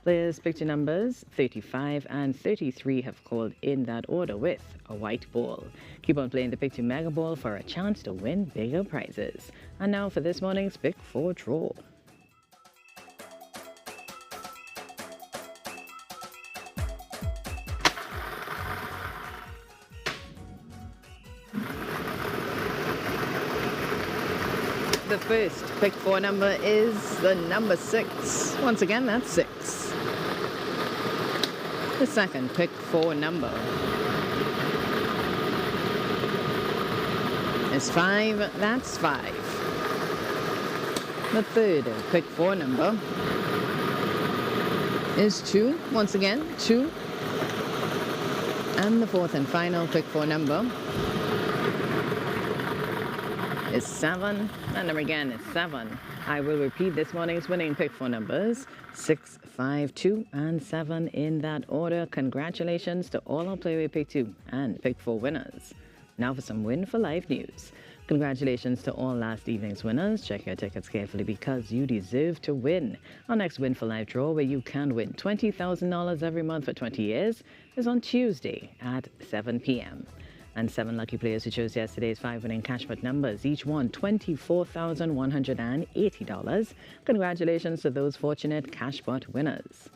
Players' picture numbers 35 and 33 have called in that order with a white ball. Keep on playing the Pick 2 Mega Ball for a chance to win bigger prizes. And now for this morning's Pick 4 draw. The first Pick 4 number is the number 6. Once again, that's 6. The second Pick 4 number is 5. That's 5. The third Pick 4 number is 2. Once again, 2. And the fourth and final Pick 4 number is 7, and number again is 7. I will repeat this morning's winning Pick 4 numbers, 6, 5, 2, and 7 in that order. Congratulations to all our Playway Pick 2 and Pick 4 winners. Now for some Win for Life news. Congratulations to all last evening's winners. Check your tickets carefully because you deserve to win. Our next Win for Life draw, where you can win $20,000 every month for 20 years, is on Tuesday at 7 p.m. And 7 lucky players who chose yesterday's 5 winning cashpot numbers each won $24,180. Congratulations to those fortunate cashpot winners.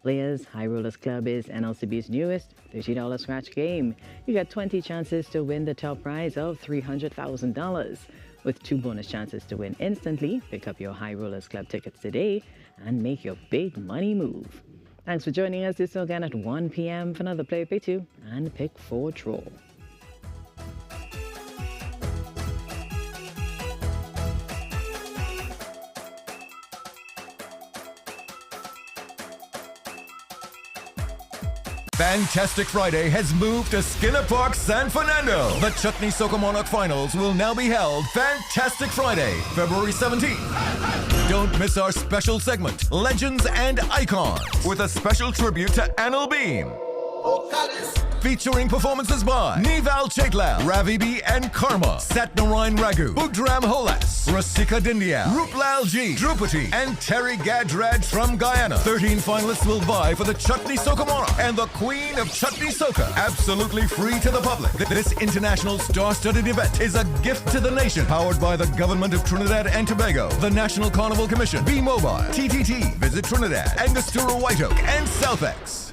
Players, High Rollers Club is NLCB's newest $30 scratch game. You get 20 chances to win the top prize of $300,000. With 2 bonus chances to win instantly, pick up your High Rollers Club tickets today and make your big money move. Thanks for joining us this again at 1 p.m. for another Play Pick 2 and Pick 4 draw. Fantastic Friday has moved to Skinner Park, San Fernando. The Chutney Soca Monarch Finals will now be held Fantastic Friday, February 17th. Don't miss our special segment, Legends and Icons, with a special tribute to Anil Beam. Featuring performances by Nival Chaitlal, Ravi B and Karma, Satnarayan Raghu, Budram Holas, Rasika Dindia, Ruplal G, Drupati, and Terry Gadraj from Guyana. 13 finalists will vie for the Chutney Soca Monarch and the Queen of Chutney Soca. Absolutely free to the public. This international star-studded event is a gift to the nation, powered by the Government of Trinidad and Tobago, the National Carnival Commission, B-Mobile, TTT, Visit Trinidad, Angostura White Oak, and Southex.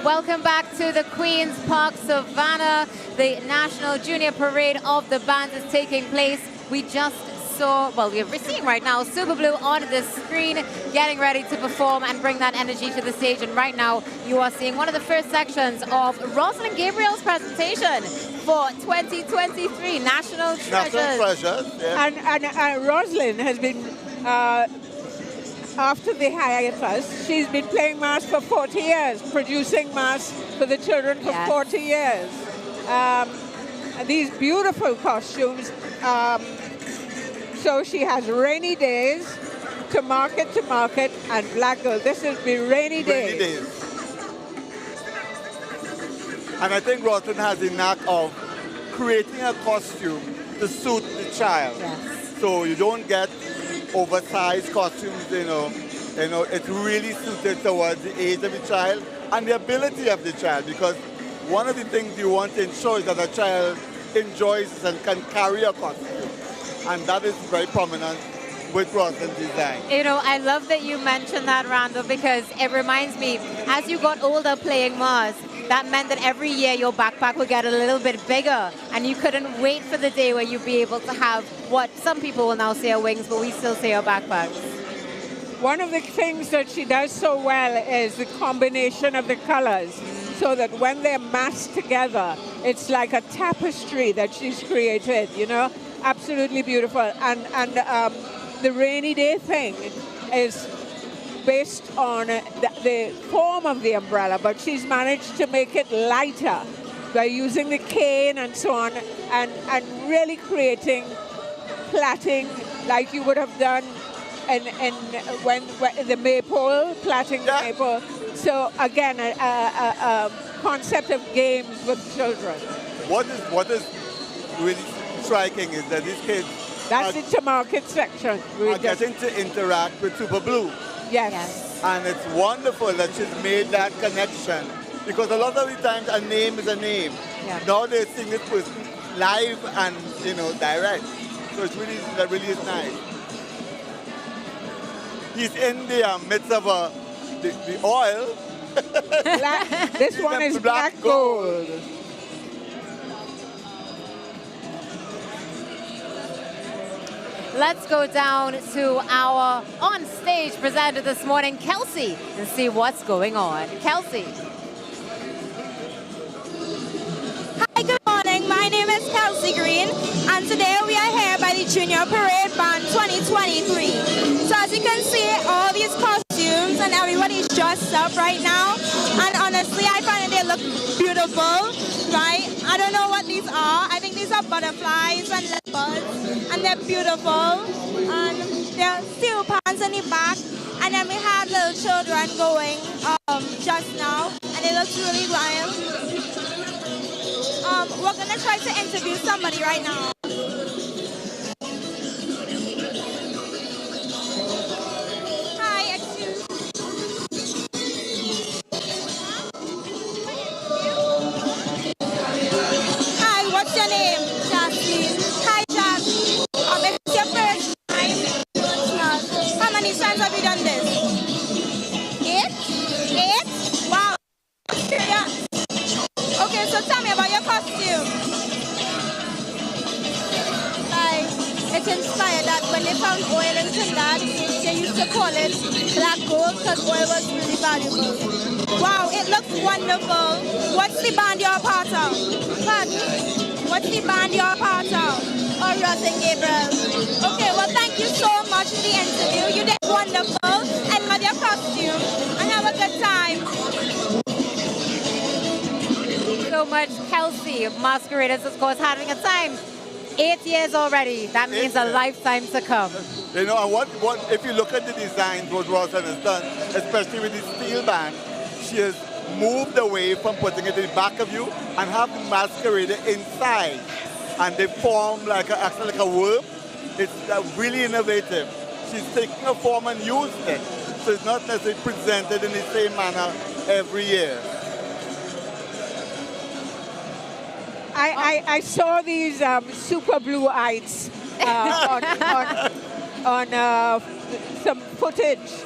Welcome back to the Queen's Park Savannah. The National Junior Parade of the Bands is taking place. We just saw, well, we're seeing right now Super Blue on the screen, getting ready to perform and bring that energy to the stage. And right now, you are seeing one of the first sections of Rosalind Gabriel's presentation for 2023 National Treasures. National Treasures, yeah. And Rosalind has been... after they hired us, she's been playing mass for 40 years, producing mass for the children for 40 years. These beautiful costumes. So she has Rainy Days, To Market, and Black Girl. This will be Rainy Days. And I think Rosalind has the knack of creating a costume to suit the child. Yes. So you don't get oversized costumes, you know, it's really suited towards the age of the child and the ability of the child, because one of the things you want to ensure is that a child enjoys and can carry a costume, and that is very prominent with Rosalind's design. You know, I love that you mentioned that, Randall, because it reminds me, as you got older playing Mars, that meant that every year your backpack would get a little bit bigger, and you couldn't wait for the day where you'd be able to have what some people will now say are wings, but we still say are backpacks. One of the things that she does so well is the combination of the colors, so that when they're massed together, it's like a tapestry that she's created, you know, absolutely beautiful. And the rainy day thing is based on the form of the umbrella, but she's managed to make it lighter by using the cane and so on, and really creating plaiting like you would have done when the maypole, plaiting the maypole. So again, a concept of games with children. What is really striking is that these kids That's the market section. are getting to interact with Super Blue. Yes. And it's wonderful that she's made that connection. Because a lot of the times a name is a name. Yeah. Now they're seeing this person live and, direct. So it's that really is nice. He's in the midst of the oil. This one is black gold. Let's go down to our on-stage presenter this morning, Kelsey, and see what's going on. Kelsey. Hi, good morning. My name is Kelsey Green, and today we are here by the Junior Parade Band 2023. So as you can see, all these costumes and everybody's dressed up right now, and honestly, I find that they look beautiful, right? I don't know what these are. I think these are butterflies and leopards, and they're beautiful. And there are steel pans in the back, and then we had little children going just now, and it looks really wild. We're going to try to interview somebody right now. Hi, excuse Hi, what's your name? Jacqueline. Hi, Jacqueline. If it's your first time, how many times have you done this? 8? 8? Wow. Yeah. Okay, so tell me about your costume. It's inspired that when they found oil in Trinidad, they used to call it black gold because oil was really valuable. Wow, it looks wonderful. What's the band you're a part of? Pardon? What's the band you're a part of? Oh, Rosalind Gabriel. Okay, well, thank you so much for the interview. You did wonderful. And love your costume. And have a good time. So much, Kelsey. Masqueraders, of course, having a time. 8 years already. That means a lifetime to come. And what if you look at the designs, what Rosalind has done, especially with the steel band, she has moved away from putting it in the back of you and have the masquerader inside. And they form actually like a worm. It's really innovative. She's taking a form and used it. So it's not necessarily presented in the same manner every year. I saw these super blue eyes on some footage,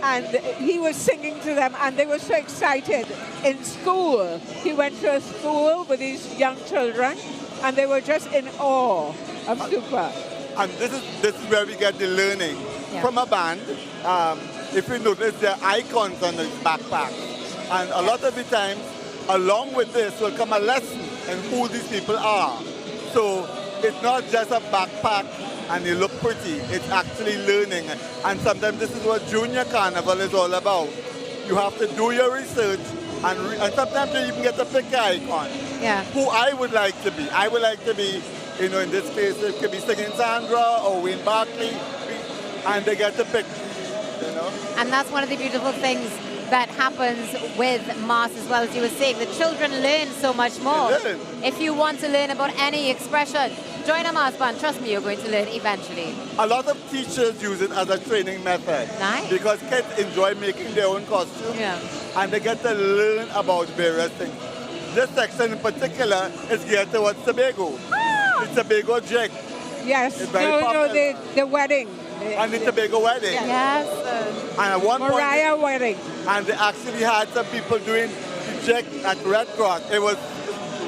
and he was singing to them, and they were so excited. In school, he went to a school with these young children, and they were just in awe of Super. And this is where we get the learning from a band. If you notice, there are icons on the backpack, and a lot of the times, along with this will come a lesson in who these people are. So it's not just a backpack and they look pretty, it's actually learning. And sometimes this is what Junior Carnival is all about. You have to do your research and sometimes you even get to pick an icon. Yeah. Who I would like to be. I would like to be, in this case, it could be Singing Sandra or Wayne Barkley, and they get to pick, And that's one of the beautiful things that happens with Mass as well. As you were saying, the children learn so much more. If you want to learn about any expression, join a Mass band. Trust me, you're going to learn eventually. A lot of teachers use it as a training method. Nice. Because kids enjoy making their own costumes. Yeah. And they get to learn about various things. This section in particular is geared towards Tobago. The Tobago jig. Yes, It's very popular. the wedding. And the Tobago wedding. Yes. And at one Mariah point, wedding. and they actually had some people doing the jig at Red Cross. It was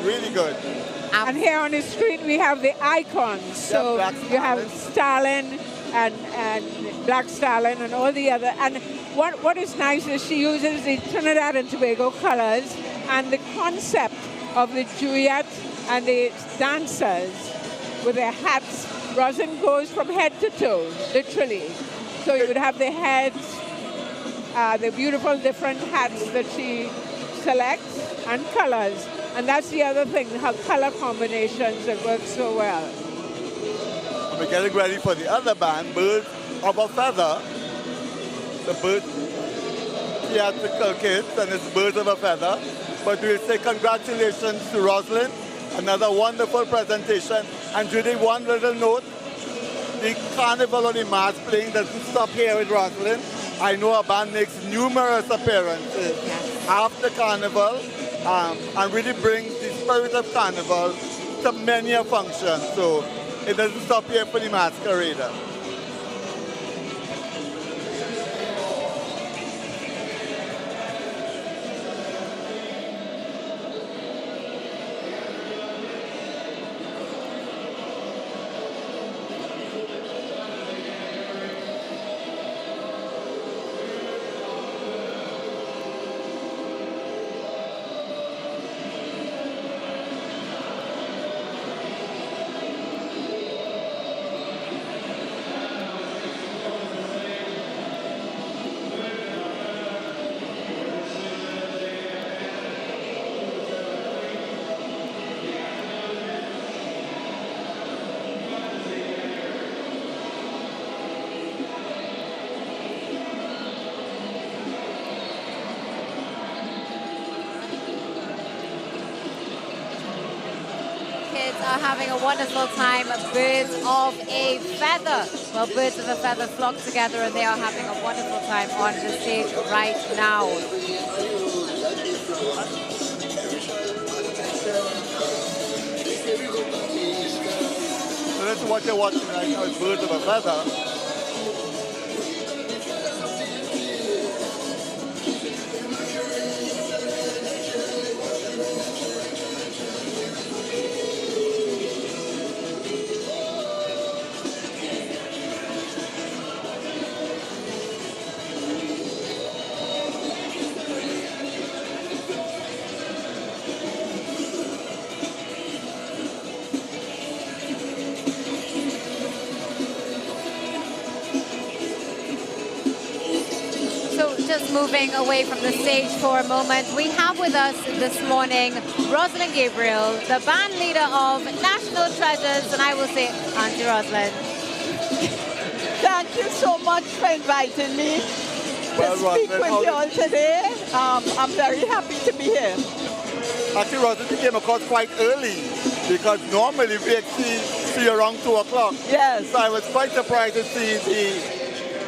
really good. And here on the screen we have the icons. So Black you have Stalin and Black Stalin and all the other. And what is nice is she uses the Trinidad and Tobago colors and the concept of the Juliet and the dancers with their hats. Rosin goes from head to toe, literally. So you would have the heads, the beautiful different hats that she selects, and colors. And that's the other thing, her color combinations that work so well. And we're getting ready for the other band, Birds of a Feather. The Birds Theatrical Kids, and it's Birds of a Feather. But we'll say congratulations to Rosalind. Another wonderful presentation. And Judy, one little note, the carnival or the mass playing doesn't stop here with Rosalind. I know our band makes numerous appearances after carnival and really brings the spirit of carnival to many a function. So it doesn't stop here for the masquerader. Are having a wonderful time. Birds of a feather. Well, birds of a feather flock together and they are having a wonderful time on the stage right now. So that's what you're watching right now is Birds of a Feather. Just moving away from the stage for a moment, we have with us this morning Rosalind Gabriel, the band leader of National Treasures, and I will say, Auntie Rosalind. Thank you so much for inviting me to speak with you all today. I'm very happy to be here. Actually, Rosalind came across quite early because normally we see you around 2 o'clock. Yes. So I was quite surprised to see the...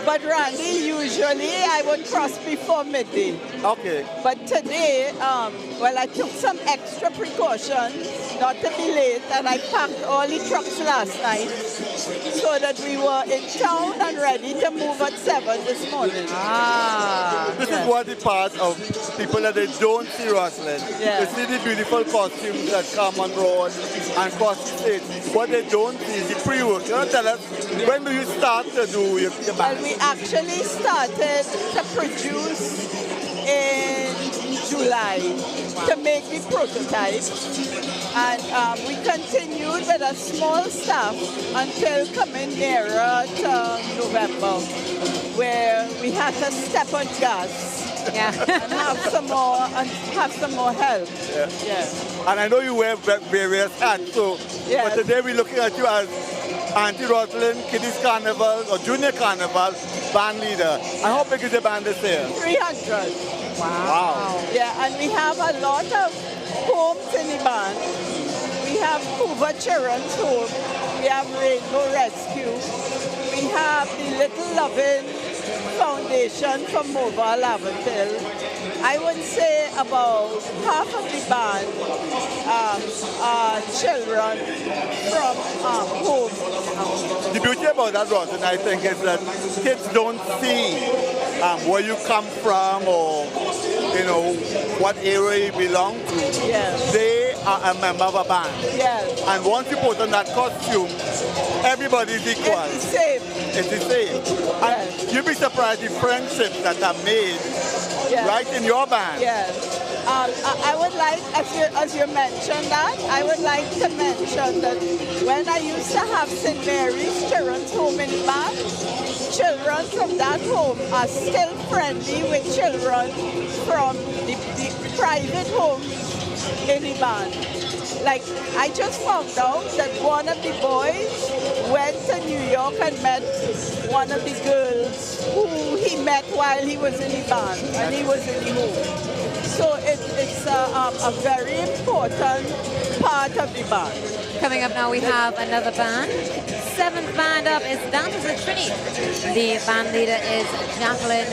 But Randy, usually I would cross before midday. Okay. But today, well, I took some extra precautions not to be late, and I packed all the trucks last night so that we were in town and ready to move at 7 this morning. This is what the part of people that they don't see Rosalind. Yeah. They see the beautiful costumes that come on road and cross the stage. What they don't see is the pre-work. You know, tell us, when do you start to do your band? Well, we actually started to produce in July to make the prototype, and we continued with a small staff until coming nearer to November, where we had to step on gas. Yeah. and have some more help. Yeah. And I know you wear various hats, so Yes. but today we're looking at you as Auntie Rosalind, Kiddies Carnival or Junior Carnival band leader. And how big is the band this year? 300. Wow. Yeah, and we have a lot of homes in the band. We have Hoover Children's Home. We have Rainbow Rescue. We have the Little Loving Foundation from Mova Laventille. I would say about half of the band are children from home. The beauty about that, Rosalind, I think, is that kids don't see where you come from or, you know, what area you belong to. Yes. They are a member of a band. Yes. And once you put on that costume, everybody is equal. It's the same. It's the same. Yes. And you'd be surprised the friendships that are made right in your band. Yes. I would like, as you mentioned that, I would like to mention that when I used to have St. Mary's Children's Home in band, children from that home are still friendly with children from the private homes in the band. Like, I just found out that one of the boys went to New York and met one of the girls who he met while he was in the band, and he was in the home. So it's a very important part of the band. Coming up now, we have another band, seventh band up is Dances of Trinity. The band leader is Jacqueline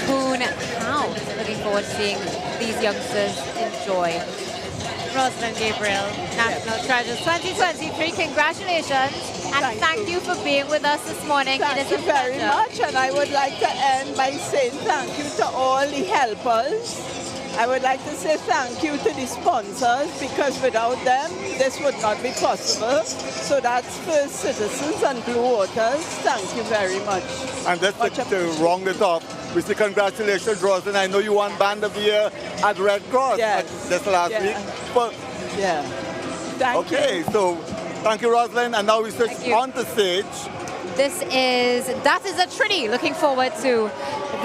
Coon Howe. Looking forward to seeing these youngsters enjoy. Rosalind Gabriel, National Treasures 2023. Congratulations and thank you for being with us this morning. Thank you very much, and I would like to end by saying thank you to all the helpers. I would like to say thank you to the sponsors, because without them, this would not be possible. So that's First Citizens and Blue Waters. Thank you very much. And just to round it off, we say congratulations, Rosalind. I know you won Band of the Year at Red Cross this last week. But Thank you. Okay, so thank you, Rosalind. And now we switch on the stage. That is a Trinity. Looking forward to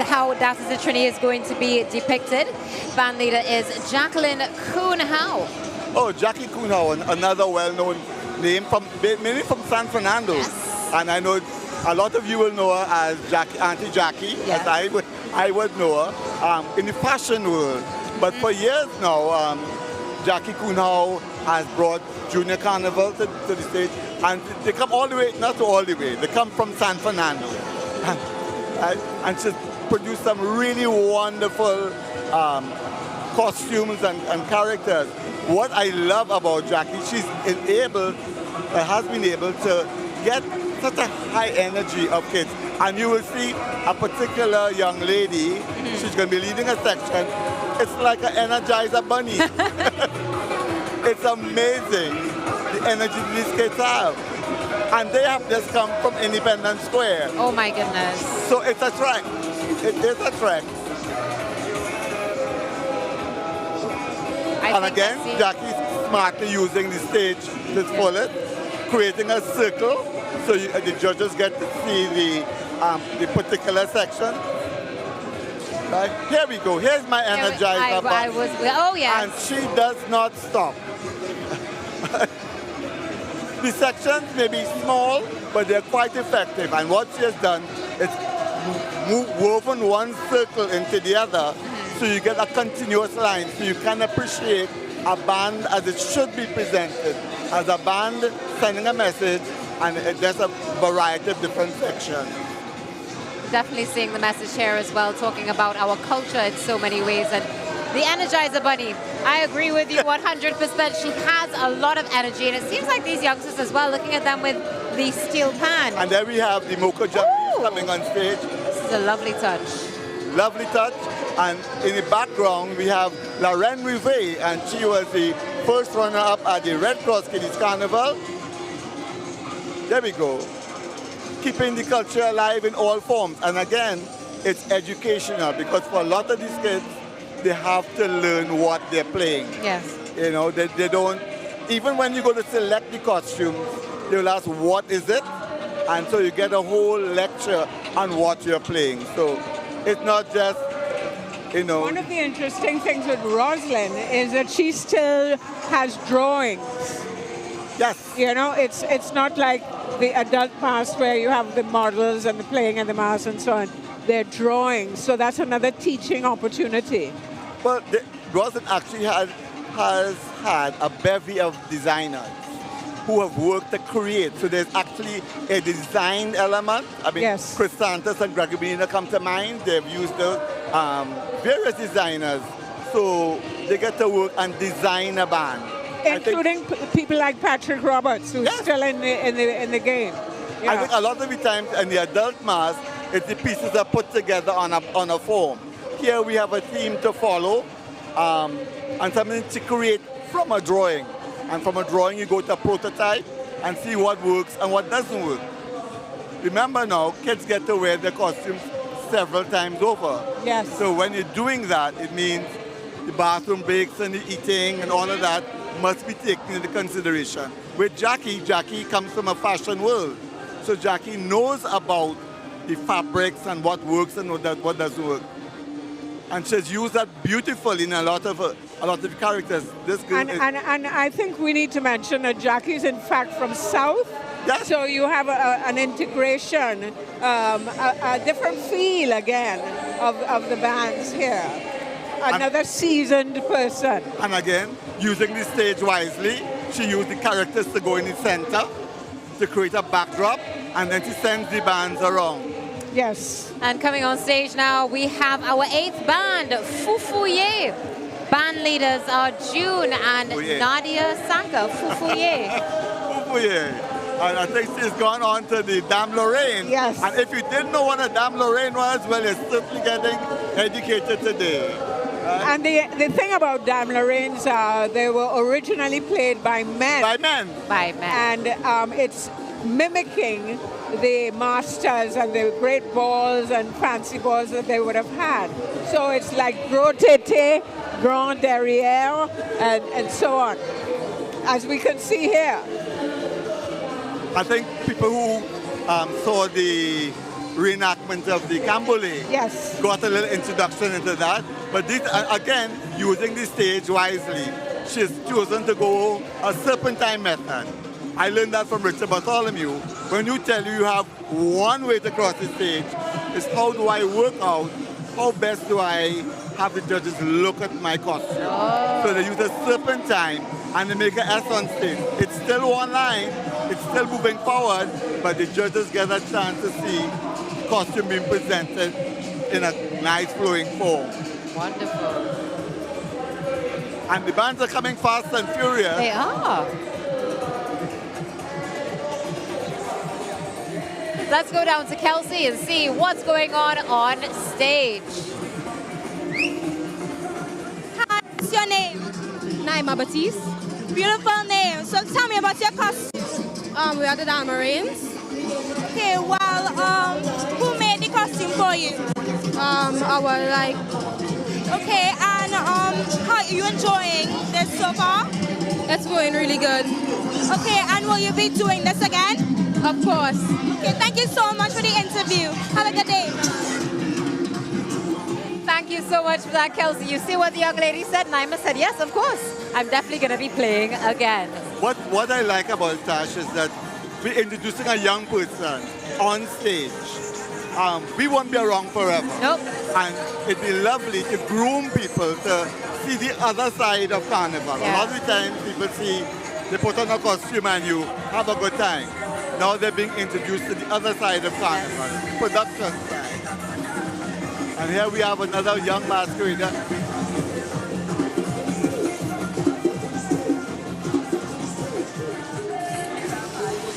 how That is a Trinity is going to be depicted. Band leader is Jacqueline Coon Howe. Oh, Jackie Coon Howe, another well-known name, mainly from San Fernando. Yes. And I know a lot of you will know her as Auntie Jackie, as I would know her, in the fashion world. But for years now, Jackie Coon Howe has brought Junior Carnival to the stage. And they come all the way, not all the way, they come from San Fernando. And she's produced some really wonderful costumes and characters. What I love about Jackie, has been able to get such a high energy of kids. And you will see a particular young lady, she's going to be leading a section. It's like an Energizer bunny. It's amazing the energy these kids have. And they have just come from Independence Square. Oh my goodness. So it's a trek. It is a trek. And again, Jackie's smartly using the stage to its fullest, creating a circle so the judges get to see the particular section. Right? Here we go. Here's my Energizer bunny. Oh yes. And she does not stop. The sections may be small, but they're quite effective. And what she has done is woven one circle into the other, so you get a continuous line, so you can appreciate a band as it should be presented, as a band sending a message, and there's a variety of different sections. Definitely seeing the message here as well, talking about our culture in so many ways. And the Energizer Bunny, I agree with you 100%. She has a lot of energy, and it seems like these youngsters as well, looking at them with the steel pan. And then we have the Mocha Junkies coming on stage. This is a lovely touch. Lovely touch. And in the background, we have Lorraine Rivet, and she was the first runner-up at the Red Cross Kiddies Carnival. There we go. Keeping the culture alive in all forms. And again, it's educational, because for a lot of these kids, they have to learn what they're playing. Yes. You know, they don't, even when you go to select the costumes, they'll ask, what is it? And so you get a whole lecture on what you're playing. So it's not just, you know. One of the interesting things with Rosalind is that she still has drawings. Yes. You know, it's not like the adult past where you have the models and the playing and the masks and so on. They're drawings, so that's another teaching opportunity. Well, Rosalind actually has had a bevy of designers who have worked to create. So there's actually a design element. I mean, yes. Chris Santos and Gregory Medina come to mind. They've used those various designers. So they get to work and design a band. Including people like Patrick Roberts, who's still in the game. Yeah. I think a lot of the times in the adult mass, the pieces are put together on a form. Here we have a theme to follow and something to create from a drawing. And from a drawing you go to a prototype and see what works and what doesn't work. Remember now, kids get to wear their costumes several times over. Yes. So when you're doing that, it means the bathroom breaks and the eating and all of that must be taken into consideration. With Jackie comes from a fashion world. So Jackie knows about the fabrics and what works and what doesn't work. And she's used that beautifully in a lot of characters. This girl and I think we need to mention that Jackie's in fact from South. Yes. So you have an integration, a different feel again of the bands here. Another seasoned person. And again, using the stage wisely, she used the characters to go in the center. to create a backdrop, and then she sends the bands around. Yes. And coming on stage now, we have our 8th band, Fufu. Band leaders are June and Nadia Sanka. Fufu. And I think she's gone on to the Dame Lorraine. Yes. And if you didn't know what a Dame Lorraine was, well, you're certainly getting educated today. Right? And the thing about Dame Lorraines are they were originally played by men. By men. By men. And it's mimicking the masters and the great balls and fancy balls that they would have had. So it's like gros tété, grand derrière, and so on, as we can see here. I think people who saw the reenactment of the Cambole got a little introduction into that. But this, again, using the stage wisely, she's chosen to go a serpentine method. I learned that from Richard Bartholomew. When you tell you have one way to cross the stage, it's how do I work out, how best do I have the judges look at my costume. So they use a serpentine and they make an S on stage. It's still one line, it's still moving forward, but the judges get a chance to see the costume being presented in a nice flowing form. Wonderful. And the bands are coming fast and furious. They are. Let's go down to Kelsey and see what's going on stage. Hi, what's your name? Naima Batiste. Beautiful name. So tell me about your costume. We are the Dame Lorraines. Okay, well, who made the costume for you? Okay, and how are you enjoying this so far? It's going really good. Okay, and will you be doing this again? Of course. Okay, thank you so much for the interview. Have a good day. Thank you so much for that, Kelsey. You see what the young lady said? Naima said, yes, of course. I'm definitely going to be playing again. What I like about Tash is that we're introducing a young person on stage. We won't be around forever. Nope. And it'd be lovely to groom people to see the other side of carnival. Yeah. A lot of the time people see they put on a costume and you have a good time. Now they're being introduced to the other side of carnival, production side. And here we have another young masquerader.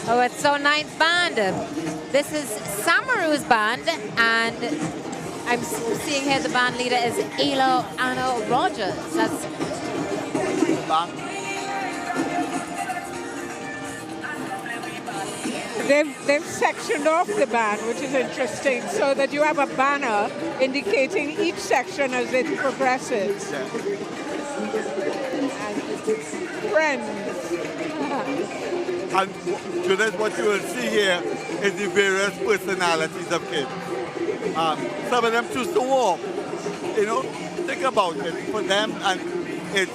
Oh, it's our 9th band. This is Samaru's band, and I'm seeing here the band leader is Ayla Anna Rogers. That's They've sectioned off the band, which is interesting, so that you have a banner indicating each section as it progresses. Yeah. And friends. And Judith, what you will see here is the various personalities of kids. Some of them choose to walk. You know, think about it. For them, and it's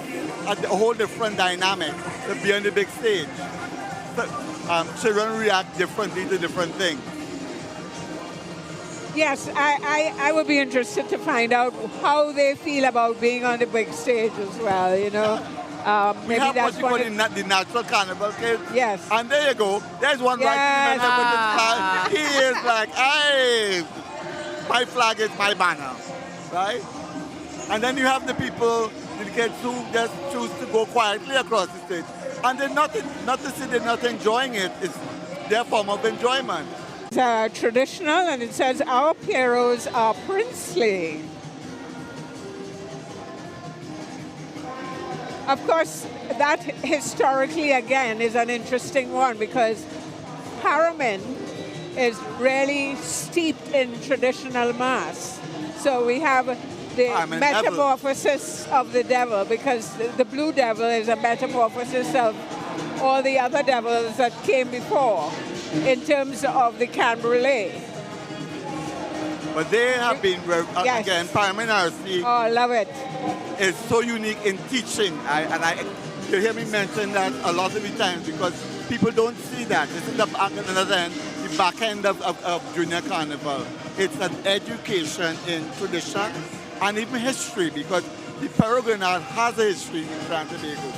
a whole different dynamic to be on the big stage. Children react differently to different things. Yes, I would be interested to find out how they feel about being on the big stage as well, you know. We Maybe have that's what you call the natural carnival kids. Yes. And there you go. There's one Yes. right in the middle with his flag. He is like, hey, my flag is my banner, right? And then you have the people, the kids who just choose to go quietly across the stage. And they're not to say they're not enjoying it. It's their form of enjoyment. It's traditional, and it says our Pierrots are princely. Of course, that historically, again, is an interesting one because Harriman is really steeped in traditional mass. So we have the metamorphosis of the devil, because the blue devil is a metamorphosis of all the other devils that came before in terms of the Cambrouillet. But they have been, again, Funtime RC. Oh, I love it. Is so unique in teaching. You hear me mention that a lot of the times because people don't see that. This is the back end of Junior Carnival. It's an education in tradition and even history, because the Peregrine has a history in Trinidad and Tobago.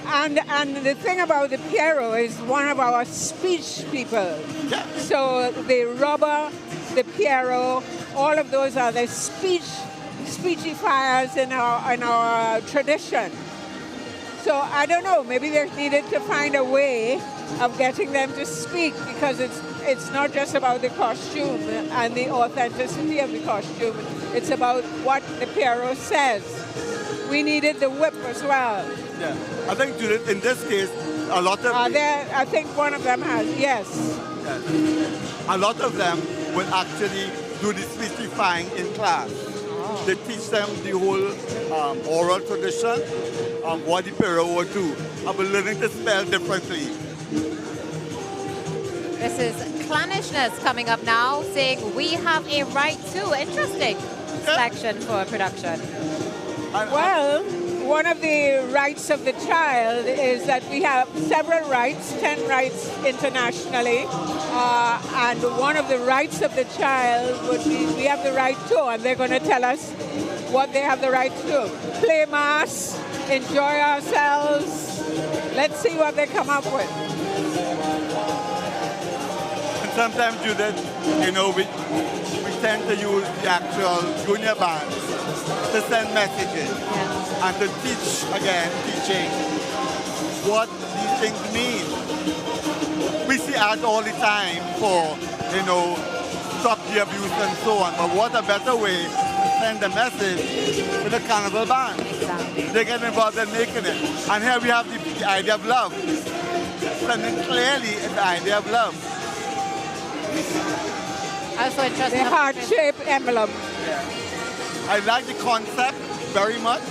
And the thing about the Piero is one of our speech people. Yeah. So the rubber, the Piero, all of those are the speechifiers in our tradition. So I don't know, maybe they needed to find a way of getting them to speak, because it's not just about the costume and the authenticity of the costume. It's about what the Piero says. We needed the whip as well. Yeah, I think Judith, in this case, a lot of I think one of them has, yes. A lot of them will actually do the speechifying in class. They teach them the whole oral tradition, what the Piero would do, about learning to spell differently. This is clannishness coming up now, saying we have a right to. Interesting selection for production. Well, one of the rights of the child is that we have several rights, 10 rights internationally, and one of the rights of the child would be we have the right to, and they're going to tell us what they have the right to do. Play mass, enjoy ourselves. Let's see what they come up with. And sometimes, Judith, you know, we tend to use the actual junior band to send messages and to teaching what these things mean. We see ads all the time for, you know, stop the abuse and so on, but what a better way to send a message with a carnival band. They get involved in making it. And here we have the idea of love. Sending clearly the idea of love. Also interesting. The heart-shaped emblem. I like the concept very much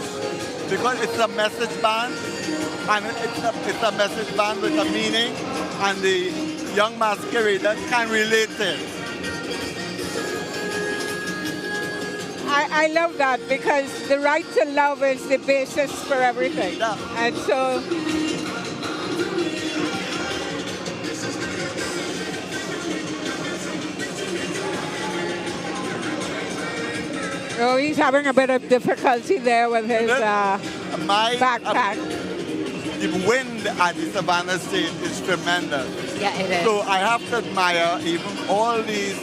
because it's a message band, and it's a message band with a meaning, and the young masquerader can relate to it. I love that because the right to love is the basis for everything. Yeah. And so oh, he's having a bit of difficulty there with his backpack. The wind at the Savannah stage is tremendous. Yeah, it is. So I have to admire even all these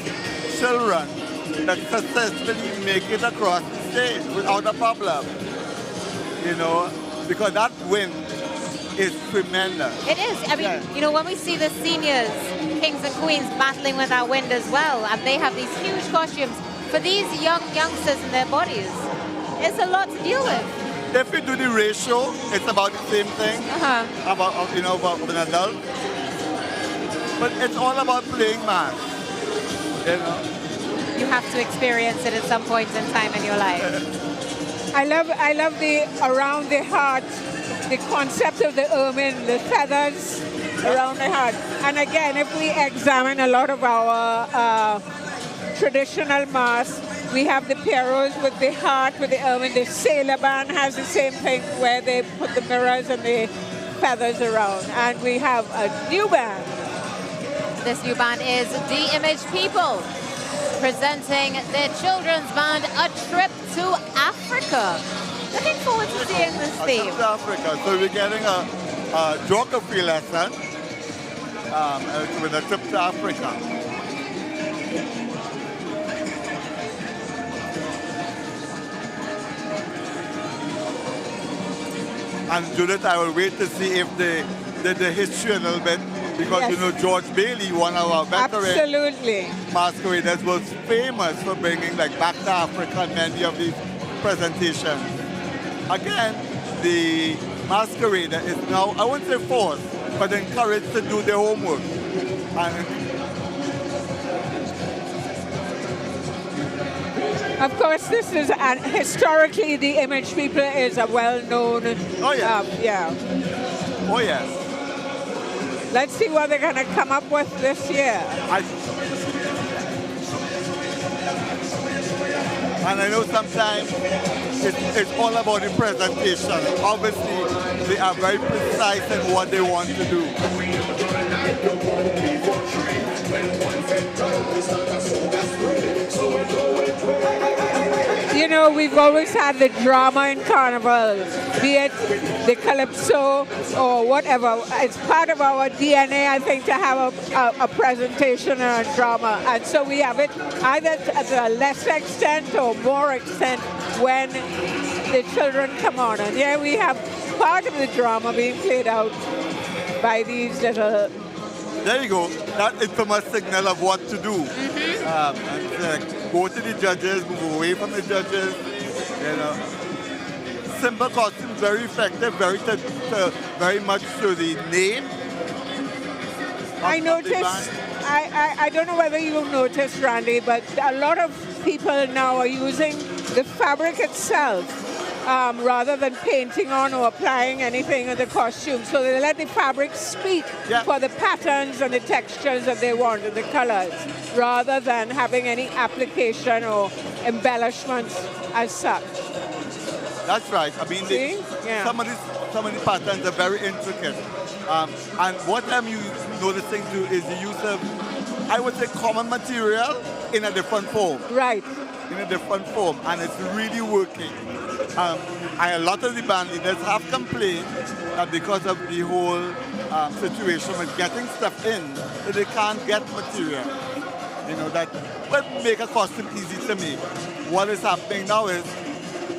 children that successfully make it across the stage without a problem. You know, because that wind is tremendous. It is. I mean, you know, when we see the seniors, kings and queens, battling with that wind as well, and they have these huge costumes, for these youngsters in their bodies, it's a lot to deal with. If you do the ratio, it's about the same thing. About an adult. But it's all about playing mass. You know. You have to experience it at some point in time in your life. I love the around the heart, the concept of the ermine, the feathers around the heart. And again, if we examine a lot of our traditional masks, we have the Pierrots with the heart, with the ermine. The sailor band has the same thing where they put the mirrors and the feathers around. And we have a new band. This new band is The Image People, presenting their children's band A Trip to Africa. Looking forward to seeing this theme. A trip to Africa. So we're getting a geography lesson with a trip to Africa. And Judith, I will wait to see if they did the history a little bit, because you know George Bailey, one of our veteran masqueraders, was famous for bringing back to Africa many of these presentations. Again, the masquerader is now, I wouldn't say forced, but encouraged to do their homework. And of course, this is historically the Image People is a well-known. Oh yes. Oh yes. Let's see what they're going to come up with this year. And I know sometimes it's all about the presentation. Obviously, they are very precise in what they want to do. You know, we've always had the drama in carnival, be it the calypso or whatever. It's part of our DNA, I think, to have a presentation and a drama. And so we have it either to a less extent or more extent when the children come on. And here we have part of the drama being played out by these little... There you go. That infamous signal of what to do. And, go to the judges, move away from the judges. You know, simple costumes, very effective, very much to the name. I noticed. I don't know whether you noticed, Randy, but a lot of people now are using the fabric itself rather than painting on or applying anything on the costume. So they let the fabric speak for the patterns and the textures that they want and the colors, rather than having any application or embellishments as such. That's right. I mean, some of these patterns are very intricate. And what I'm noticing too is the use of, I would say, common material in a different form. Right. In a different form, and it's really working. A lot of the band leaders have complained that because of the whole situation with getting stuff in, that they can't get material. You know, that would make a costume easy to make. What is happening now is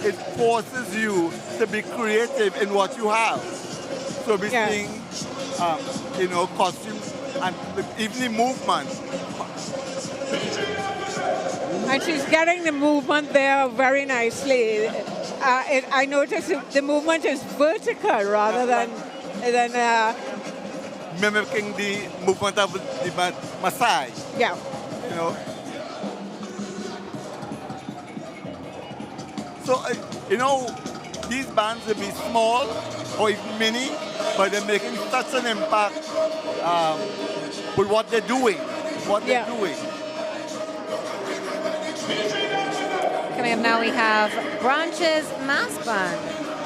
it forces you to be creative in what you have. So we're seeing, you know, costumes and even the movement. And she's getting the movement there very nicely. I noticed the movement is vertical rather than mimicking the movement of the Maasai. Yeah. You know. So, you know, these bands will be small or even mini, but they're making such an impact with what they're doing. Coming up now, we have Branch's Mass Band,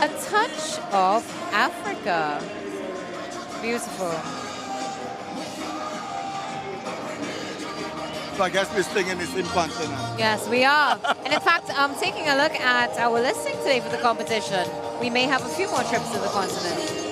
a touch of Africa. Beautiful. So I guess we're singing the same continent. Yes, we are. And in fact, taking a look at our listing today for the competition, we may have a few more trips to the continent.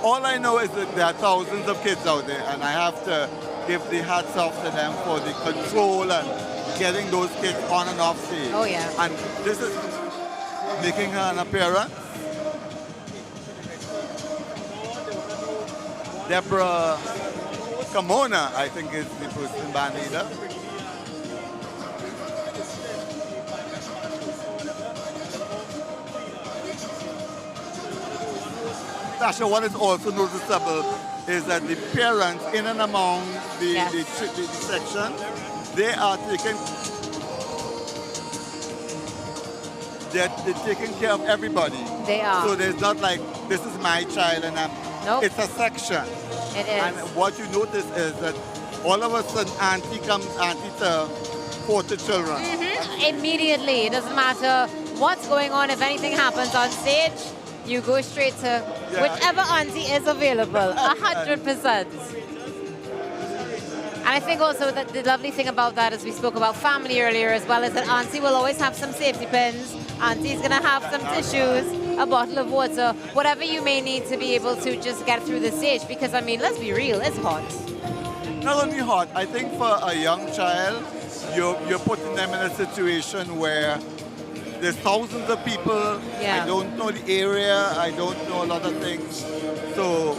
All I know is that there are thousands of kids out there, and I have to give the hats off to them for the control and getting those kids on and off stage. Oh, yeah. And this is making her an appearance. Deborah Camona, I think, is the person band leader. Tasha, what is also noticeable is that the parents in and among the section, they are they're taking care of everybody. They are. So there's not like, this is my child and it's a section. It is. And what you notice is that all of a sudden auntie to 40 children. Immediately. It doesn't matter what's going on. If anything happens on stage, you go straight to whichever auntie is available, 100%. And I think also that the lovely thing about that, as we spoke about family earlier as well, is that auntie will always have some safety pins. Auntie's going to have some tissues, a bottle of water, whatever you may need to be able to just get through the stage. Because, I mean, let's be real, it's hot. Not only hot, I think for a young child, you're putting them in a situation where there's thousands of people. I don't know the area. I don't know a lot of things. So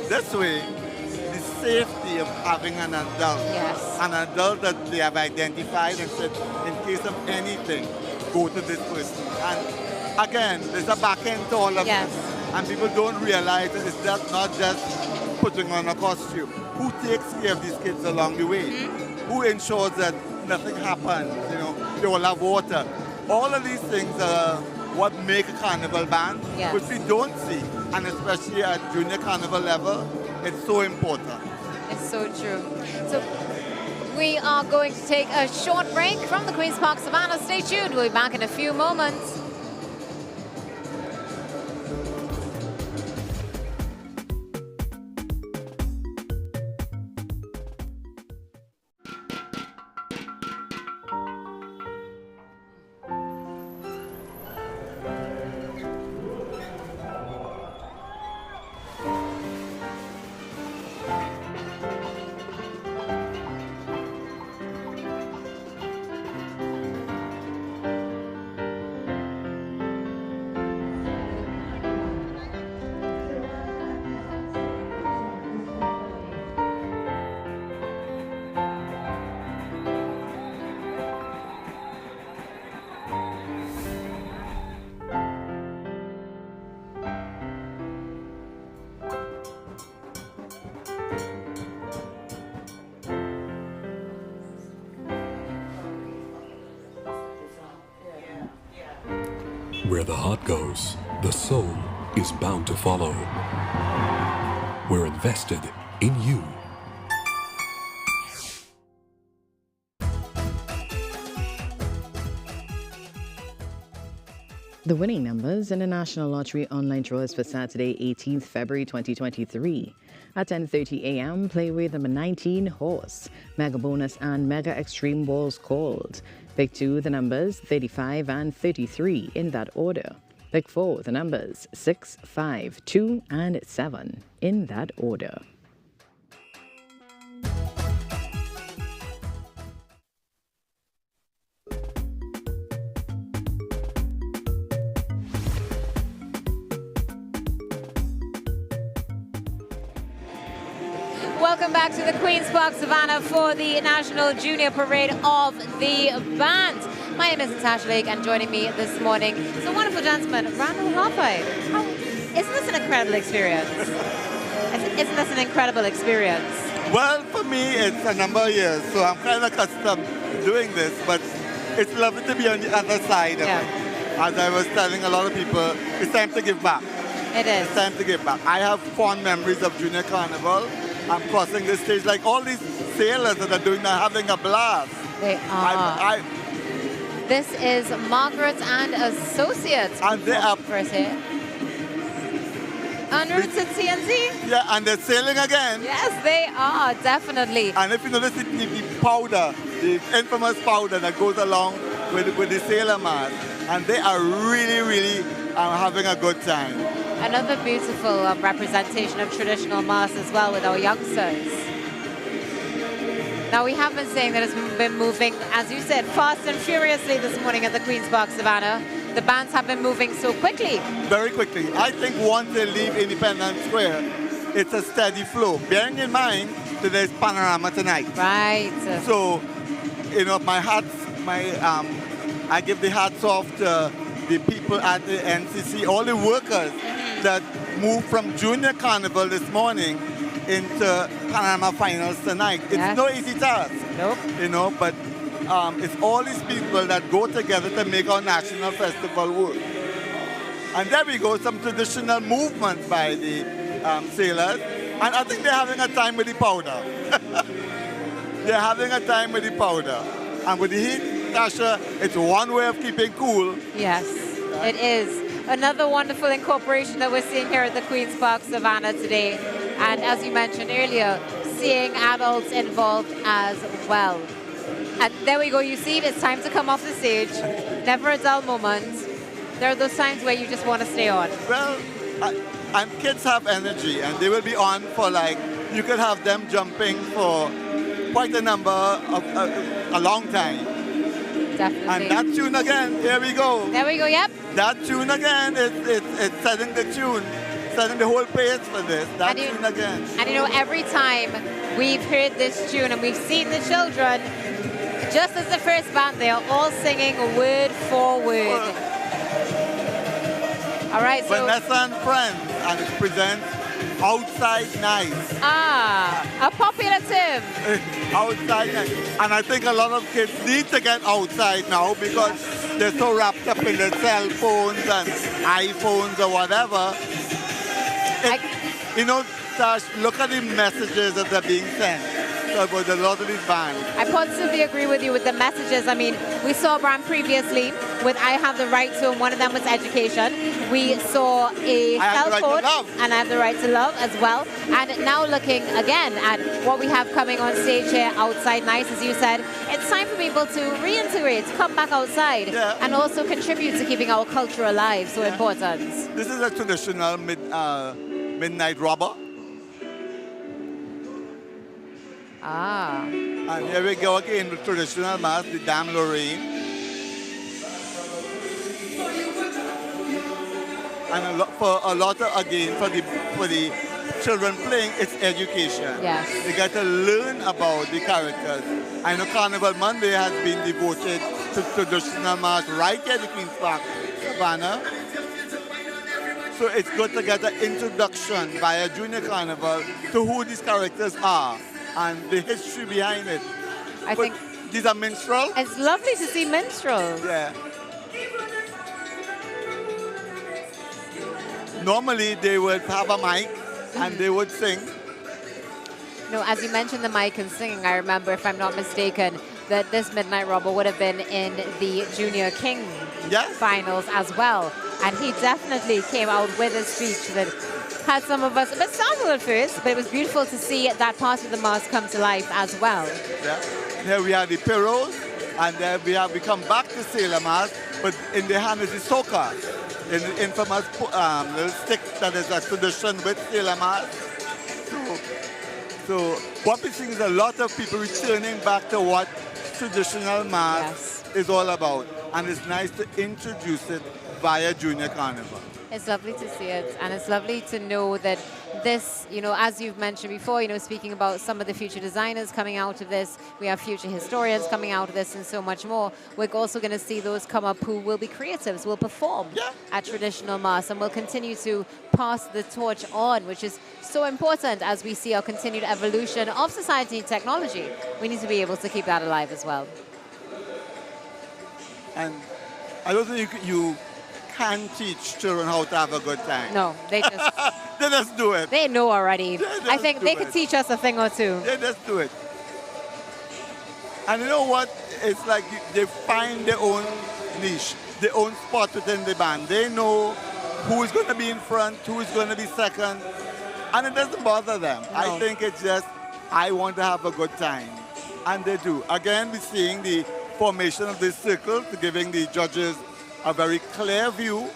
this way, the safety of having an adult that they have identified and said, in case of anything, go to this person. And again, there's a back end to all of this. And people don't realize that it's not just putting on a costume. Who takes care of these kids along the way? Who ensures that nothing happens? You know, they will have water. All of these things are what make a carnival band, which we don't see. And especially at junior carnival level, it's so important. It's so true. So we are going to take a short break from the Queen's Park Savannah. Stay tuned. We'll be back in a few moments. Where the heart goes, the soul is bound to follow. We're invested in you. The winning numbers in the National Lottery online draws for Saturday, 18th February 2023. At 10:30 a.m., play with number 19 Horse, Mega Bonus and Mega Extreme Balls called. Pick 2, the numbers 35 and 33 in that order. Pick 4, the numbers 6, 5, 2 and 7 in that order. Welcome back to the Queen's Park Savannah for the National Junior Parade of the Bands. My name is Natasha Lake, and joining me this morning is a wonderful gentleman, Randall Hoffey. Isn't this an incredible experience? Isn't this an incredible experience? Well, for me, it's a number of years, so I'm kind of accustomed to doing this, but it's lovely to be on the other side of it. As I was telling a lot of people, it's time to give back. It is. It's time to give back. I have fond memories of Junior Carnival. I'm crossing the stage like all these sailors that are doing that, having a blast. They are. This is Margaret and Associates. And they are first here. En route to TNT? Yeah, and they're sailing again. Yes, they are, definitely. And if you notice the powder, the infamous powder that goes along with the sailor mask, and they are really having a good time. Another beautiful representation of traditional masks as well with our youngsters. Now, we have been saying that it's been moving, as you said, fast and furiously this morning at the Queen's Park Savannah. The bands have been moving so quickly. Very quickly. I think once they leave Independence Square, it's a steady flow. Bearing in mind that there's Panorama tonight. Right. So, you know, I give the hats off to the people at the NCC, all the workers that moved from Junior Carnival this morning into Panorama Finals tonight. It's no easy task. Nope. You know, but it's all these people that go together to make our national festival work. And there we go, some traditional movements by the sailors. And I think they're having a time with the powder. They're having a time with the powder. And with the heat, Tasha, it's one way of keeping cool. Yes, it is. Another wonderful incorporation that we're seeing here at the Queen's Park Savannah today. And as you mentioned earlier, seeing adults involved as well. And there we go, you see it, it's time to come off the stage. Never a dull moment. There are those times where you just want to stay on. Well, and kids have energy, and they will be on for like, you could have them jumping for quite a number of a long time. Definitely. And that tune again, here we go. There we go, yep. That tune again, it's setting the tune, setting the whole pace for this. That tune again. And you know, every time we've heard this tune and we've seen the children, just as the first band, they are all singing word for word. All right, so Vanessa and Friends, and it presents Outside Nice. A popular term. Outside Nice. And I think a lot of kids need to get outside now because they're so wrapped up in their cell phones and iPhones or whatever. You know, Tash, look at the messages that are being sent about a lot of these bands. I positively agree with you with the messages. I mean, we saw a brand previously with I Have the Right To, and one of them was education. We saw a cell phone, and I Have the Right to Love as well. And now looking again at what we have coming on stage here, Outside Nice, as you said, it's time for people to reintegrate, come back outside, and also contribute to keeping our culture alive. So important. This is a traditional midnight robber. And here we go again with traditional mask, the Dame Lorraine. And for the children playing, it's education. Yes. They get to learn about the characters. I know Carnival Monday has been devoted to traditional mask right here at the Queen's Park Savannah. So it's good to get an introduction by a junior carnival to who these characters are and the history behind it. I think these are minstrels. It's lovely to see minstrels. Yeah. normally they would have a mic and they would sing. No, as you mentioned the mic and singing, I remember, if I'm not mistaken, that this Midnight Robber would have been in the Junior King finals as well. And he definitely came out with a speech that had some of us a bit startled at first, but it was beautiful to see that part of the mask come to life as well. Yeah. Here we have the Pyros, and then we come back to Sailor Mask, but in the hand is the soca, in the infamous little stick that is a tradition with Sailor Mask. So what we're seeing is a lot of people returning back to what traditional mask is all about. And it's nice to introduce it via Junior Carnival. It's lovely to see it, and it's lovely to know that this, you know, as you've mentioned before, you know, speaking about some of the future designers coming out of this, we have future historians coming out of this and so much more. We're also going to see those come up who will be creatives, will perform at traditional masks, and will continue to pass the torch on, which is so important as we see our continued evolution of society and technology. We need to be able to keep that alive as well. And I don't think you can teach children how to have a good time. No, they just... they just do it. They know already. I think they could teach us a thing or two. They just do it. And you know what? It's like they find their own niche, their own spot within the band. They know who is going to be in front, who is going to be second, and it doesn't bother them. No. I think it's just, I want to have a good time. And they do. Again, we're seeing the formation of this circle, giving the judges a very clear view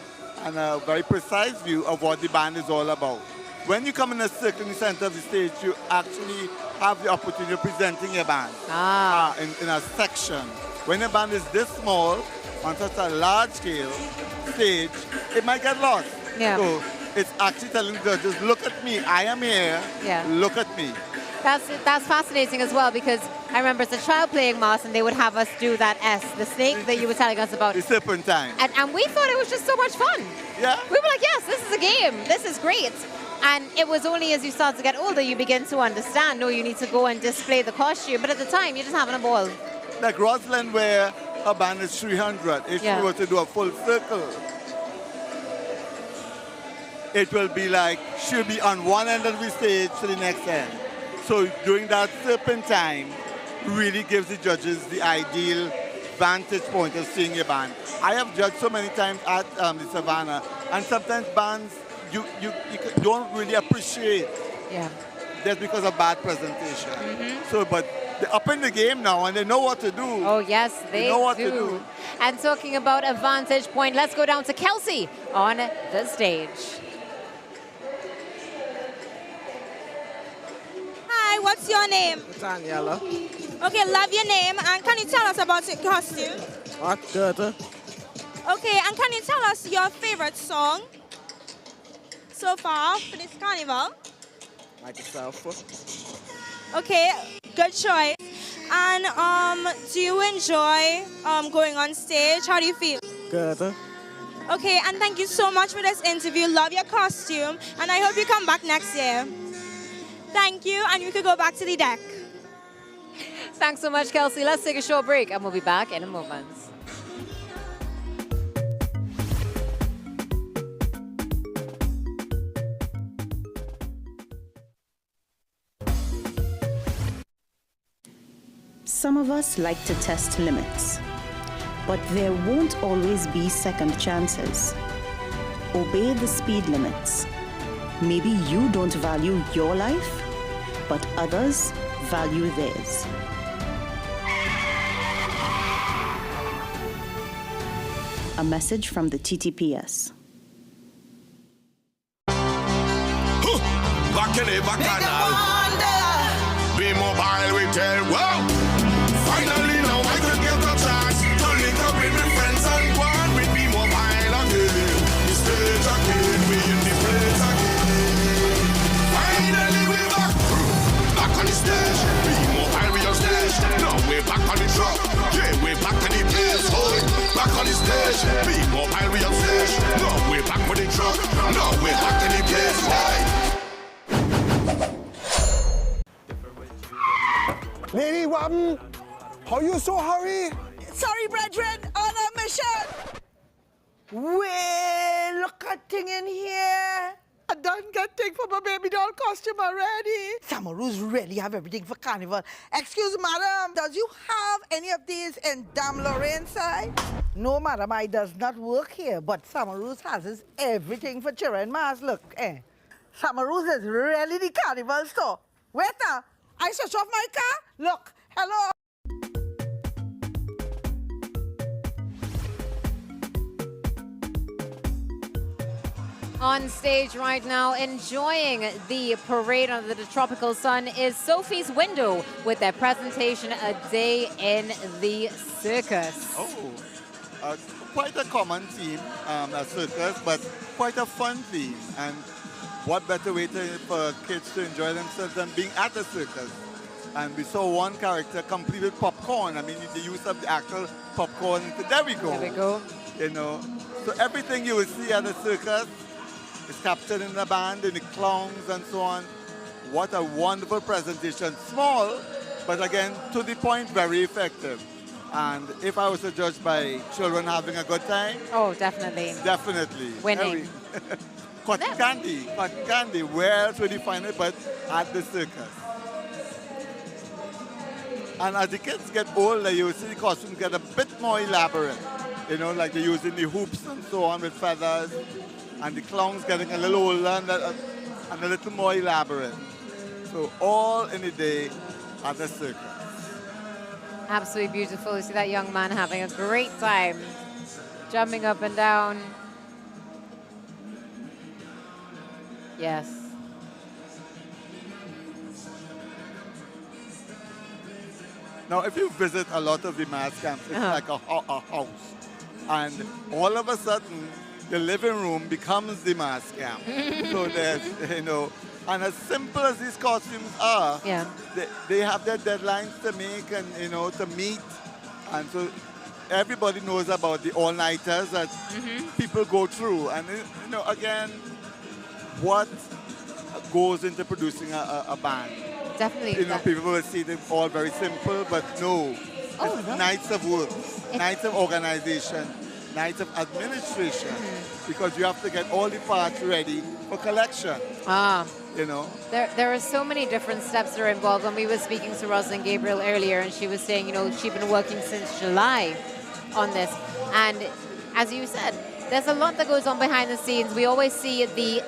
and a very precise view of what the band is all about. When you come in a circle in the center of the stage, you actually have the opportunity of presenting your band in a section. When a band is this small, on such a large scale stage, it might get lost. Yeah. So it's actually telling the judges, look at me, I am here, look at me. That's fascinating as well, because I remember as a child playing mask and they would have us do that S, the snake that you were telling us about. The serpentine. And we thought it was just so much fun. Yeah. We were like, yes, this is a game. This is great. And it was only as you start to get older you begin to understand, no, you need to go and display the costume. But at the time, you're just having a ball. Like Rosalind, where her band is 300, if she were to do a full circle, it will be like she'll be on one end of the stage to the next end. So doing that serpentine really gives the judges the ideal vantage point of seeing your band. I have judged so many times at the Savannah, and sometimes bands you don't really appreciate just because of bad presentation. So, but they're up in the game now and they know what to do. Oh yes, they know what to do. And talking about a vantage point, let's go down to Kelsey on the stage. Hi, what's your name? Daniela. Okay, love your name. And can you tell us about your costume? Good. Okay, and can you tell us your favorite song so far for this carnival? Like yourself. Okay, good choice. And do you enjoy going on stage? How do you feel? Good. Okay, and thank you so much for this interview. Love your costume, and I hope you come back next year. Thank you, and you could go back to the deck. Thanks so much, Kelsey. Let's take a short break, and we'll be back in a moment. Some of us like to test limits, but there won't always be second chances. Obey the speed limits. Maybe you don't value your life, but others value theirs. A message from the TTPS. Be mobile, we tell, wow! Finally, now I could get a chance to link up with my friends and go on with Be Mobile again. The stage again, we in the place again. Finally, we back on the stage. Be Mobile, we on stage. Now we're back on the truck. Yeah, we're back on the place. Hold back on the stage. Be Mobile, we on stage. Now we're back on the truck. Now we're back on the place. Why? Lady Wabben, how you so hurry? Sorry, brethren, on a mission. Well, look at thing in here. I done get thing for my baby doll costume already. Samaroos really have everything for carnival. Excuse madam, does you have any of these in Dame Lorraine side? No madam, I does not work here, but Samaroos has everything for children mass. Look, Samaroos is really the carnival store. Wait now, I switch off my car. Look, hello. On stage right now, enjoying the parade under the tropical sun, is Sophie's Window with their presentation, A Day in the Circus. Oh, quite a common theme, a circus, but quite a fun theme. And what better way for kids to enjoy themselves than being at a circus? And we saw one character complete with popcorn. I mean, the use of the actual popcorn. There we go. There we go. You know, so everything you will see at a circus is captured in the band, in the clowns and so on. What a wonderful presentation. Small, but again, to the point, very effective. And if I was to judge by children having a good time... Oh, definitely. Definitely. Winning. Cotton candy. Where else would you find it but at the circus? And as the kids get older, you will see the costumes get a bit more elaborate. You know, like they're using the hoops and so on with feathers. And the clowns getting a little older and a little more elaborate. So all in a day at the circus. Absolutely beautiful. You see that young man having a great time, jumping up and down. Yes. Now, if you visit a lot of the mass camps, it's like a house. And all of a sudden, the living room becomes the mass camp. So there's, you know, and as simple as these costumes are, they have their deadlines to make and, you know, to meet. And so everybody knows about the all-nighters that people go through. And, you know, again, what goes into producing a band? Definitely. You know, people will see them all very simple, but no. This is nights of work, nights of organization, nights of administration, because you have to get all the parts ready for collection. You know? There are so many different steps that are involved. When we were speaking to Rosalind Gabriel earlier, and she was saying, you know, she's been working since July on this. And as you said, there's a lot that goes on behind the scenes. We always see the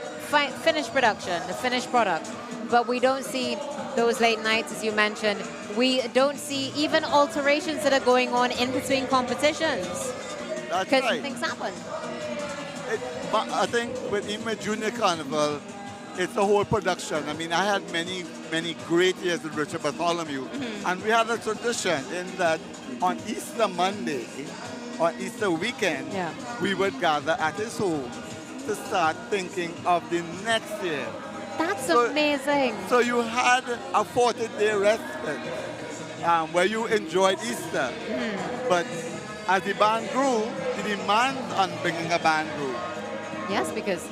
finished production, the finished product, but we don't see those late nights, as you mentioned. We don't see even alterations that are going on in between competitions. Because things happen. I think with even Junior Carnival, it's a whole production. I mean, I had many great years with Richard Bartholomew, and we had a tradition in that on Easter Monday, or Easter weekend, we would gather at his home to start thinking of the next year. That's amazing. So you had a 40-day respite where you enjoyed Easter. But as the band grew, the demand on bringing a band grew. Yes, because,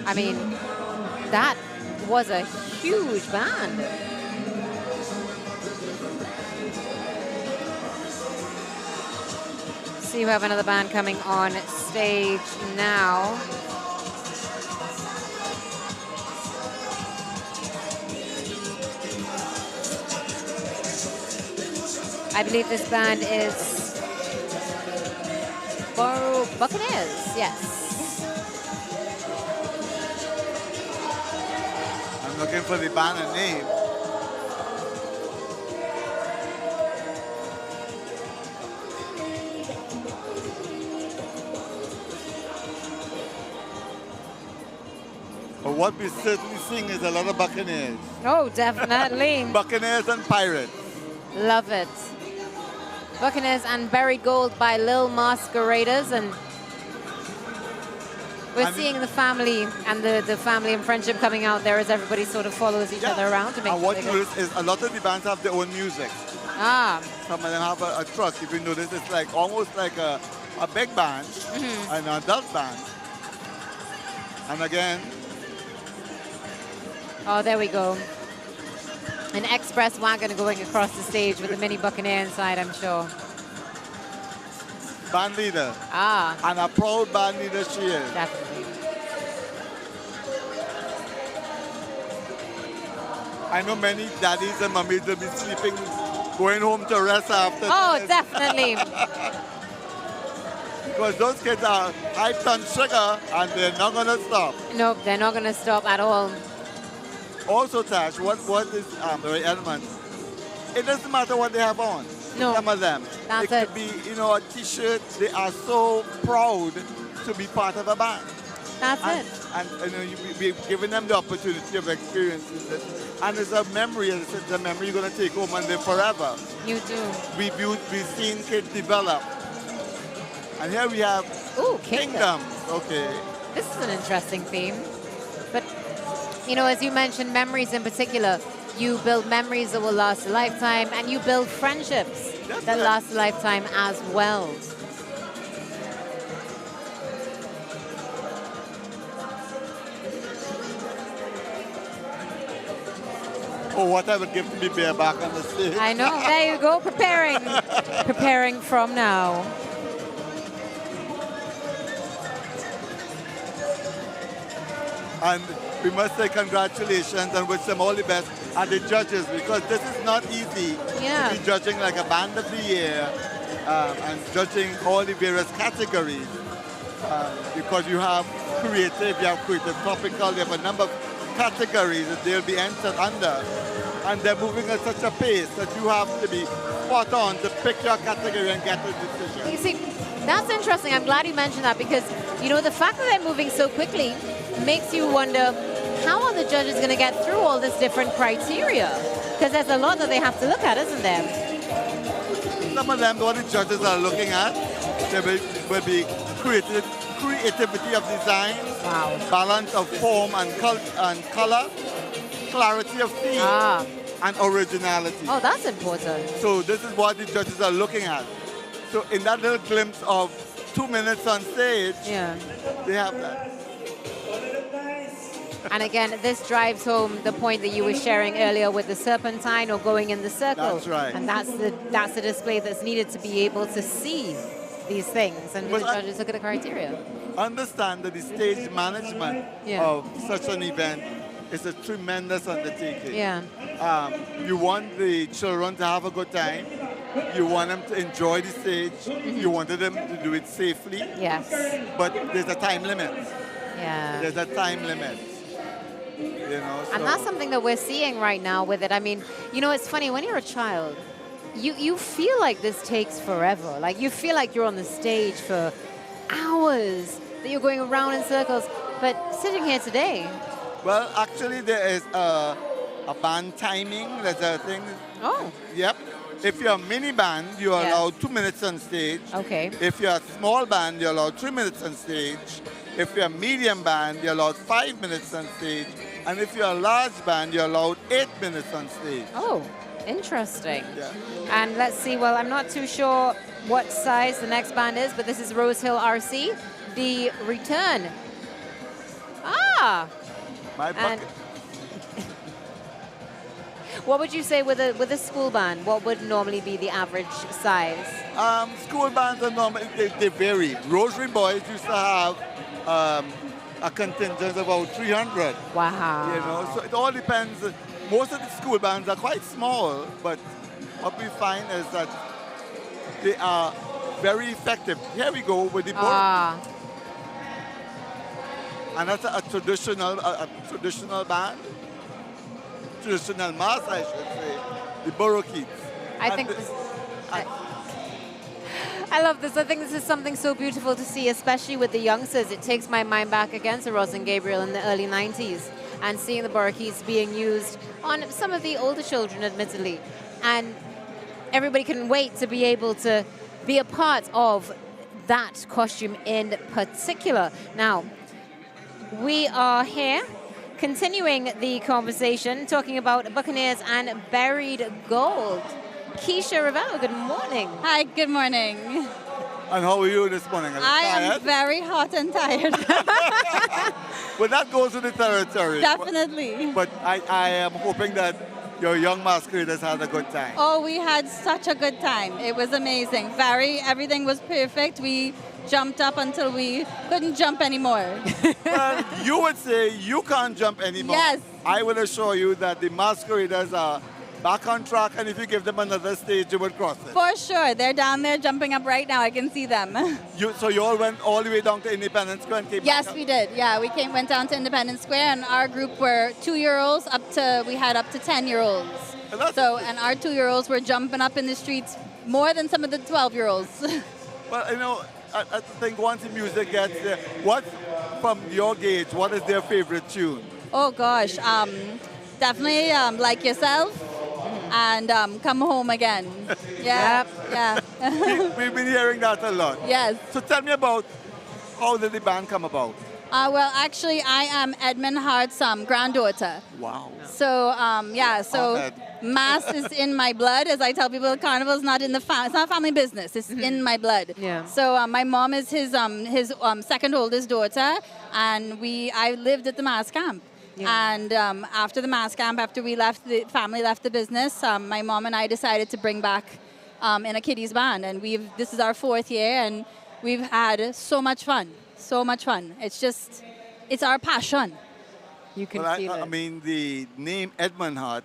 I mean, that was a huge band. See, we have another band coming on stage now. I believe this band is Buccaneers, yes. I'm looking for the band name. But what we certainly sing is a lot of Buccaneers. Oh, definitely. Buccaneers and Pirates. Love it. Buccaneers and Buried Gold by Lil Masqueraders, and we're seeing the family and the family and friendship coming out there as everybody sort of follows each other around to make and what you notice is a lot of the bands have their own music. Some of them have a truck. If you notice, it's like almost like a big band, an adult band. And again. Oh, there we go. An express wagon going across the stage with a mini Buccaneer inside, I'm sure. Band leader. And a proud band leader she is. Definitely. I know many daddies and mummies will be sleeping, going home to rest after Oh, this. definitely. Because those kids are hyped on sugar and they're not going to stop. Nope, they're not going to stop at all. Also, Tash, what is the element? It doesn't matter what they have on. No. Some of them. That's it could be, a T-shirt. They are so proud to be part of a band. That's it. And we've given them the opportunity of experiencing this. And it's a memory, and it's a memory you're going to take home and live forever. You do. We've seen kids develop. And here we have Kingdom. Okay. This is an interesting theme. But, as you mentioned, memories in particular, you build memories that will last a lifetime, and you build friendships that last a lifetime as well. Oh, what I would give to be bareback on the stage. I know. There you go. Preparing from now. And we must say congratulations and wish them all the best and the judges, because this is not easy to be judging like a band of the year and judging all the various categories because you have creative topical, you have a number of categories that they'll be entered under, and they're moving at such a pace that you have to be spot on to pick your category and get a decision. You see, that's interesting. I'm glad you mentioned that because, the fact that they're moving so quickly makes you wonder, how are the judges going to get through all this different criteria? Because there's a lot that they have to look at, isn't there? Some of them, what the judges are looking at, they will be creativity of design, balance of form and color, clarity of theme, and originality. Oh, that's important. So this is what the judges are looking at. So in that little glimpse of 2 minutes on stage, they have that. And again, this drives home the point that you were sharing earlier with the serpentine or going in the circle. That's right. And that's the display that's needed to be able to see these things. And the judges look at the criteria. Understand that the stage management of such an event is a tremendous undertaking. Yeah. You want the children to have a good time. You want them to enjoy the stage. You wanted them to do it safely. Yes. But there's a time limit. Yeah. There's a time limit. And that's something that we're seeing right now with it. I mean, it's funny, when you're a child, you feel like this takes forever. Like, you feel like you're on the stage for hours, that you're going around in circles. But sitting here today... Well, actually, there is a band timing. There's a thing. Oh. Yep. If you're a mini band, you're allowed 2 minutes on stage. Okay. If you're a small band, you're allowed 3 minutes on stage. If you're a medium band, you're allowed 5 minutes on stage. And if you're a large band, you're allowed 8 minutes on stage. Oh, interesting. Yeah. And let's see, well, I'm not too sure what size the next band is, but this is Rose Hill RC, the return. My bucket. What would you say with a school band? What would normally be the average size? School bands are normally, they vary. Rosary Boys used to have a contingent of about 300. Wow. So it all depends. Most of the school bands are quite small, but what we find is that they are very effective. Here we go with the board. And that's a traditional band. Traditional mass, I should say. The Borokids. I love this. I think this is something so beautiful to see, especially with the youngsters. It takes my mind back again to Rosalind Gabriel in the early 90s and seeing the Borokids being used on some of the older children, admittedly. And everybody can wait to be able to be a part of that costume in particular. Now, we are here continuing the conversation, talking about Buccaneers and Buried Gold. Keisha Ravello, good morning. Hi, good morning. And how are you this morning? I am very hot and tired. But that goes with the territory. Definitely. But I am hoping that your young masqueraders had a good time. Oh, we had such a good time. It was amazing. Everything was perfect. We jumped up until we couldn't jump anymore. Well, you would say you can't jump anymore. Yes. I will assure you that the masqueraders are back on track, and if you give them another stage, they would cross it. For sure. They're down there jumping up right now. I can see them. So you all went all the way down to Independence Square and came back Yes, up? we did. Yeah, we went down to Independence Square, and our group were 2-year-olds we had up to 10-year-olds. So, and our 2-year-olds were jumping up in the streets more than some of the 12-year-olds. Well, you know, I think once the music gets there, what, from your gauge, what is their favorite tune? Oh gosh, definitely Like Yourself and Come Home Again. Yeah, yeah. We've been hearing that a lot. Yes. So tell me about how did the band come about? Well, actually, I am Edmund Hart's granddaughter. Wow. So, so mass is in my blood. As I tell people, carnival is not in the it's not family business. It's in my blood. Yeah. So my mom is his second oldest daughter, and I lived at the mass camp. Yeah. And after the mass camp, after the family left the business, my mom and I decided to bring back in a kiddies band, and this is our 4th year, and we've had so much fun. So much fun. It's our passion. You can well, feel it. I mean, the name Edmund Hart,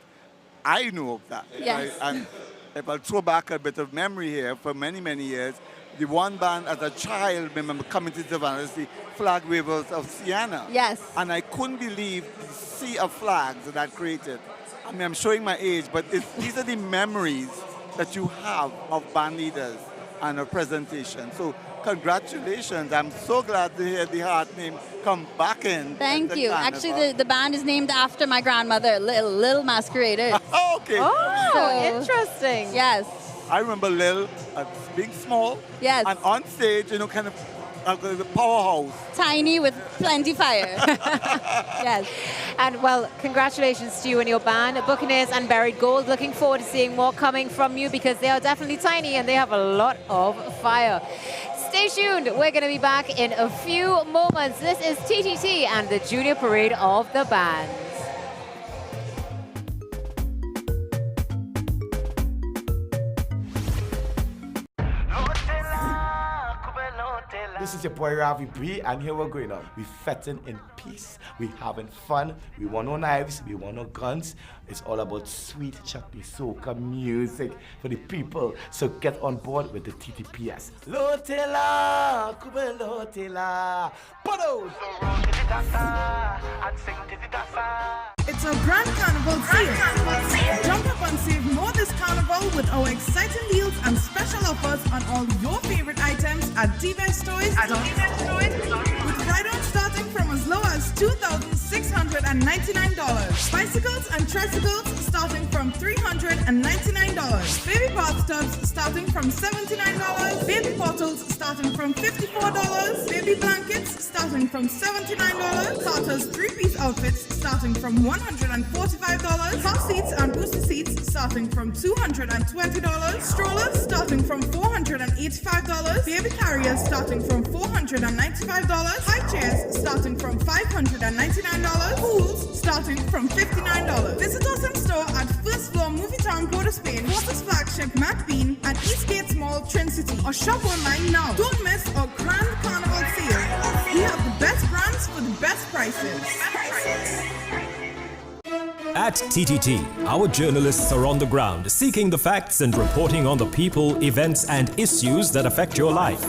I knew of that. Yes. And if I'll throw back a bit of memory here, for many, many years, the one band as a child, remember coming to Savannah, the flag wavers of Siena. Yes. And I couldn't believe the sea of flags that created. I mean, I'm showing my age, but these are the memories that you have of band leaders and of presentation. So congratulations. I'm so glad to hear the Hart name come back in. Thank you. Actually, the band is named after my grandmother, Lil Masquerader. Okay. Oh, interesting. Yes. I remember Lil being small. Yes. And on stage, kind of the powerhouse. Tiny with plenty fire. Yes. And well, congratulations to you and your band, Buccaneers and Buried Gold. Looking forward to seeing more coming from you because they are definitely tiny and they have a lot of fire. Stay tuned. We're going to be back in a few moments. This is TTT and the Junior Parade of the Bands. This is your boy Ravi B, and here we're going on. We fetting in peace, we having fun, we want no knives, we want no guns. It's all about sweet chutney soca music for the people. So get on board with the TTPS. Lotela, kube lotela, podos. It's a grand carnival sale. Jump up and save more this carnival with our exciting deals and special offers on all your favorite items at D-Best Toys. With ride-on starting from as low as $2,699. Bicycles and tricycles starting from $399. Baby bathtubs starting from $79. Baby bottles starting from $54. Baby blankets starting from $79. Carter's 3-piece outfits starting from $145. Car seats and booster seats starting from $220. Strollers starting from $485. Baby carriers starting from $495. High chairs starting from $599. Pools starting from $59. Visit us in store at First Floor Movie Town, Port of Spain, Porter's flagship Mac Bean at Eastgate Mall, Trinity, or shop online now. Don't miss our grand carnival sale. We have the best brands for the best prices. At TTT, our journalists are on the ground seeking the facts and reporting on the people, events, and issues that affect your life.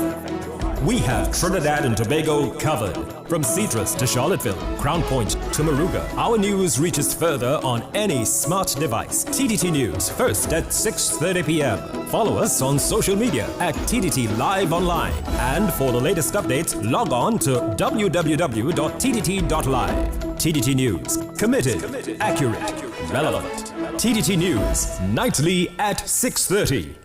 We have Trinidad and Tobago covered. From Citrus to Charlottesville, Crown Point to Moruga, our news reaches further on any smart device. TTT News, first at 6:30 p.m. Follow us on social media at TTT Live Online. And for the latest updates, log on to www.ttt.live. TTT News, committed, accurate, relevant. TTT News, nightly at 6:30.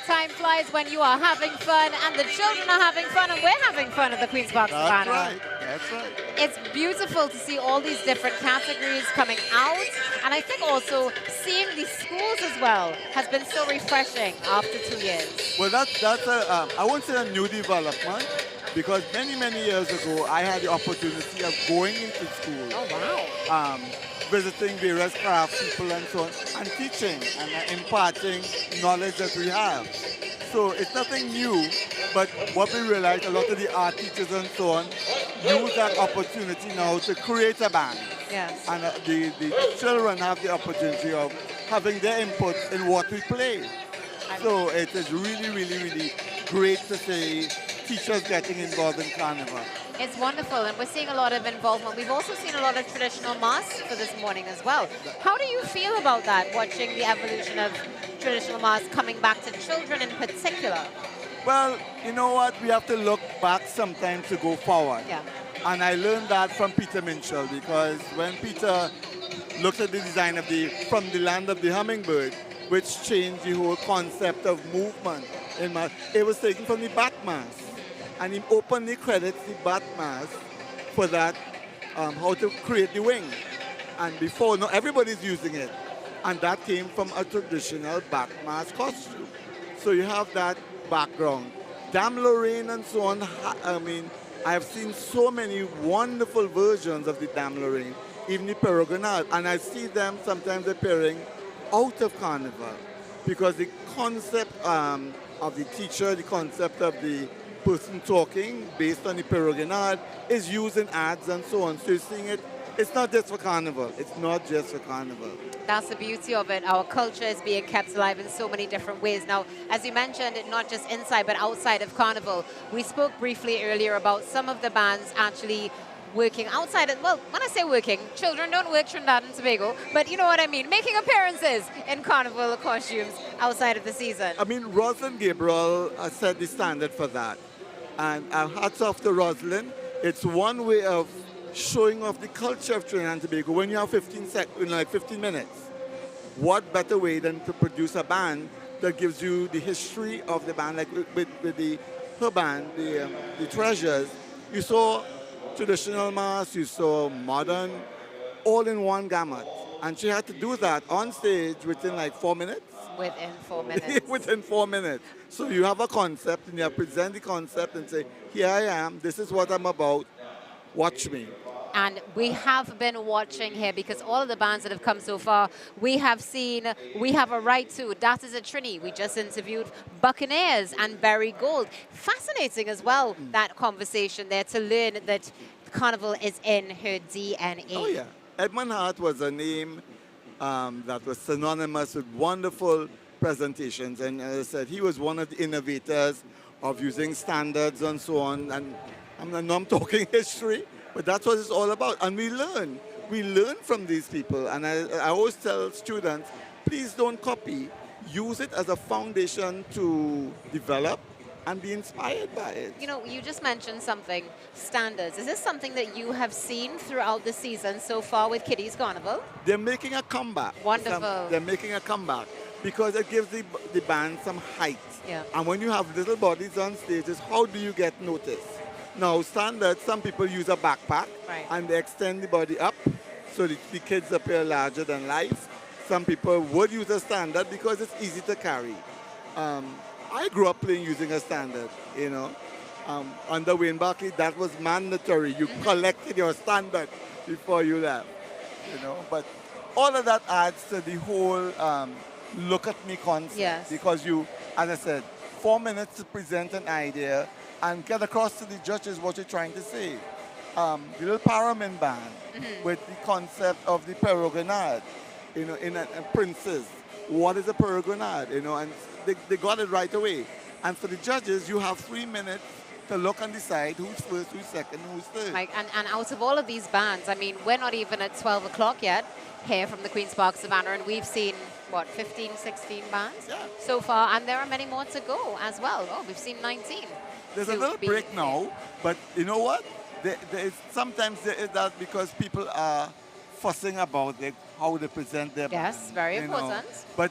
Time flies when you are having fun, and the children are having fun, and we're having fun at the Queen's Park Savannah. That's right. It's beautiful to see all these different categories coming out, and I think also seeing the schools as well has been so refreshing after 2 years. Well, that's I won't say a new development, Because many, many years ago, I had the opportunity of going into school. Oh, wow. Visiting various craft people and so on, and teaching and imparting knowledge that we have. So it's nothing new, but what we realize, a lot of the art teachers and so on use that opportunity now to create a band. Yes. And the children have the opportunity of having their input in what we play. So it is really, really, really great to see teachers getting involved in carnival. It's wonderful, and we're seeing a lot of involvement. We've also seen a lot of traditional masks for this morning as well. How do you feel about that, watching the evolution of traditional masks coming back to children in particular? Well, you know what? We have to look back sometimes to go forward. Yeah. And I learned that from Peter Minshall, because when Peter looked at the design of From the Land of the Hummingbird, which changed the whole concept of movement, it was taken from the bat mask. And he openly credits the bat mask for that, how to create the wing. And before, not everybody's using it. And that came from a traditional bat mask costume. So you have that background. Dame Lorraine and so on, I've seen so many wonderful versions of the Dame Lorraine, even the Peregrinade, and I see them sometimes appearing out of carnival, because the concept of the teacher, the concept of the person talking based on the Peregrinade is used in ads and so on. So you're seeing it, it's not just for carnival. It's not just for carnival. That's the beauty of it. Our culture is being kept alive in so many different ways. Now, as you mentioned, not just inside but outside of carnival. We spoke briefly earlier about some of the bands actually working outside of, well, when I say working, children don't work Trinidad and Tobago, but you know what I mean, making appearances in carnival costumes outside of the season. I mean, Rosalind Gabriel set the standard for that. And hats off to Rosalind. It's one way of showing off the culture of Trinidad and Tobago when you have 15 minutes. What better way than to produce a band that gives you the history of the band, like with her band, the Treasures. You saw traditional masks, you saw modern, all in one gamut. And she had to do that on stage within like 4 minutes. Within 4 minutes. Within 4 minutes. So you have a concept and you present the concept and say, here I am, this is what I'm about, watch me. And we have been watching here because all of the bands that have come so far, we have seen, we have a right to. That is a Trini. We just interviewed Buccaneers and Berry Gold. Fascinating as well, that conversation there, to learn that Carnival is in her DNA. Oh, yeah. Edmund Hart was a name that was synonymous with wonderful presentations. And as I said, he was one of the innovators of using standards and so on. And I'm talking history. But that's what it's all about. And we learn. We learn from these people. And I always tell students, please don't copy. Use it as a foundation to develop and be inspired by it. You know, you just mentioned something, standards. Is this something that you have seen throughout the season so far with Kiddies Carnival? They're making a comeback. Wonderful. They're making a comeback because it gives the band some height. Yeah. And when you have little bodies on stages, how do you get noticed? Now, standard, some people use a backpack, right, and they extend the body up so the kids appear larger than life. Some people would use a standard because it's easy to carry. I grew up playing using a standard, you know. Under Wayne Barkley, that was mandatory. You collected your standard before you left, you know. But all of that adds to the whole look at me concept. Yes. Because you, as I said, 4 minutes to present an idea and get across to the judges what you're trying to say. The little Paramin band with the concept of the Peregrinade, you know, in a princess. What is a Peregrinade, you know, and they got it right away. And for the judges, you have 3 minutes to look and decide who's first, who's second, who's third. Right, and out of all of these bands, I mean, we're not even at 12 o'clock yet here from the Queen's Park Savannah, and we've seen, what, 15, 16 bands so far, and there are many more to go as well. Oh, we've seen 19. There's a little break now, but you know what? Sometimes there is that because people are fussing about how they present their band. Yes, very important. But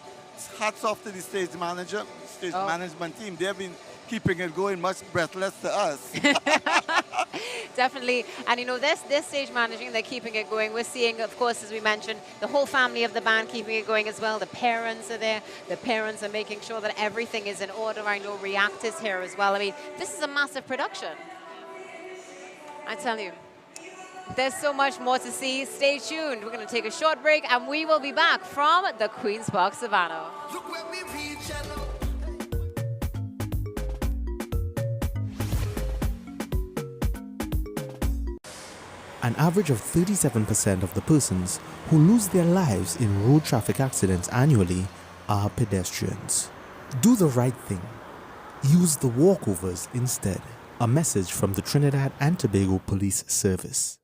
hats off to the stage management team. They've been keeping it going, much breathless to us. Definitely. And you know, they're stage managing, they're keeping it going. We're seeing, of course, as we mentioned, the whole family of the band keeping it going as well. The parents are there. The parents are making sure that everything is in order. I know React is here as well. I mean, this is a massive production. I tell you, there's so much more to see. Stay tuned. We're going to take a short break, and we will be back from the Queen's Park Savannah. An average of 37% of the persons who lose their lives in road traffic accidents annually are pedestrians. Do the right thing. Use the walkovers instead. A message from the Trinidad and Tobago Police Service.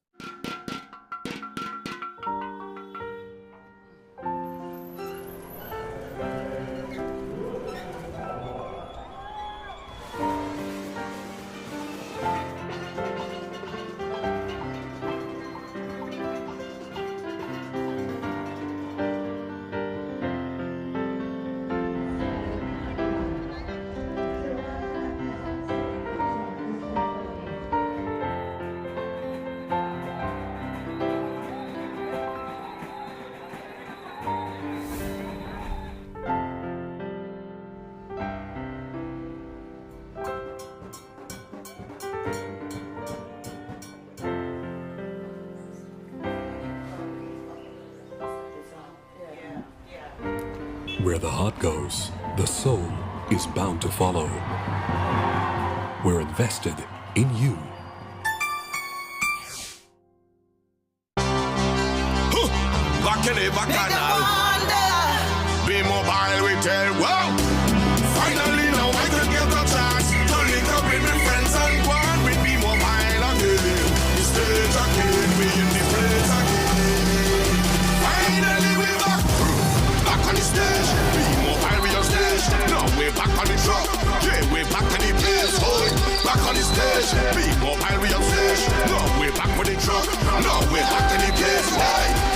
Where the heart goes, the soul is bound to follow. We're invested in you. Bacchanal. Be mobile, we tell. Wow! Finally, now I could get a chance to link up with my friends and go on with Be Mobile again. The stage again, we in the place again. Finally, we back on the stage. Be mobile, we on stage. Now we're back on the truck. Yeah, we're back on the place. Hold back on the stage. Be mobile, we on stage. Now we're back on the truck. Now we're back on the place. Why?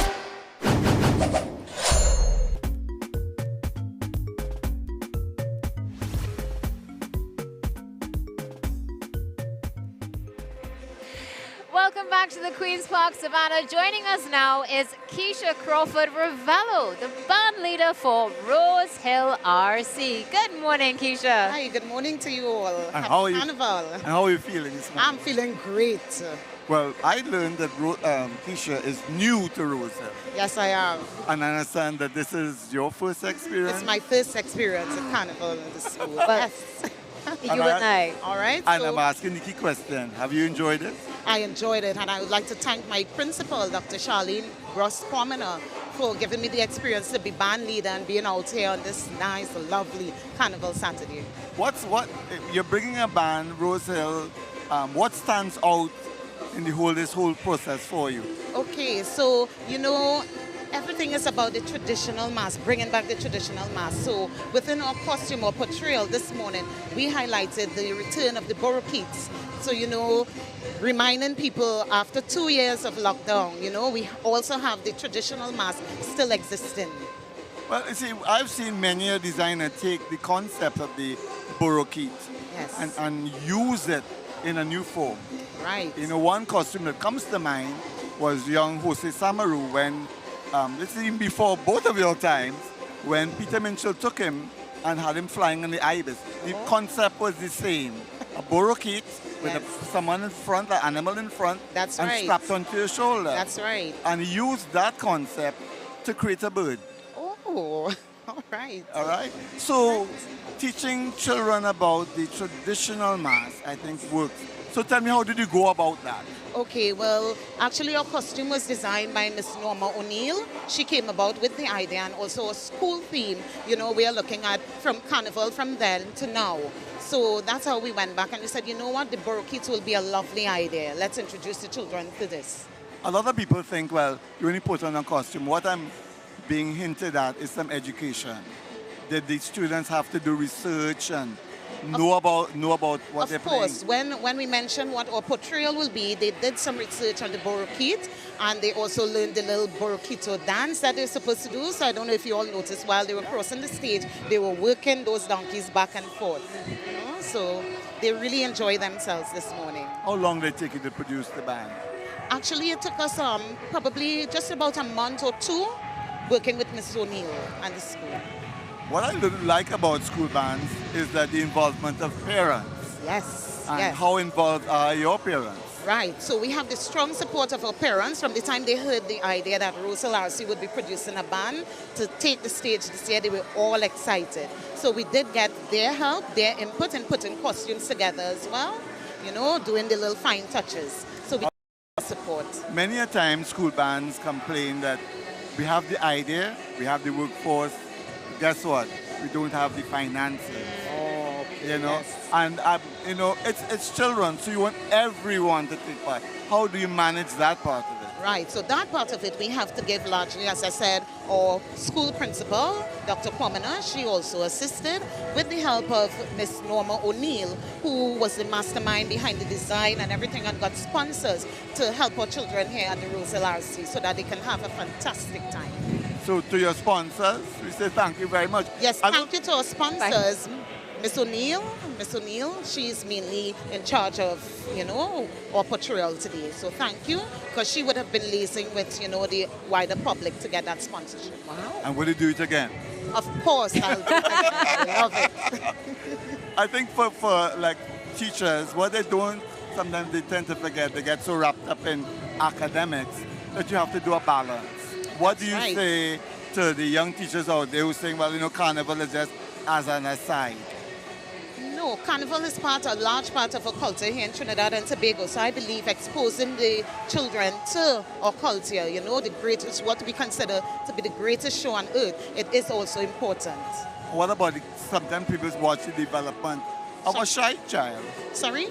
Welcome back to the Queen's Park Savannah. Joining us now is Keisha Ravello, the band leader for Rose Hill RC. Good morning, Keisha. Hi, good morning to you all. And Happy how are you? Carnival. And how are you feeling this morning? I'm feeling great. Well, I learned that Keisha is new to Rose Hill. Yes, I am. And I understand that this is your first experience. It's my first experience at Carnival in the school. Yes. You and I. All right. And so I'm asking the key question. Have you enjoyed it? I enjoyed it, and I would like to thank my principal, Dr. Charlene Ross-Promenor, for giving me the experience to be band leader and being out here on this nice, lovely Carnival Saturday. You're bringing a band, Rose Hill. What stands out in this whole process for you? Okay, so, you know, everything is about the traditional mask, bringing back the traditional mask. So within our costume or portrayal this morning, we highlighted the return of the borokeets. So, you know, reminding people after 2 years of lockdown, you know, we also have the traditional mask still existing. Well, you see, I've seen many a designer take the concept of the borokeet and use it in a new form. Right. You know, one costume that comes to mind was young Jose Samaru when, this is even before both of your times, when Peter Minchell took him and had him flying on the ibis. The concept was the same. A borokeet with someone in front, an animal in front, and strapped onto your shoulder. That's right. And he used that concept to create a bird. Oh, all right. All right. So teaching children about the traditional mask, I think, works. So tell me, how did you go about that? Okay, well, actually our costume was designed by Miss Norma O'Neill. She came about with the idea and also a school theme. You know, we are looking at from Carnival from then to now. So that's how we went back and we said, you know what, the borokeets will be a lovely idea. Let's introduce the children to this. A lot of people think, well, you only put on a costume. What I'm being hinted at is some education. Did the students have to do research and know about what they're playing? Of course, when we mentioned what our portrayal will be, they did some research on the borokeet, and they also learned the little borokeeto dance that they're supposed to do. So I don't know if you all noticed, while they were crossing the stage, they were working those donkeys back and forth. You know? So they really enjoyed themselves this morning. How long did it take you to produce the band? Actually, it took us probably just about a month or two working with Miss O'Neill and the school. What I like about school bands is that the involvement of parents. Yes. And how involved are your parents? Right, so we have the strong support of our parents from the time they heard the idea that Rosalind RC would be producing a band to take the stage this year. They were all excited. So we did get their help, their input in putting costumes together as well, you know, doing the little fine touches. So we support. Many a time school bands complain that we have the idea, we have the workforce, guess what? We don't have the finances. You know, and you know, it's children, so you want everyone to take part. How do you manage that part of it? Right, so that part of it we have to give largely, as I said, our school principal, Dr. Kwamina. She also assisted with the help of Miss Norma O'Neill, who was the mastermind behind the design and everything, and got sponsors to help our children here at the Rosalind RC so that they can have a fantastic time. So to your sponsors, we say thank you very much. Yes, thank you to our sponsors. Miss O'Neill, she's mainly in charge of, you know, our portrayal today. So thank you, because she would have been liaising with, you know, the wider public to get that sponsorship. Wow. And will you do it again? Of course, I'll do it again. I love it. I think for like teachers, what they don't, sometimes they tend to forget, they get so wrapped up in academics that you have to do a balance. What do you say to the young teachers out there who are saying, well, you know, carnival is just as an aside? No, carnival is a large part of our culture here in Trinidad and Tobago. So I believe exposing the children to our culture, you know, the greatest, what we consider to be the greatest show on earth, it is also important. What about sometimes people watch the development of a shy child? Sorry?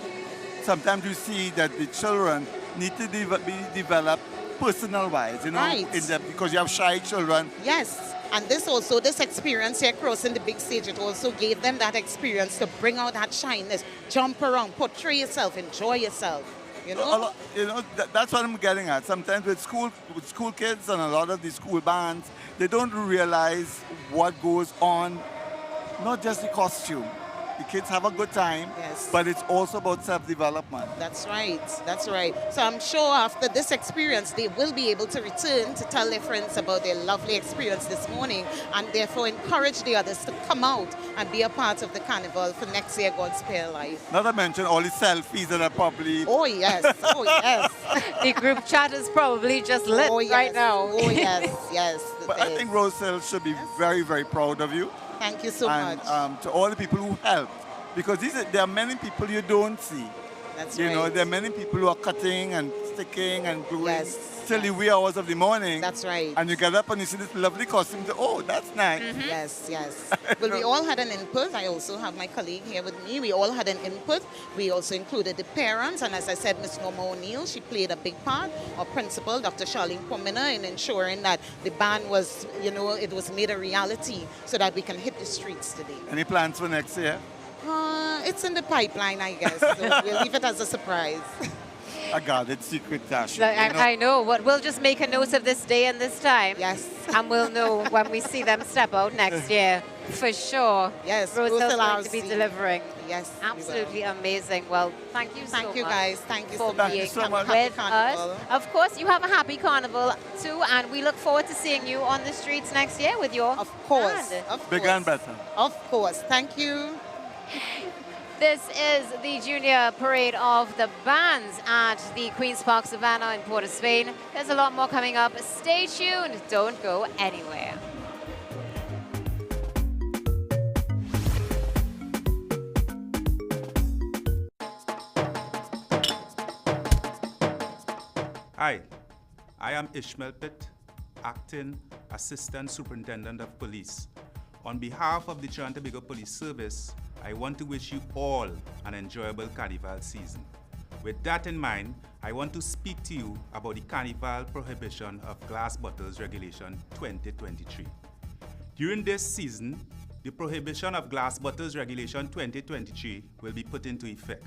Sometimes you see that the children need to be developed personal-wise, you know, right. Because you have shy children. Yes. And this experience here crossing the big stage, it also gave them that experience to bring out that shyness, jump around, portray yourself, enjoy yourself. You know, that's what I'm getting at. Sometimes with school kids and a lot of the school bands, they don't realize what goes on, not just the costume. The kids have a good time, but it's also about self-development. That's right, that's right. So I'm sure after this experience, they will be able to return to tell their friends about their lovely experience this morning, and therefore encourage the others to come out and be a part of the carnival for next year, God's Spare Life. Not to mention all the selfies that are probably... Oh yes, oh yes. The group chat is probably just lit right now. Oh yes, yes. But I think Rosalind should be very, very proud of you. Thank you so much. To all the people who helped, because there are many people you don't see. That's right. You know, there are many people who are cutting and sticking and gluing till the wee hours of the morning. That's right. And you get up and you see this lovely costume. Oh, that's nice. Mm-hmm. Yes, yes. Well, we all had an input. I also have my colleague here with me. We all had an input. We also included the parents. And as I said, Miss Norma O'Neill, she played a big part. Our principal, Dr. Jacqueline Coon Howe, in ensuring that the band was, you know, it was made a reality so that we can hit the streets today. Any plans for next year? It's in the pipeline, I guess. So we'll leave it as a surprise. I got it, secret dash. I know, but we'll just make a note of this day and this time. Yes. And we'll know when we see them step out next year, for sure. Yes, Rosalind's going to be delivering. Yes. Absolutely amazing. Well, thank you so much. Thank you, guys. Thank you for being with us. Of course, you have a happy carnival too, and we look forward to seeing you on the streets next year with your band. Bigger and better. Of course. Thank you. This is the Junior Parade of the Bands at the Queen's Park Savannah in Port of Spain. There's a lot more coming up. Stay tuned. Don't go anywhere. Hi, I am Ishmael Pitt, Acting Assistant Superintendent of Police. On behalf of the Trinidad and Tobago Police Service, I want to wish you all an enjoyable carnival season. With that in mind, I want to speak to you about the Carnival Prohibition of Glass Bottles Regulation 2023. During this season, the Prohibition of Glass Bottles Regulation 2023 will be put into effect.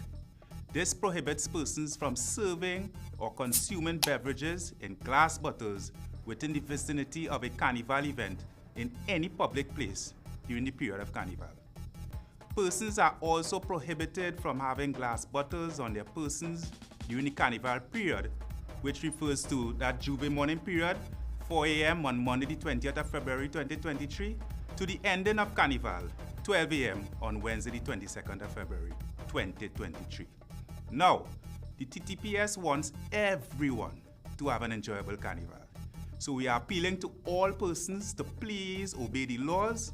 This prohibits persons from serving or consuming beverages in glass bottles within the vicinity of a carnival event in any public place during the period of carnival. Persons are also prohibited from having glass bottles on their persons during the carnival period, which refers to that Juve morning period, 4 a.m. on Monday the 20th of February 2023, to the ending of carnival, 12 a.m. on Wednesday the 22nd of February 2023. Now, the TTPS wants everyone to have an enjoyable carnival. So we are appealing to all persons to please obey the laws.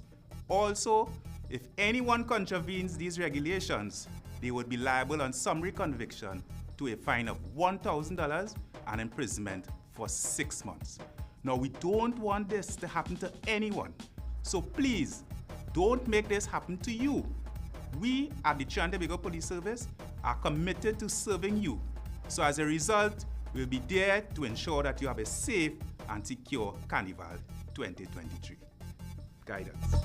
Also, if anyone contravenes these regulations, they would be liable on summary conviction to a fine of $1,000 and imprisonment for 6 months. Now, we don't want this to happen to anyone. So please, don't make this happen to you. We at the Trinidad and Tobago Police Service are committed to serving you. So as a result, we'll be there to ensure that you have a safe and secure Carnival 2023. Guidance.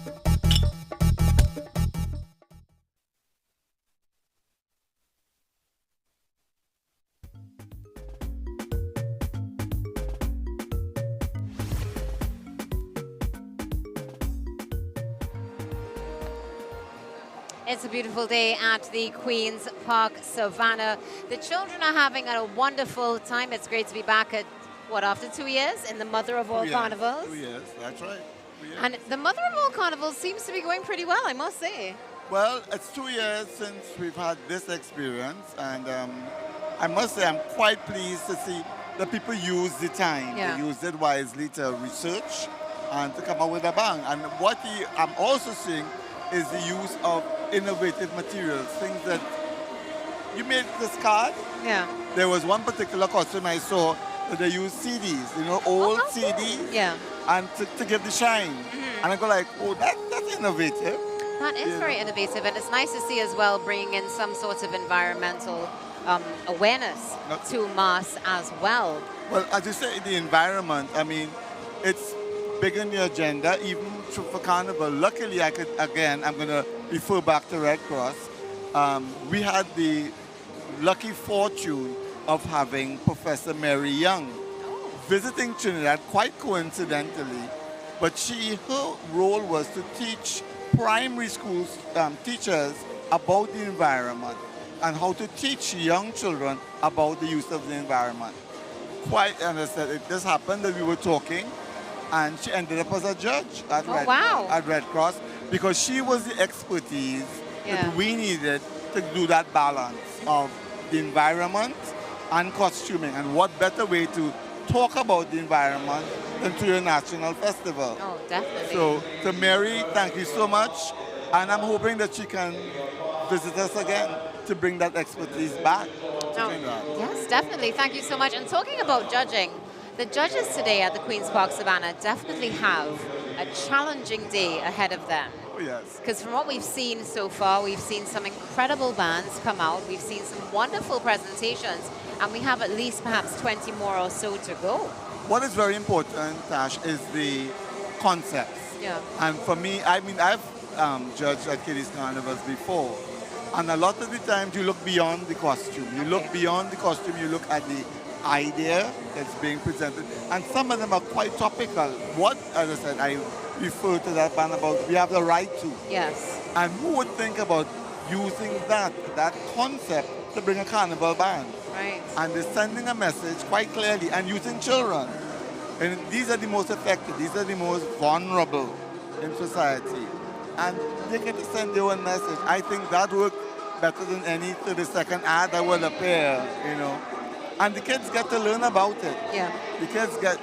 It's a beautiful day at the Queen's Park Savannah. The children are having a wonderful time. It's great to be back at, what, after 2 years in the mother of all carnivals? 2 years, that's right. And the mother of all carnivals seems to be going pretty well, I must say. Well, it's 2 years since we've had this experience, and I must say I'm quite pleased to see that people use the time. Yeah. They use it wisely to research and to come up with a bang. And what I'm also seeing is the use of innovative materials, things that you made this card. Yeah. There was one particular costume I saw that they used CDs, you know, old CDs. Yeah. And to give the shine. And I go like, oh, that's innovative. That is very innovative, and it's nice to see as well bringing in some sort of environmental awareness to mass as well. Well, as you say, the environment, I mean, it's big on the agenda, even for Carnival. Luckily, I'm going to refer back to Red Cross. We had the lucky fortune of having Professor Mary Young visiting Trinidad quite coincidentally, but her role was to teach primary school teachers about the environment and how to teach young children about the use of the environment. Quite, and I said, it just happened that we were talking, and she ended up as a judge at Red Cross because she was the expertise that we needed to do that balance of the environment and costuming. And what better way to talk about the environment than through a national festival. Oh, definitely. So to Mary, thank you so much. And I'm hoping that she can visit us again to bring that expertise back. Yes, definitely. Thank you so much. And talking about judging, the judges today at the Queen's Park Savannah definitely have a challenging day ahead of them. Oh, yes. Because from what we've seen so far, we've seen some incredible bands come out. We've seen some wonderful presentations. And we have at least perhaps 20 more or so to go. What is very important, Tash, is the concepts. Yeah. And for me, I mean, I've judged at Kiddies Carnivals before. And a lot of the times you look beyond the costume. You look beyond the costume, you look at the idea that's being presented. And some of them are quite topical. What, as I said, I refer to that band about we have the right to. Yes. And who would think about using that concept to bring a carnival band? Right. And they're sending a message quite clearly and using children. And these are the most affected, these are the most vulnerable in society. And they get to send their own message. I think that worked better than any 30-second ad that will appear, you know. And the kids get to learn about it. Yeah. The kids get...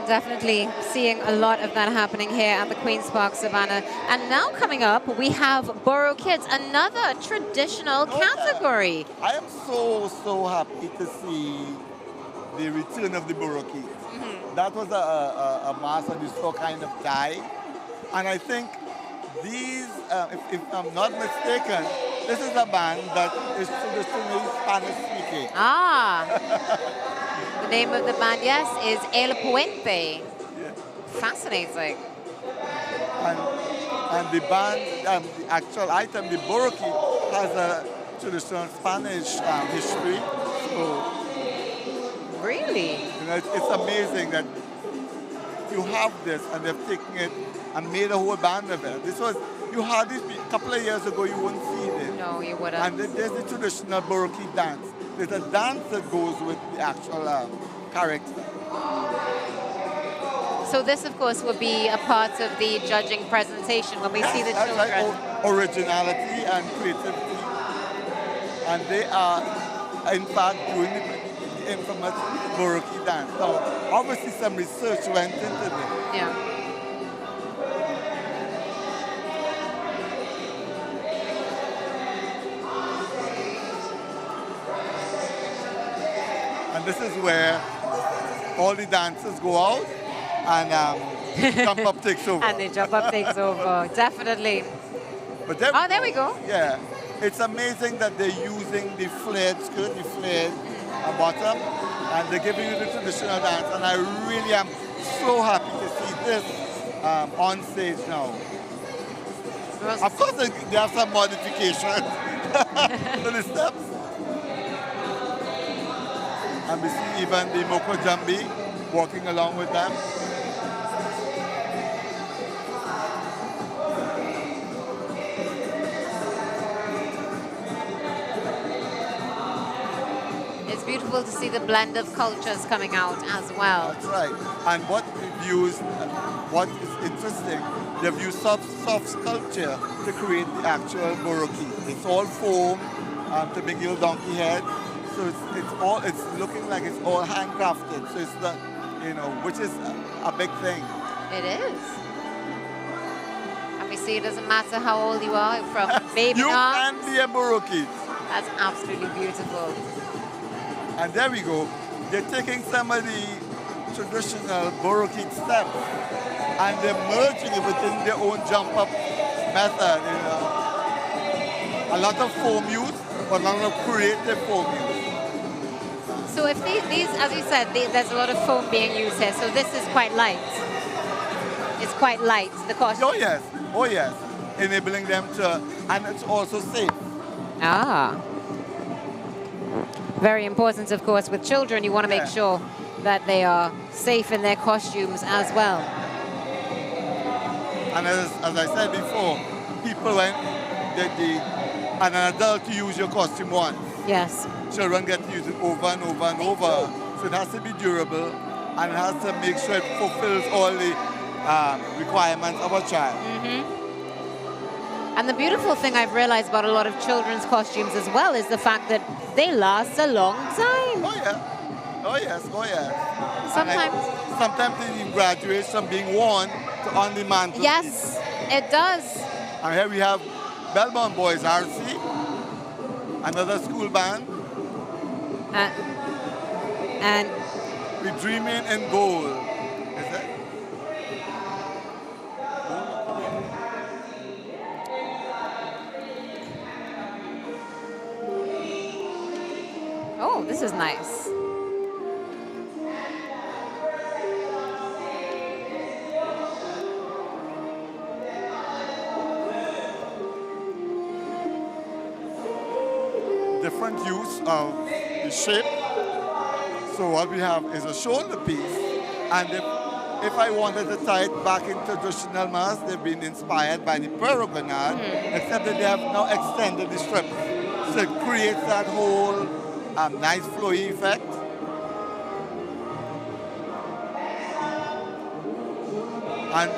Definitely seeing a lot of that happening here at the Queen's Park Savannah. And now coming up, we have Borough Kids, another traditional category. I am so happy to see the return of the Borough Kids. That was a mass and you saw kind of die. And I think these, if I'm not mistaken, this is a band that is traditionally Spanish speaking. The name of the band, yes, is El Puente. Yeah. Fascinating. And the band, the actual item, the Borough Kid, has a traditional Spanish history. So, really? You know, it's amazing that you have this and they've taken it and made a whole band of it. This was, you had this a couple of years ago, you wouldn't see this. No, you wouldn't. And there's the traditional Borough Kid dance. There's a dance that goes with the actual character. So this, of course, would be a part of the judging presentation when we see the children. Right. Originality and creativity. And they are in fact, doing the infamous Boroki dance. Now, obviously some research went into this. Yeah. And this is where all the dancers go out and jump up takes over. And the jump up takes over, definitely. But there we go. Yeah. It's amazing that they're using the flared skirt, the flared bottom, and they're giving you the traditional dance. And I really am so happy to see this on stage now. Of course, they have some modifications to the steps. And we see even the Moko Jambi walking along with them. It's beautiful to see the blend of cultures coming out as well. That's right. And what we've used, what is interesting, they've used soft sculpture to create the actual Boroki. It's all foam to make your donkey head. So it's looking like it's all handcrafted. So it's the, which is a big thing. It is. And we see it doesn't matter how old you are, from baby you arms. can be a Boroki. That's absolutely beautiful. And there we go. They're taking some of the traditional Boroki steps and they're merging it within their own jump up method. A lot of foam use, but a lot of creative foam use. So if these, as you said, there's a lot of foam being used here, so this is quite light. It's quite light, the costume. Oh yes, enabling them to, and it's also safe. Ah. Very important, of course, with children. You want to make sure that they are safe in their costumes as well. And as I said before, people and an adult to use your costume once. Yes. Children get to use it over and over and over. So it has to be durable and it has to make sure it fulfills all the requirements of a child. And the beautiful thing I've realized about a lot of children's costumes as well is the fact that they last a long time. Oh yes. Sometimes it graduates from being worn to on-demand. Yes, it does. And here we have Belmont Boys RC, another school band. And we're dreaming in gold. Is it? Oh, this is nice. Different use of the shape. So what we have is a shoulder piece, and if I wanted to tie it back in traditional mask, they've been inspired by the perogonade, except that they have now extended the strip. So it creates that whole nice flowy effect. And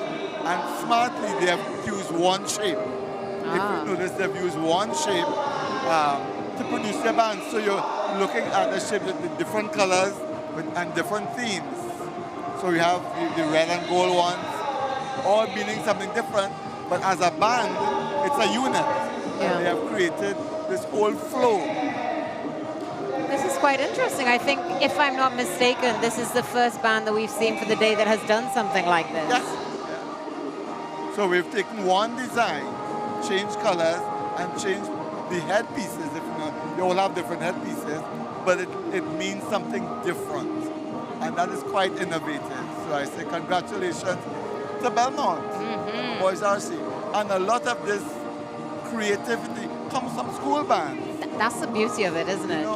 smartly they have used one shape. If you notice, they've used one shape to produce their band. So you're looking at the shape with different colors and different themes. So we have the red and gold ones, all meaning something different. But as a band, it's a unit. And they have created this whole flow. This is quite interesting. I think, if I'm not mistaken, this is the first band that we've seen for the day that has done something like this. Yes. Yeah. So we've taken one design, changed colors, and changed the headpieces. If you know, they all have different headpieces, but it means something different. And that is quite innovative. So I say congratulations to Belmont, Boys RC. And a lot of this creativity comes from school bands. That's the beauty of it, isn't it?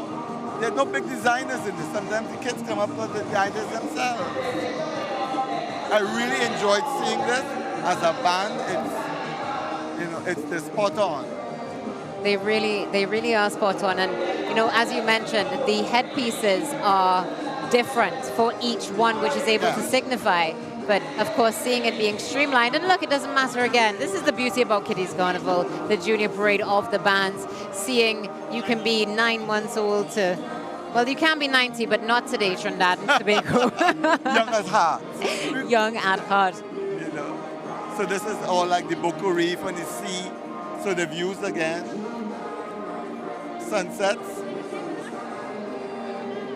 There's no big designers in this. Sometimes the kids come up with the ideas themselves. I really enjoyed seeing this as a band. It's spot on. They really are spot on. And as you mentioned, the headpieces are different for each one, which is able to signify But of course, seeing it being streamlined, and look, it doesn't matter again. This is the beauty about Kitty's Carnival, the junior parade of the bands. Seeing you can be 9 months old to, well, you can be 90, but not today, Trinidad and Tobago. Young at heart. Young at heart. You know. So this is all like the Boca Reef and the sea. So the views again. Sunsets.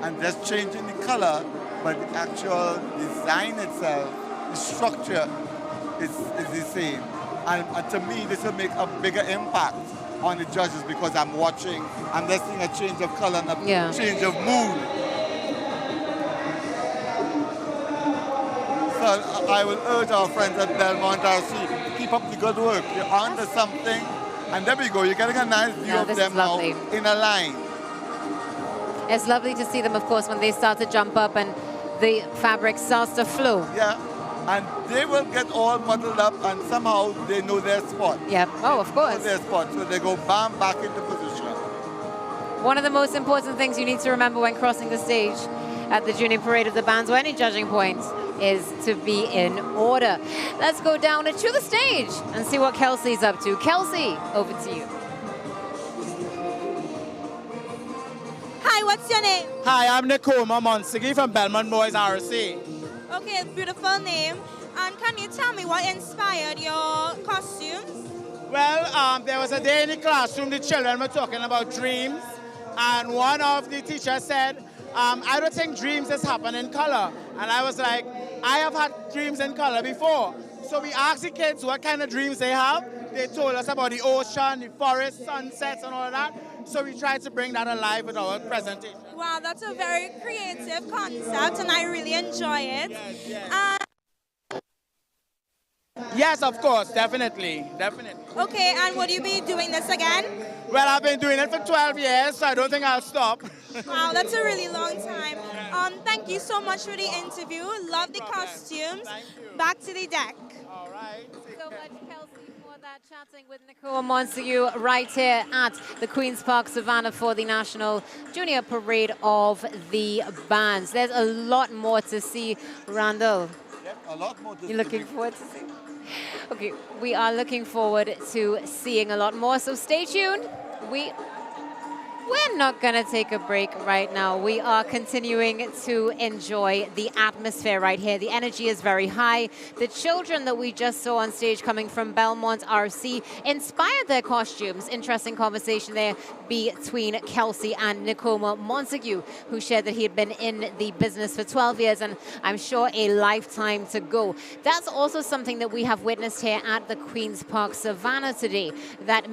And just changing the color, but the actual design itself, the structure is the same. And to me, this will make a bigger impact on the judges because I'm watching, I'm just seeing a change of color and a change of mood. So I will urge our friends at Belmont RC, keep up the good work. You're on to something, and there we go. You're getting a nice view of them now in a line. It's lovely to see them, of course, when they start to jump up and the fabric starts to flow. Yeah, and they will get all muddled up and somehow they know their spot. Yep, oh, of course. Know their spot, so they go bam, back into position. One of the most important things you need to remember when crossing the stage at the Junior Parade of the Bands or any judging point is to be in order. Let's go down to the stage and see what Kelsey's up to. Kelsey, over to you. Hi, what's your name? Hi, I'm Nicoma Monsigi from Belmont Boys RC. Okay, beautiful name. And can you tell me what inspired your costumes? Well, there was a day in the classroom, the children were talking about dreams, and one of the teachers said, I don't think dreams just happen in color. And I was like, I have had dreams in color before. So we asked the kids what kind of dreams they have. They told us about the ocean, the forest, sunsets, and all of that. So we tried to bring that alive with our presentation. Wow, that's a very creative concept, and I really enjoy it. Yes. Yes, of course, definitely. Okay, and would you be doing this again? Well, I've been doing it for 12 years, so I don't think I'll stop. Wow, that's a really long time. Thank you so much for the interview. Love the costumes. Back to the deck. All right. So much, Kelsey, for that chatting with Nicole Montague right here at the Queen's Park Savannah for the National Junior Parade of the Bands. There's a lot more to see, Randall. Yep, a lot more to see. You're looking forward to see? Okay, we are looking forward to seeing a lot more, so stay tuned. We're not going to take a break right now. We are continuing to enjoy the atmosphere right here. The energy is very high. The children that we just saw on stage coming from Belmont RC inspired their costumes. Interesting conversation there between Kelsey and Nicoma Montague, who shared that he had been in the business for 12 years and I'm sure a lifetime to go. That's also something that we have witnessed here at the Queen's Park Savannah today, that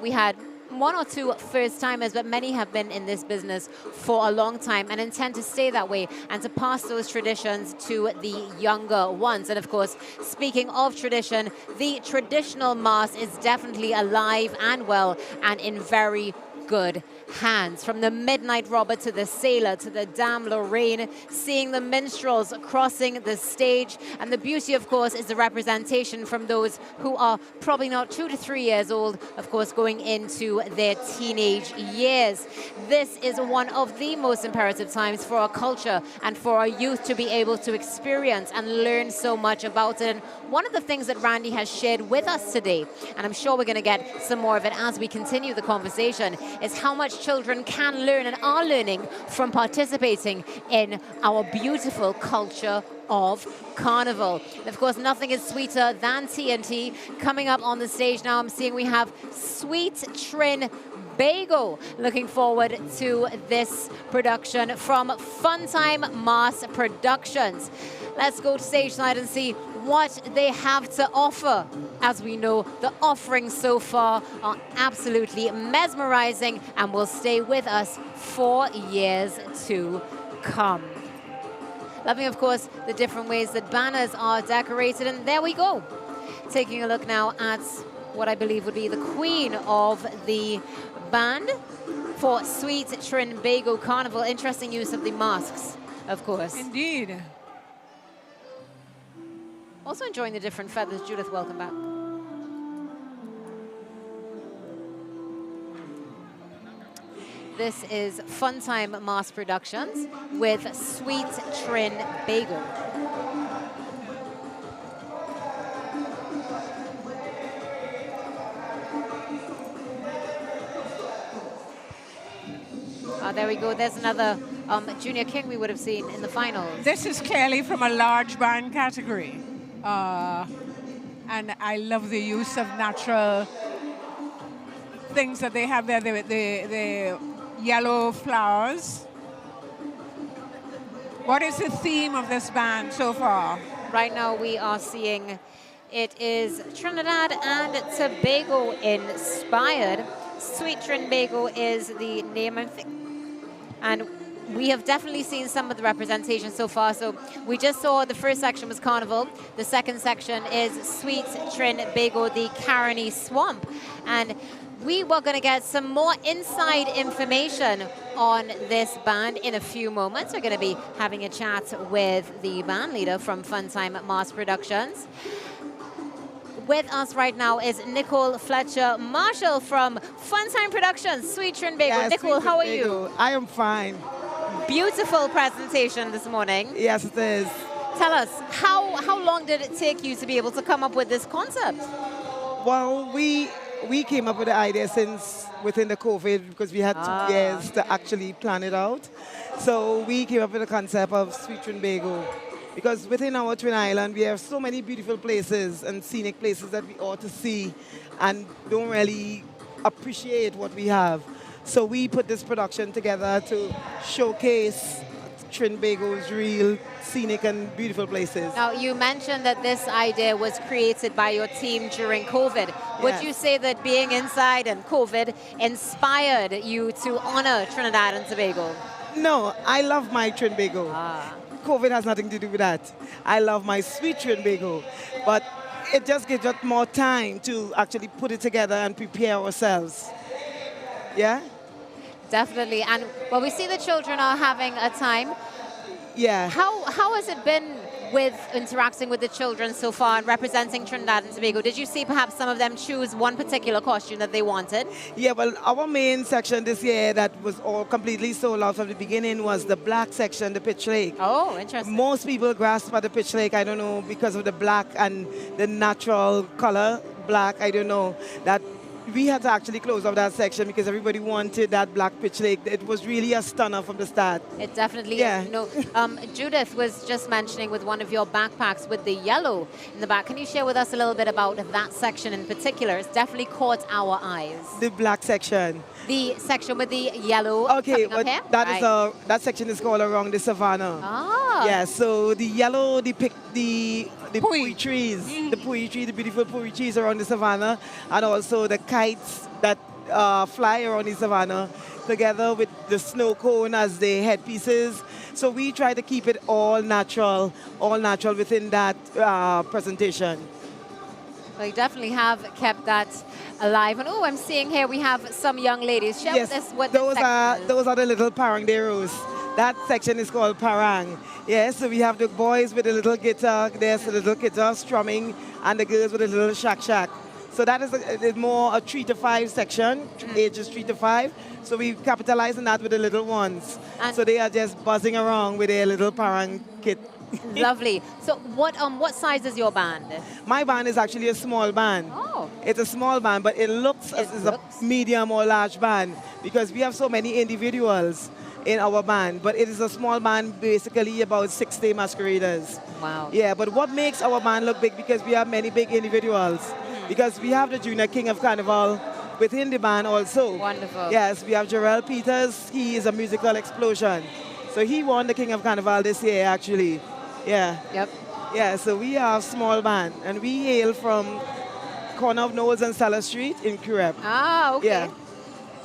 we had one or two first-timers, but many have been in this business for a long time and intend to stay that way and to pass those traditions to the younger ones. And of course, speaking of tradition, the traditional mass is definitely alive and well and in very good hands. From the Midnight Robber to the Sailor to the Dame Lorraine, seeing the minstrels crossing the stage. And the beauty, of course, is the representation from those who are probably not 2 to 3 years old, of course, going into their teenage years. This is one of the most imperative times for our culture and for our youth to be able to experience and learn so much about it. And one of the things that Randy has shared with us today, and I'm sure we're going to get some more of it as we continue the conversation, is how much children can learn and are learning from participating in our beautiful culture of Carnival. And of course, nothing is sweeter than TNT. Coming up on the stage now, I'm seeing we have Sweet Trin Bago. Looking forward to this production from Funtime Mass Productions. Let's go to stage tonight and see what they have to offer. As we know, the offerings so far are absolutely mesmerizing and will stay with us for years to come. Loving, of course, the different ways that banners are decorated. And there we go. Taking a look now at what I believe would be the queen of the band for Sweet Trin Bago Carnival. Interesting use of the masks, of course. Indeed. Also enjoying the different feathers. Judith, welcome back. This is Funtime Mass Productions with Sweet Trin Bago. There we go. There's another junior king we would have seen in the finals. This is clearly from a large band category. And I love the use of natural things that they have there, the yellow flowers. What is the theme of this band so far? Right now we are seeing it is Trinidad and Tobago inspired. Sweet Trinbago is the name and we have definitely seen some of the representation so far. So we just saw the first section was Carnival. The second section is Sweet Trinbago, the Carony Swamp. And we were going to get some more inside information on this band in a few moments. We're going to be having a chat with the band leader from Funtime Productions. With us right now is Nicole Fletcher Marshall from Funtime Productions, Sweet Trinbago. Yes, Nicole, how are you? I am fine. Beautiful presentation this morning. Yes, it is. Tell us, how long did it take you to be able to come up with this concept? Well, we came up with the idea since within the COVID because we had 2 years to actually plan it out. So we came up with the concept of Sweet Trinbago because within our Twin Island we have so many beautiful places and scenic places that we ought to see and don't really appreciate what we have. So we put this production together to showcase Trinbago's real scenic and beautiful places. Now, you mentioned that this idea was created by your team during COVID. Would you say that being inside and COVID inspired you to honor Trinidad and Tobago? No, I love my Trinbago. COVID has nothing to do with that. I love my sweet Trinbago. But it just gives us more time to actually put it together and prepare ourselves. Yeah? Definitely. And well, we see the children are having a time. Yeah. How has it been with interacting with the children so far and representing Trinidad and Tobago? Did you see perhaps some of them choose one particular costume that they wanted? Yeah, well, our main section this year that was all completely sold out from the beginning was the black section, the Pitch Lake. Oh, interesting. Most people grasp at the Pitch Lake, I don't know, because of the black and the natural color, black, I don't know, that we had to actually close off that section because everybody wanted that black Pitch Lake. It was really a stunner from the start. It definitely is. No, Judith was just mentioning with one of your backpacks with the yellow in the back. Can you share with us a little bit about that section in particular? It's definitely caught our eyes. The black section. The section with the yellow. Okay, well, that section is called Around the Savannah. Ah. Yeah, so the yellow depict the pui trees, the pui tree, the beautiful pui trees around the savannah, and also the kites that fly around the savannah, together with the snow cone as the headpieces. So we try to keep it all natural within that presentation. Well, you definitely have kept that alive. And I'm seeing here we have some young ladies. Share with us what those are the little paranderos. That section is called parang. Yes, so we have the boys with a little guitar, there's a little guitar strumming, and the girls with a little shack. So that is more a 3 to 5 section, ages 3 to 5. So we capitalize on that with the little ones. And so they are just buzzing around with their little parang kit. Lovely. So what size is your band? My band is actually a small band. Oh. It's a small band, but it looks as a medium or large band because we have so many individuals in our band, but it is a small band, basically about 60 masqueraders. Wow. Yeah, but what makes our band look big because we have many big individuals. Because we have the Junior King of Carnival within the band also. Wonderful. Yes, we have Jarrell Peters. He is a musical explosion. So he won the King of Carnival this year, actually. Yeah. Yep. Yeah, so we are a small band, and we hail from corner of Knowles and Seller Street in Curep. Ah, okay. Yeah.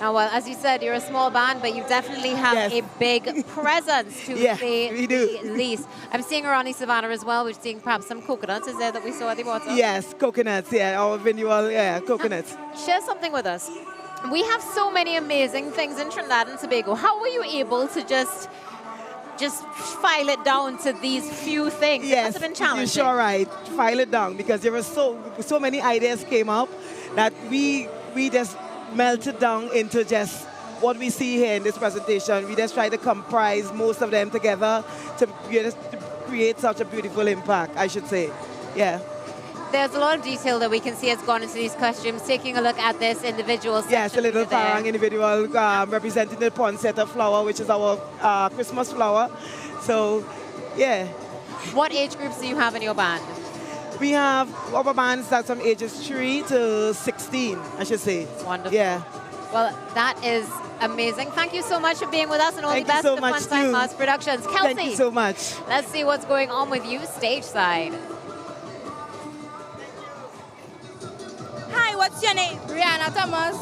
Now, well, as you said, you're a small band, but you definitely have a big presence, to say the least. I'm seeing around the Savannah as well. We're seeing perhaps some coconuts. Is there that we saw at the water? Yes, coconuts, our visual, coconuts. Share something with us. We have so many amazing things in Trinidad and Tobago. How were you able to just file it down to these few things? Yes, it must have been challenging. You're sure right. File it down because there were so many ideas came up that we just melted down into just what we see here in this presentation. We just try to comprise most of them together to create such a beautiful impact, I should say. Yeah. there's a lot of detail that we can see has gone into these costumes. Taking a look at this individual section. Yes, a little parang individual representing the poinsettia flower, which is our Christmas flower. So, yeah. What age groups do you have in your band? We have our band starts from ages 3 to 16, I should say. Wonderful. Yeah. Well, that is amazing. Thank you so much for being with us, and all the best so to much Funtime Productions. Kelsey, thank you so much. Let's see what's going on with you stage side. Hi, what's your name? Rihanna Thomas.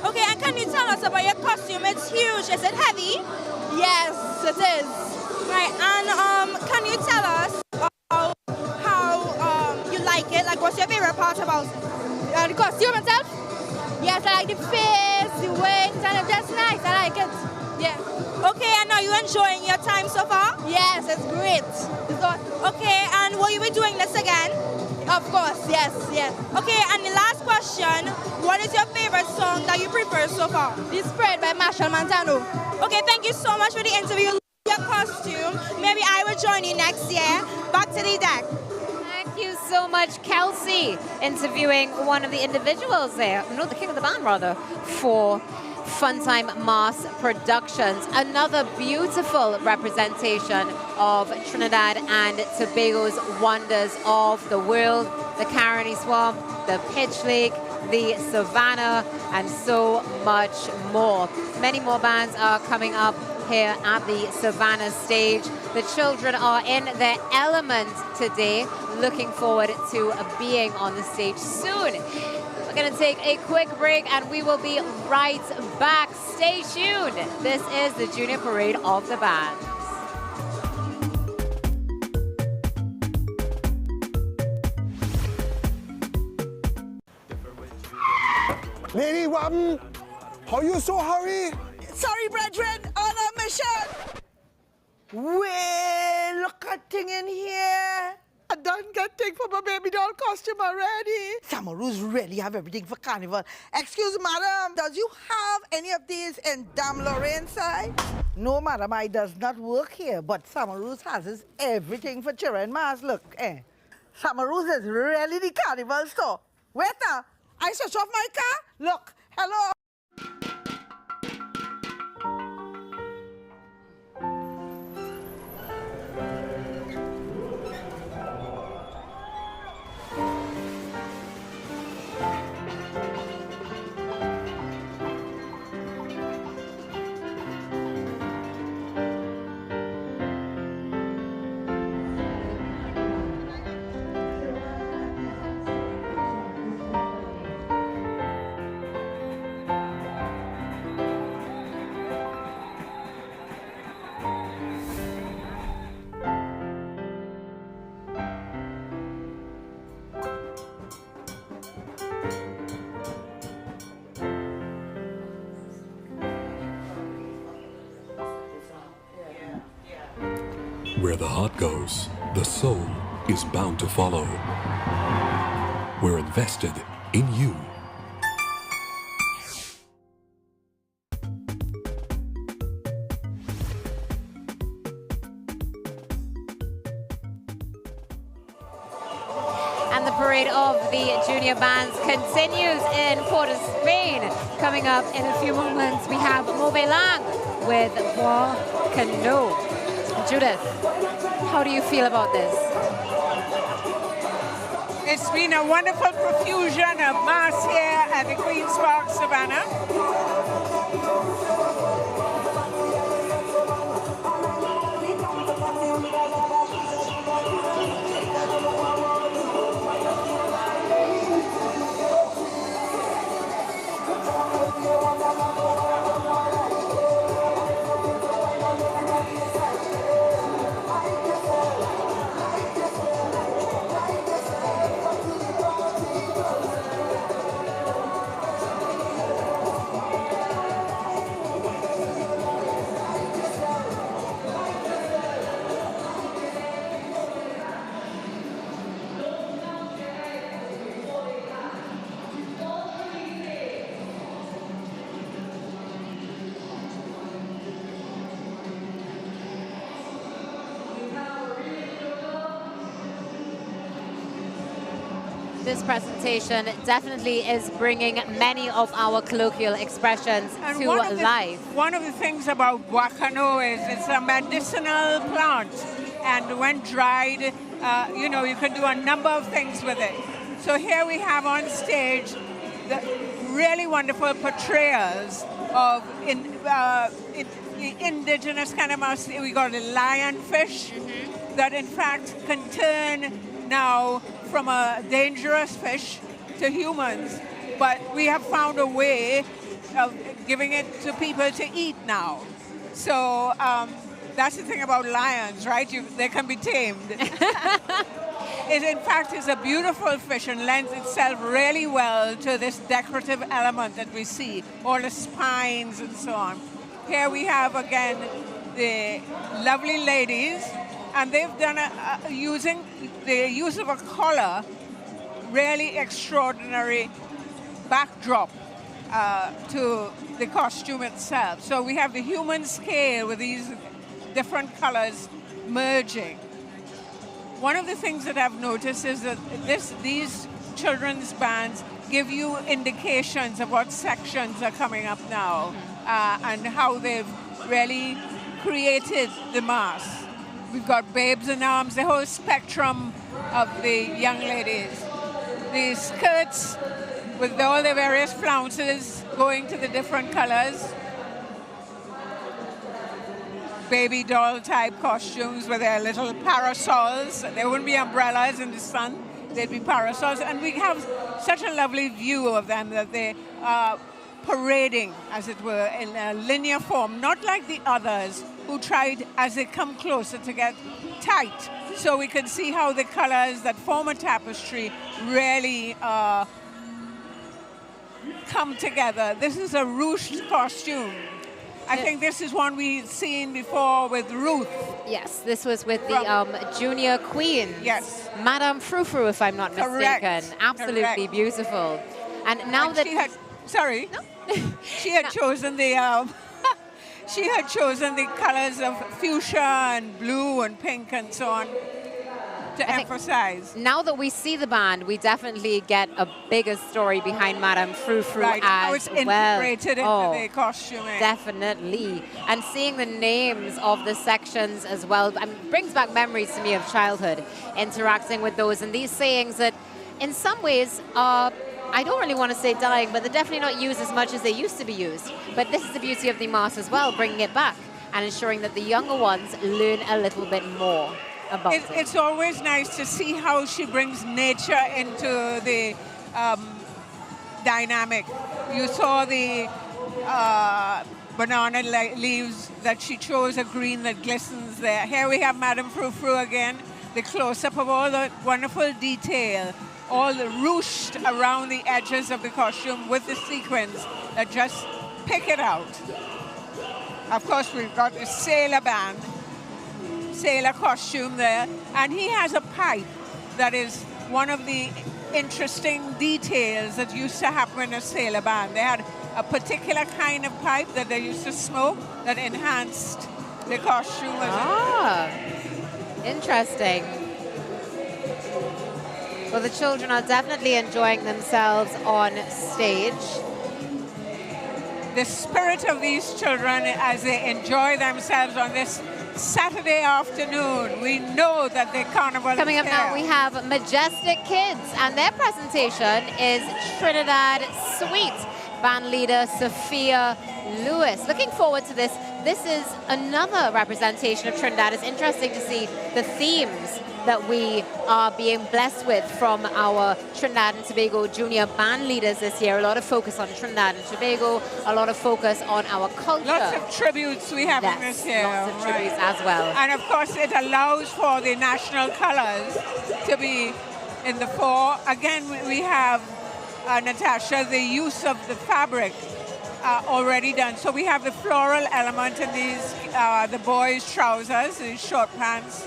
Okay, and can you tell us about your costume? It's huge. Is it heavy? Yes, it is. Right, and can you tell us how you like it? Like, what's your favorite part about it? The costume itself? Yes, I like the face, the wings, and it's just nice. I like it. Yeah. Okay, and are you enjoying your time so far? Yes, it's great. Okay, and will you be doing this again? Of course, yes, yes. Okay, and the last question, what is your favorite song that you prefer so far? The Spread by Marshall Montano. Okay, thank you so much for the interview. Your costume. Maybe I will join you next year. Back to the deck. Thank you so much, Kelsey, interviewing one of the individuals there, no, the king of the band rather, for Funtime Productions. Another beautiful representation of Trinidad and Tobago's wonders of the world, the Caroni Swamp, the Pitch Lake, the Savannah, and so much more. Many more bands are coming up here at the Savannah stage. The children are in their element today, looking forward to being on the stage soon. We're going to take a quick break and we will be right back. Stay tuned. This is the Junior Parade of the Bands. Lady Wabben, how you so hurry? Sorry, brethren, on a mission. Well, look at thing in here. I done get thing for my baby doll costume already. Samaru's really have everything for carnival. Excuse me, madam, does you have any of these in Dame Lorraine side? No, madam, I does not work here, but Samaru's has everything for children. Mas, look, Samaru's is really the carnival store. Waiter, I switch off my car. Look, hello. Where the heart goes, the soul is bound to follow. We're invested in you. And the parade of the junior bands continues in Port of Spain. Coming up in a few moments, we have Mobelang with Buccaneers. Judith, how do you feel about this? It's been a wonderful profusion of mass here at the Queen's Park, Savannah. This presentation definitely is bringing many of our colloquial expressions to life. One of the things about guacano is it's a medicinal plant, and when dried, you know, you can do a number of things with it. So here we have on stage the really wonderful portrayals of the indigenous kind of mouse. We got a lionfish that in fact can turn now from a dangerous fish to humans. But we have found a way of giving it to people to eat now. So that's the thing about lions, right? They can be tamed. It in fact is a beautiful fish and lends itself really well to this decorative element that we see, all the spines and so on. Here we have again the lovely ladies, and they've done using the use of a collar, really extraordinary backdrop to the costume itself. So we have the human scale with these different colors merging. One of the things that I've noticed is that these children's bands give you indications of what sections are coming up now and how they've really created the mass. We've got babes in arms, the whole spectrum of the young ladies. The skirts with all the various flounces going to the different colors. Baby doll type costumes with their little parasols. There wouldn't be umbrellas in the sun, they'd be parasols. And we have such a lovely view of them that they are parading, as it were, in a linear form, not like the others who tried as they come closer to get tight. So we can see how the colors that form a tapestry really come together. This is a ruched costume. I think this is one we've seen before with Ruth. Yes, this was with the junior queen. Yes. Madame Fufu, if I'm not mistaken. Correct. Absolutely Correct. beautiful. And now And that she had, sorry, she had chosen the she had chosen the colors of fuchsia and blue and pink and so on to emphasize. now that we see the band, we definitely get a bigger story behind Madame Frou-Frou Right, how as it's well. integrated into the costuming. Definitely. And seeing the names of the sections as well brings back memories to me of childhood, interacting with those and these sayings that in some ways are, I don't really want to say dying, but they're definitely not used as much as they used to be used. But this is the beauty of the mass as well, bringing it back and ensuring that the younger ones learn a little bit more about it. It's always nice to see how she brings nature into the dynamic. You saw the banana leaves that she chose, a green that glistens there. Here we have Madame Frou-Frou again, the close-up of all the wonderful detail, all the ruched around the edges of the costume with the sequins that just pick it out. Of course, we've got the sailor band, sailor costume there, and he has a pipe that is one of the interesting details that used to happen in a sailor band. They had a particular kind of pipe that they used to smoke that enhanced the costume. Interesting. Well, the children are definitely enjoying themselves on stage. The spirit of these children as they enjoy themselves on this Saturday afternoon. We know that the carnival Coming up now, we have Majestic Kids, and their presentation is Trinidad Suite. Band leader Sophia Lewis. Looking forward to this. This is another representation of Trinidad. It's interesting to see the themes that we are being blessed with from our Trinidad and Tobago junior band leaders this year. A lot of focus on Trinidad and Tobago, a lot of focus on our culture. Lots of tributes we have in this year. Lots of tributes as well. And of course it allows for the national colors to be in the fore. Again, we have, Natasha, the use of the fabric already done. So we have the floral element in these, the boys' trousers, these short pants.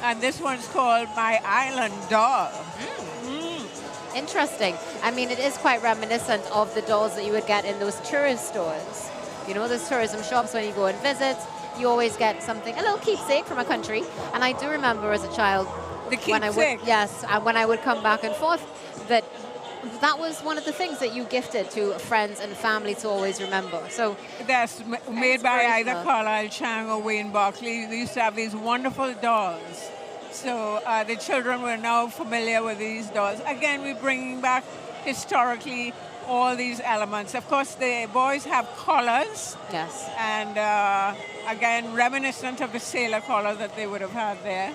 And this one's called My Island Doll. Interesting. I mean, it is quite reminiscent of the dolls that you would get in those tourist stores. You know, those tourism shops when you go and visit, you always get something, a little keepsake from a country. And I do remember as a child when I would, yes, and when I would come back and forth, that was one of the things that you gifted to friends and family to always remember. So that's made by either Carlisle Chang or Wayne Barkley. They used to have these wonderful dolls. So the children were now familiar with these dolls. Again, we're bringing back historically all these elements. Of course, the boys have collars. Yes. And again, reminiscent of the sailor collar that they would have had there.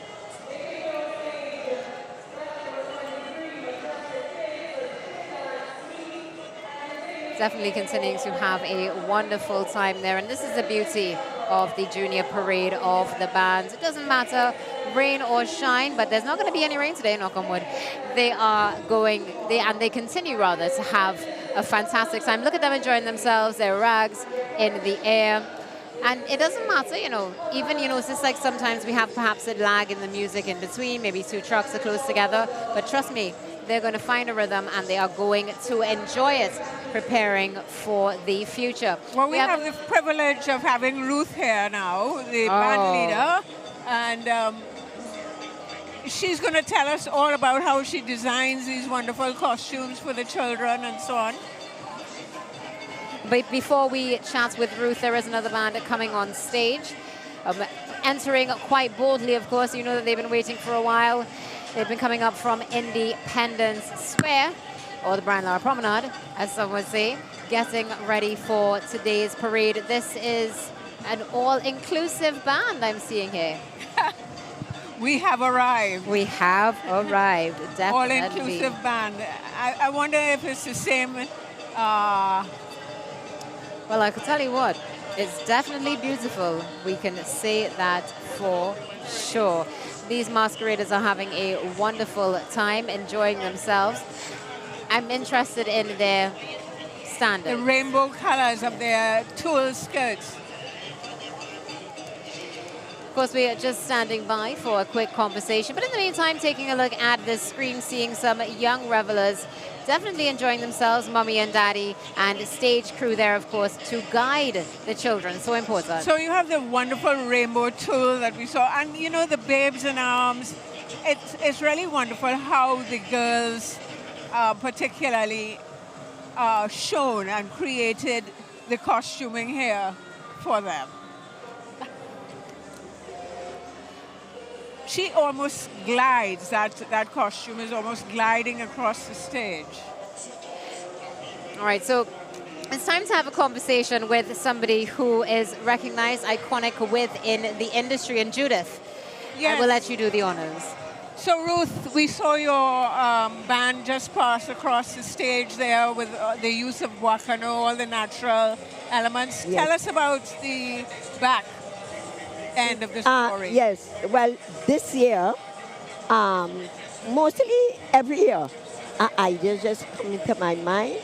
Definitely continuing to have a wonderful time there. And this is the beauty of the junior parade of the bands. It doesn't matter rain or shine, but there's not going to be any rain today, knock on wood. They continue rather to have a fantastic time. Look at them enjoying themselves, their rags in the air. And it doesn't matter, even, it's just like sometimes we have perhaps a lag in the music in between, maybe two trucks are close together, but trust me, they're going to find a rhythm and they are going to enjoy it, preparing for the future. Well, we have the privilege of having Ruth here now, the band leader, and she's going to tell us all about how she designs these wonderful costumes for the children and so on. But before we chat with Ruth, there is another band coming on stage, entering quite boldly, of course. You know that they've been waiting for a while. They've been coming up from Independence Square, or the Brian Lara Promenade, as some would say, getting ready for today's parade. This is an all-inclusive band I'm seeing here. We have arrived. We have arrived, definitely. All-inclusive band. I wonder if it's the same... Well, I can tell you what, it's definitely beautiful. We can say that for sure. These masqueraders are having a wonderful time, enjoying themselves. I'm interested in their standard. The rainbow colors of their tulle skirts. Of course, we are just standing by for a quick conversation. But in the meantime, taking a look at the screen, seeing some young revelers definitely enjoying themselves, mommy and daddy, and stage crew there, of course, to guide the children. So important. So you have the wonderful rainbow tulle that we saw, and the babes in arms. It's really wonderful how the girls particularly shown and created the costuming here for them. She almost glides, that costume is almost gliding across the stage. All right, so it's time to have a conversation with somebody who is recognized, iconic within the industry. And Judith, yes. I will let you do the honors. So Ruth, we saw your band just pass across the stage there with the use of Buccaneers, all the natural elements. Yes. Tell us about the back end of the story. Yes, well, this year, mostly every year, ideas just come into my mind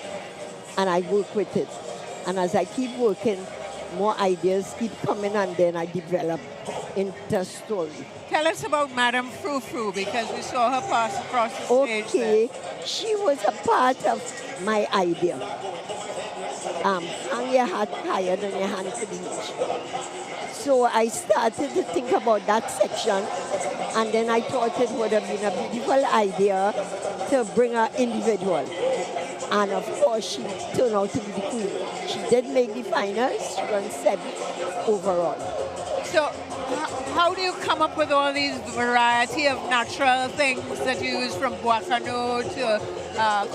and I work with it. And as I keep working, more ideas keep coming and then I develop into story. Tell us about Madame Fufu, because we saw her pass across the stage. Okay, she was a part of my idea. Hang your hat higher than your hand to reach. So I started to think about that section, and then I thought it would have been a beautiful idea to bring an individual. And of course, she turned out to be the queen. She did make the finals. She won 7th overall. So how do you come up with all these variety of natural things that you use, from Buccaneers to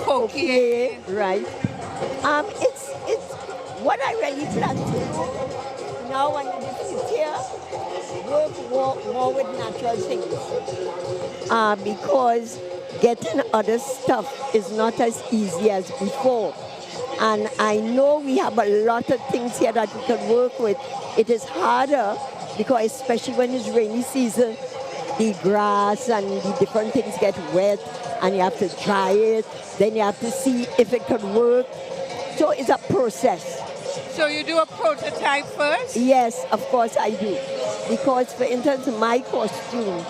coquille? Right. It's what I really plan to do now when you sit here, work more with natural things. Because getting other stuff is not as easy as before. And I know we have a lot of things here that we can work with. It is harder because especially when it's rainy season, the grass and the different things get wet and you have to dry it. Then you have to see if it can work. So it's a process. So you do a prototype first? Yes, of course I do. Because for instance, my costume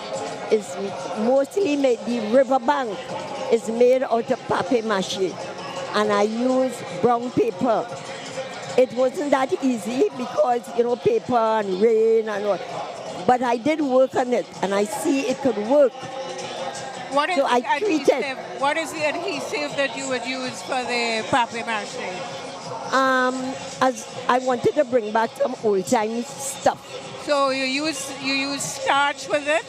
is mostly made, the riverbank is made out of papier-mâché. And I use brown paper. It wasn't that easy because, paper and rain and all. But I did work on it and I see it could work. What is So the I treat it. adhesive? What is the adhesive that you would use for the papier-mâché? As I wanted to bring back some old time stuff. So you use starch with it?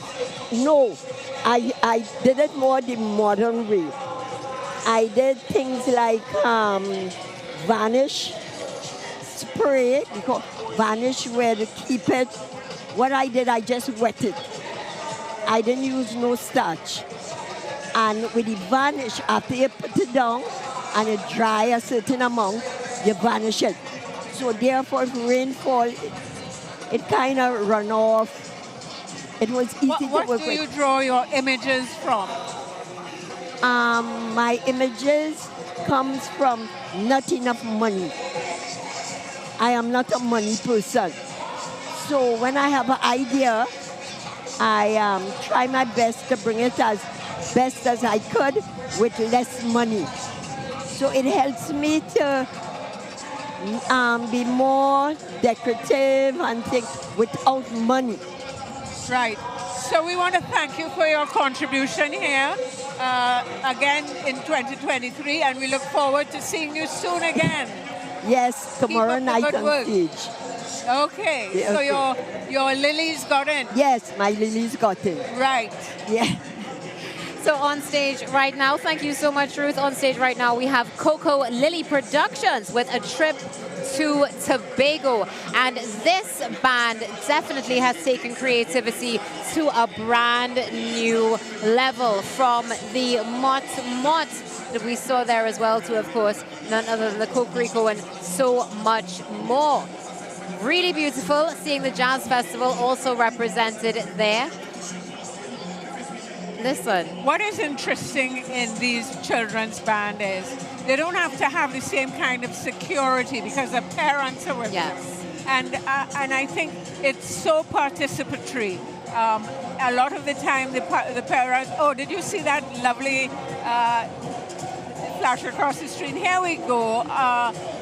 No, I did it more the modern way. I did things like varnish spray, because varnish where to keep it. What I did, I just wet it. I didn't use no starch. And with the varnish, after you put it down and it dry a certain amount, you varnish it. So therefore, if rainfall, it kind of run off. It was easy to work with. What do you draw your images from? My images comes from not enough money. I am not a money person. So when I have an idea, I try my best to bring it as best as I could with less money. So it helps me to be more decorative and things without money. Right. So we want to thank you for your contribution here again in 2023, and we look forward to seeing you soon again. Yes, tomorrow night good on work. stage. Okay. Yeah, So okay. your lilies got in. Yes, my lilies got in. Right. Yeah. So on stage right now, thank you so much, Ruth. On stage right now, we have Coco Lily Productions with a trip to Tobago. And this band definitely has taken creativity to a brand new level, from the Mott that we saw there as well to, of course, none other than the Cocorico and so much more. Really beautiful, seeing the Jazz Festival also represented there. Listen. What is interesting in these children's band is they don't have to have the same kind of security because the parents are with them. And I think it's so participatory. A lot of the time the parents, oh, did you see that lovely flash across the street? Here we go.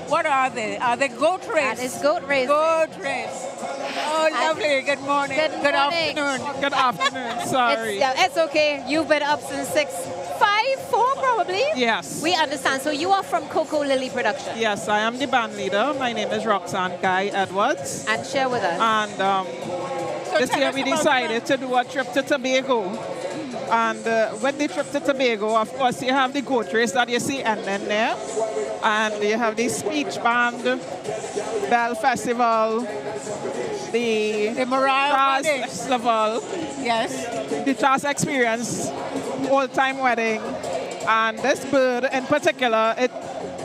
What are they? Are they goat race? That is goat race. Goat race. Oh, lovely. Good morning. Good morning. Afternoon. Good afternoon. Sorry. It's okay. You've been up since 4 probably? Yes. We understand. So you are from Coco Lily Productions. Yes, I am the band leader. My name is Roxanne Guy Edwards. And share with us. And this year we decided to do a trip to Tobago. And with the trip to Tobago, of course, you have the goat race that you see ending there. And you have the speech band, Bell Festival, the Morale Jazz Festival, yes, the Jazz Experience, Old Time Wedding. And this bird in particular, it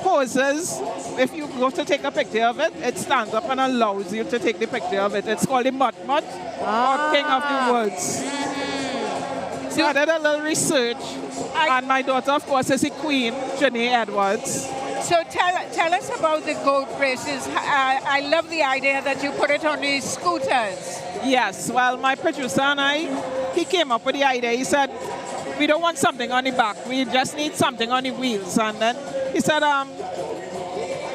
poses. If you go to take a picture of it, it stands up and allows you to take the picture of it. It's called the Mutt Mutt, or King of the Woods. So I did a little research, and my daughter, of course, is the queen, Chutney Edwards. So tell us about the goat races. I love the idea that you put it on these scooters. Yes, well, my producer and he came up with the idea. He said, we don't want something on the back. We just need something on the wheels. And then he said,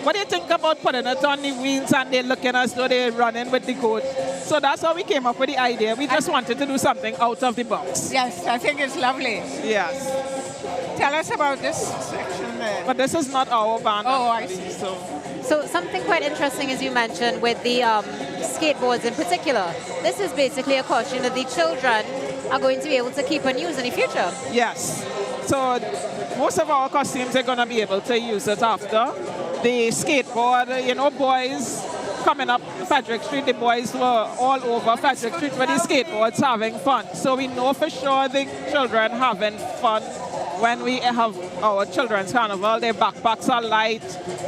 what do you think about putting it on the wheels and they're looking as though they're running with the goat? So that's how we came up with the idea. We just wanted to do something out of the box. Yes, I think it's lovely. Yes. Tell us about this section there. But this is not our band. Oh, I see. So something quite interesting, as you mentioned, with the skateboards in particular. This is basically a costume that the children are going to be able to keep and use in the future. Yes. So most of our costumes are going to be able to use it after. The skateboard, you know, boys coming up Frederick Street, the boys were all over Frederick Street with the skateboards having fun. So we know for sure the children having fun when we have our children's carnival. Their backpacks are light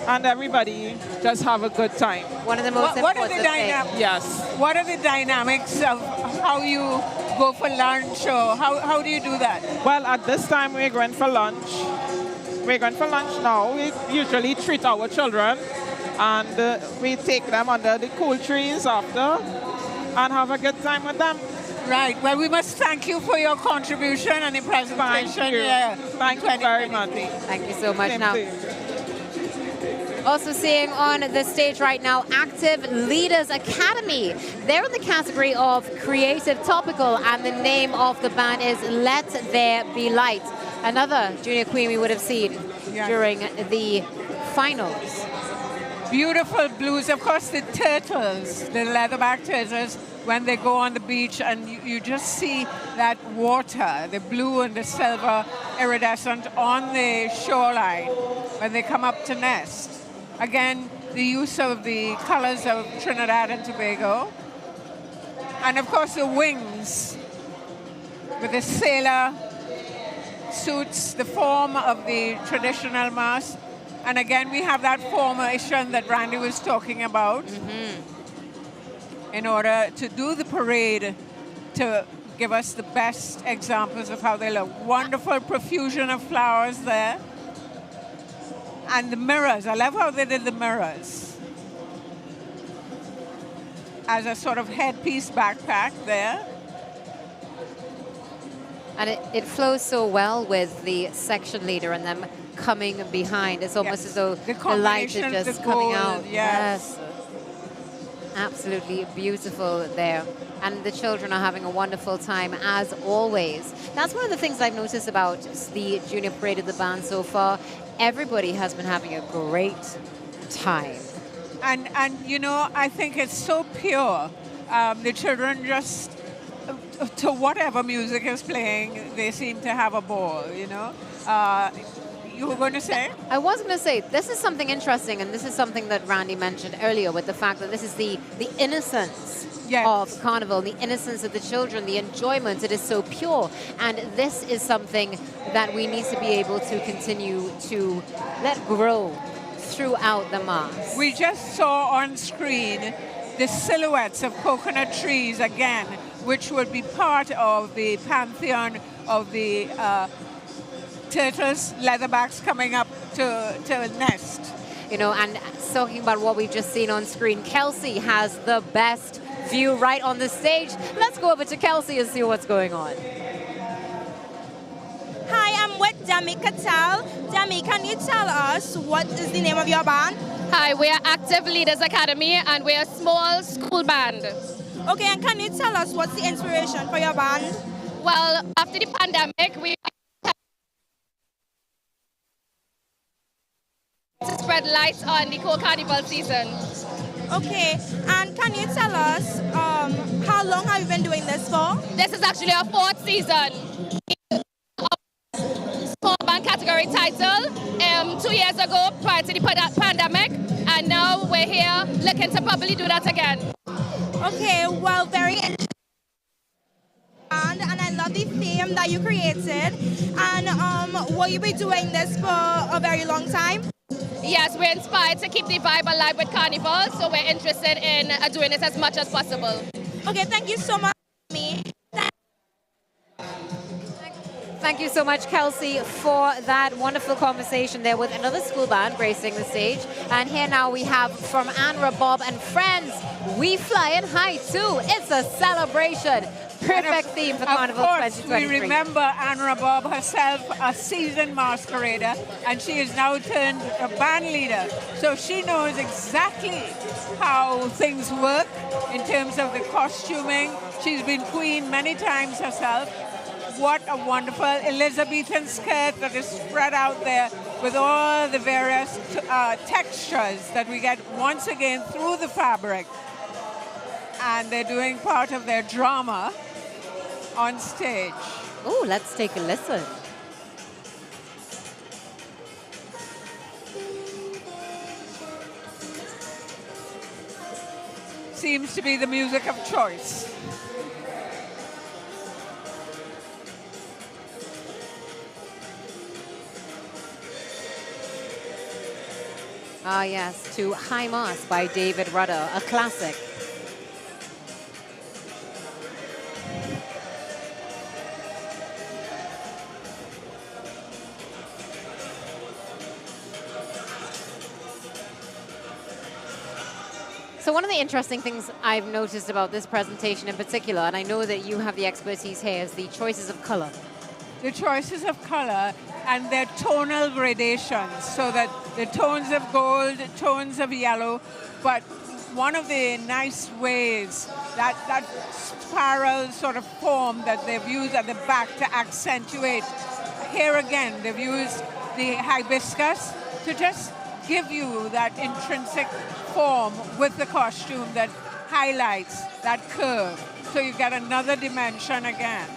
and everybody just have a good time. One of the most important things. Yes. What are the dynamics of how you go for lunch, or how do you do that? Well, at this time we're going for lunch. We're going for lunch now. We usually treat our children and we take them under the cool trees after and have a good time with them. Right. Well, we must thank you for your contribution and the presentation. Thank you. Thank you very much. Thank you so much. Same Now, thing. Also seeing on the stage right now, Active Leaders Academy. They're in the category of creative topical, and the name of the band is Let There Be Light. Another junior queen we would have seen during the finals. Beautiful blues. Of course, the turtles, the leatherback turtles, when they go on the beach and you just see that water, the blue and the silver iridescent on the shoreline when they come up to nest. Again, the use of the colors of Trinidad and Tobago. And of course, the wings with the sailor suits, the form of the traditional mask. And again, we have that formation that Randy was talking about in order to do the parade, to give us the best examples of how they look. Wonderful profusion of flowers there. And the mirrors, I love how they did the mirrors. As a sort of headpiece backpack there. And it flows so well with the section leader and them coming behind. It's almost as though the light is just coming out. Yes. Absolutely beautiful there. And the children are having a wonderful time, as always. That's one of the things I've noticed about the junior parade of the band so far. Everybody has been having a great time. And you know, I think it's so pure. The children just, to whatever music is playing, they seem to have a ball, you know. You were going to say? I was going to say, this is something interesting, and this is something that Randy mentioned earlier with the fact that this is the innocence of Carnival, the innocence of the children, the enjoyment. It is so pure. And this is something that we need to be able to continue to let grow throughout the mass. We just saw on screen the silhouettes of coconut trees again, which would be part of the pantheon of the turtles, leatherbacks coming up to nest. You know, and talking about what we've just seen on screen, Kelsey has the best view right on the stage. Let's go over to Kelsey and see what's going on. Hi, I'm with Dami Katal. Dami, can you tell us what is the name of your band? Hi, we are Active Leaders Academy, and we're a small school band. Okay, and can you tell us what's the inspiration for your band? Well, after the pandemic, we to spread light on the carnival season. Okay, and can you tell us how long have you been doing this for? This is actually our 4th season. Small band category title 2 years ago prior to the pandemic, and now we're here looking to probably do that again. Okay, well, very interesting. And I love the theme that you created. And will you be doing this for a very long time? Yes, we're inspired to keep the vibe alive with Carnival, so we're interested in doing it as much as possible. Okay, thank you so much. Thank you so much, Kelsey, for that wonderful conversation there with another school band gracing the stage. And here now we have from Anra, Bob and Friends, We Flying High too. It's a celebration. Perfect theme for Carnival 2023. We remember Anra Bob herself, a seasoned masquerader, and she is now turned a band leader. So she knows exactly how things work in terms of the costuming. She's been queen many times herself. What a wonderful Elizabethan skirt that is spread out there with all the various textures that we get once again through the fabric. And they're doing part of their drama on stage. Oh, let's take a listen. Seems to be the music of choice. Ah, yes, to High Mass by David Rudder, a classic. So one of the interesting things I've noticed about this presentation in particular, and I know that you have the expertise here, is the choices of color. The choices of color and their tonal gradations, so that the tones of gold, tones of yellow, but one of the nice ways, that spiral sort of form that they've used at the back to accentuate. Here again, they've used the hibiscus to just give you that intrinsic form with the costume that highlights that curve. So you get another dimension again.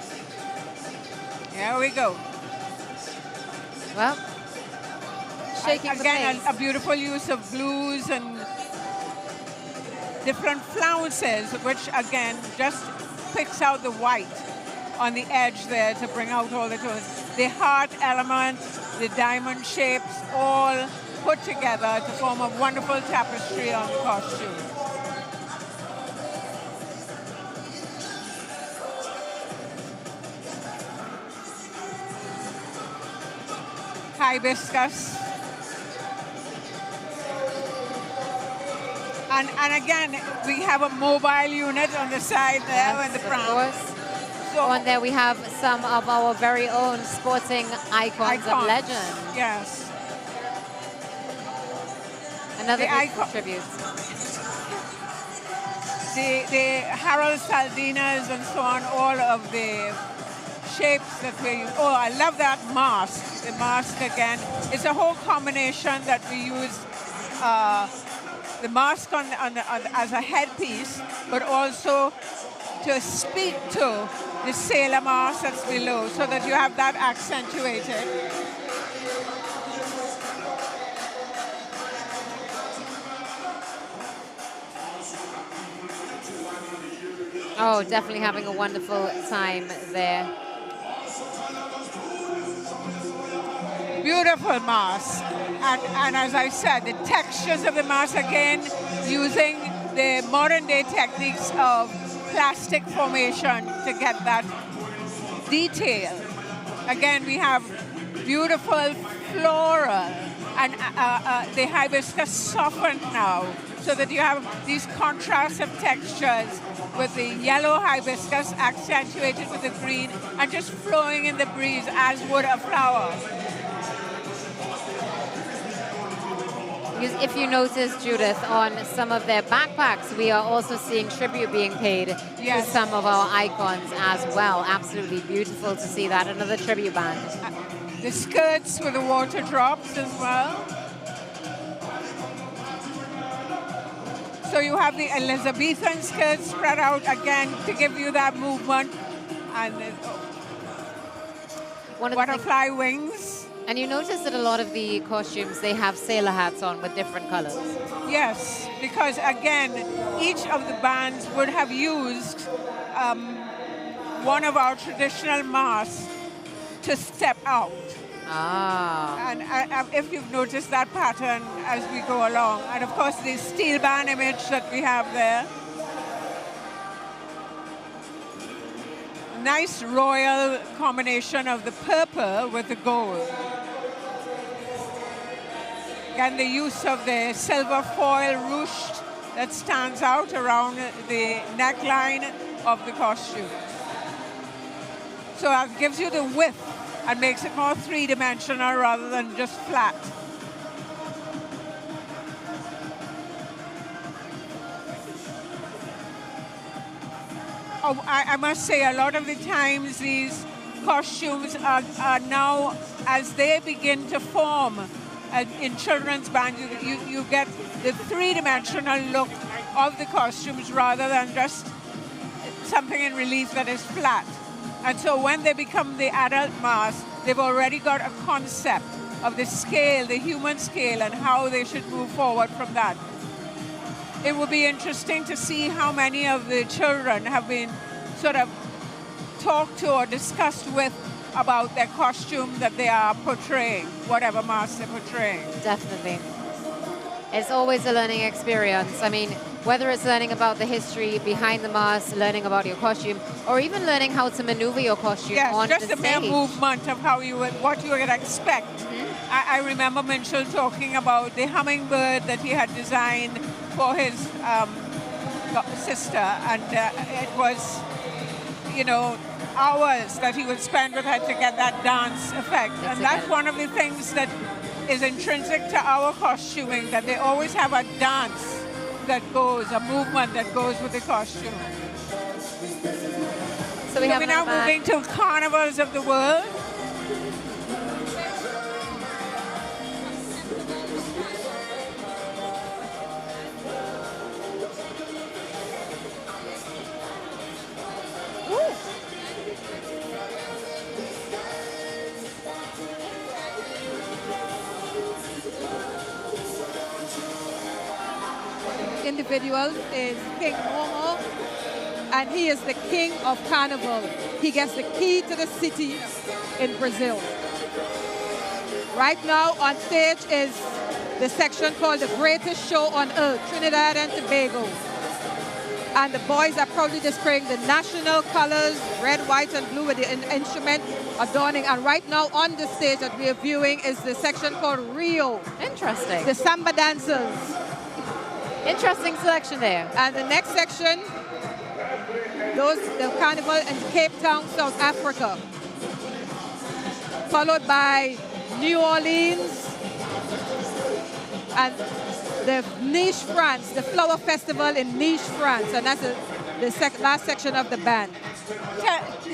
Here we go. Well, shaking again, a beautiful use of blues and different flounces, which again just picks out the white on the edge there to bring out all the tones. The heart element, the diamond shapes, all put together to form a wonderful tapestry on the costume. Hibiscus. And again, we have a mobile unit on the side there in the front. Of course. So on there we have some of our very own sporting icons of legend. Yes. Another beautiful tribute. The Harold Saldinas and so on, all of the shapes that we use. Oh, I love that mask. The mask again. It's a whole combination that we use. The mask as a headpiece, but also to speak to the sailor mask that's below, so that you have that accentuated. Oh, definitely having a wonderful time there. Beautiful mask. And as I said, the textures of the mask, again, using the modern day techniques of plastic formation to get that detail. Again, we have beautiful floral, and the hibiscus softened now, so that you have these contrasts of textures with the yellow hibiscus accentuated with the green and just flowing in the breeze as would a flower. Because if you notice, Judith, on some of their backpacks, we are also seeing tribute being paid to some of our icons as well. Absolutely beautiful to see that. Another tribute band. The skirts with the water drops as well. So you have the Elizabethan skirt spread out again to give you that movement. And butterfly wings. And you notice that a lot of the costumes, they have sailor hats on with different colors. Yes, because again, each of the bands would have used one of our traditional masks to step out. Ah. And if you've noticed that pattern as we go along. And of course, the steel band image that we have there. Nice royal combination of the purple with the gold. And the use of the silver foil ruched that stands out around the neckline of the costume. So that gives you the width and makes it more three-dimensional rather than just flat. Oh, I must say, a lot of the times these costumes are now, as they begin to form in children's bands, you get the three-dimensional look of the costumes rather than just something in relief that is flat. And so when they become the adult mask, they've already got a concept of the scale, the human scale, and how they should move forward from that. It would be interesting to see how many of the children have been sort of talked to or discussed with about their costume that they are portraying, whatever mask they're portraying. Definitely. It's always a learning experience. I mean, whether it's learning about the history behind the mask, learning about your costume, or even learning how to maneuver your costume on the stage. Just the mere movement of how what you would expect. I remember Minchell talking about the hummingbird that he had designed for his sister, and it was, you know, hours that he would spend with her to get that dance effect. And that's one of the things that is intrinsic to our costuming, that they always have a dance that goes, a movement that goes with the costume. So we're now moving to carnivals of the world. Individual is King Momo, and he is the king of carnival. He gets the key to the city in Brazil. Right now on stage is the section called the greatest show on earth, Trinidad and Tobago. And the boys are proudly displaying the national colors, red, white, and blue with the instrument adorning. And right now on the stage that we are viewing is the section called Rio. Interesting. The samba dancers. Interesting selection there. And the next section, the carnival in Cape Town, South Africa. Followed by New Orleans and the Nice, France, the Flower Festival in Nice, France. And that's the last section of the band.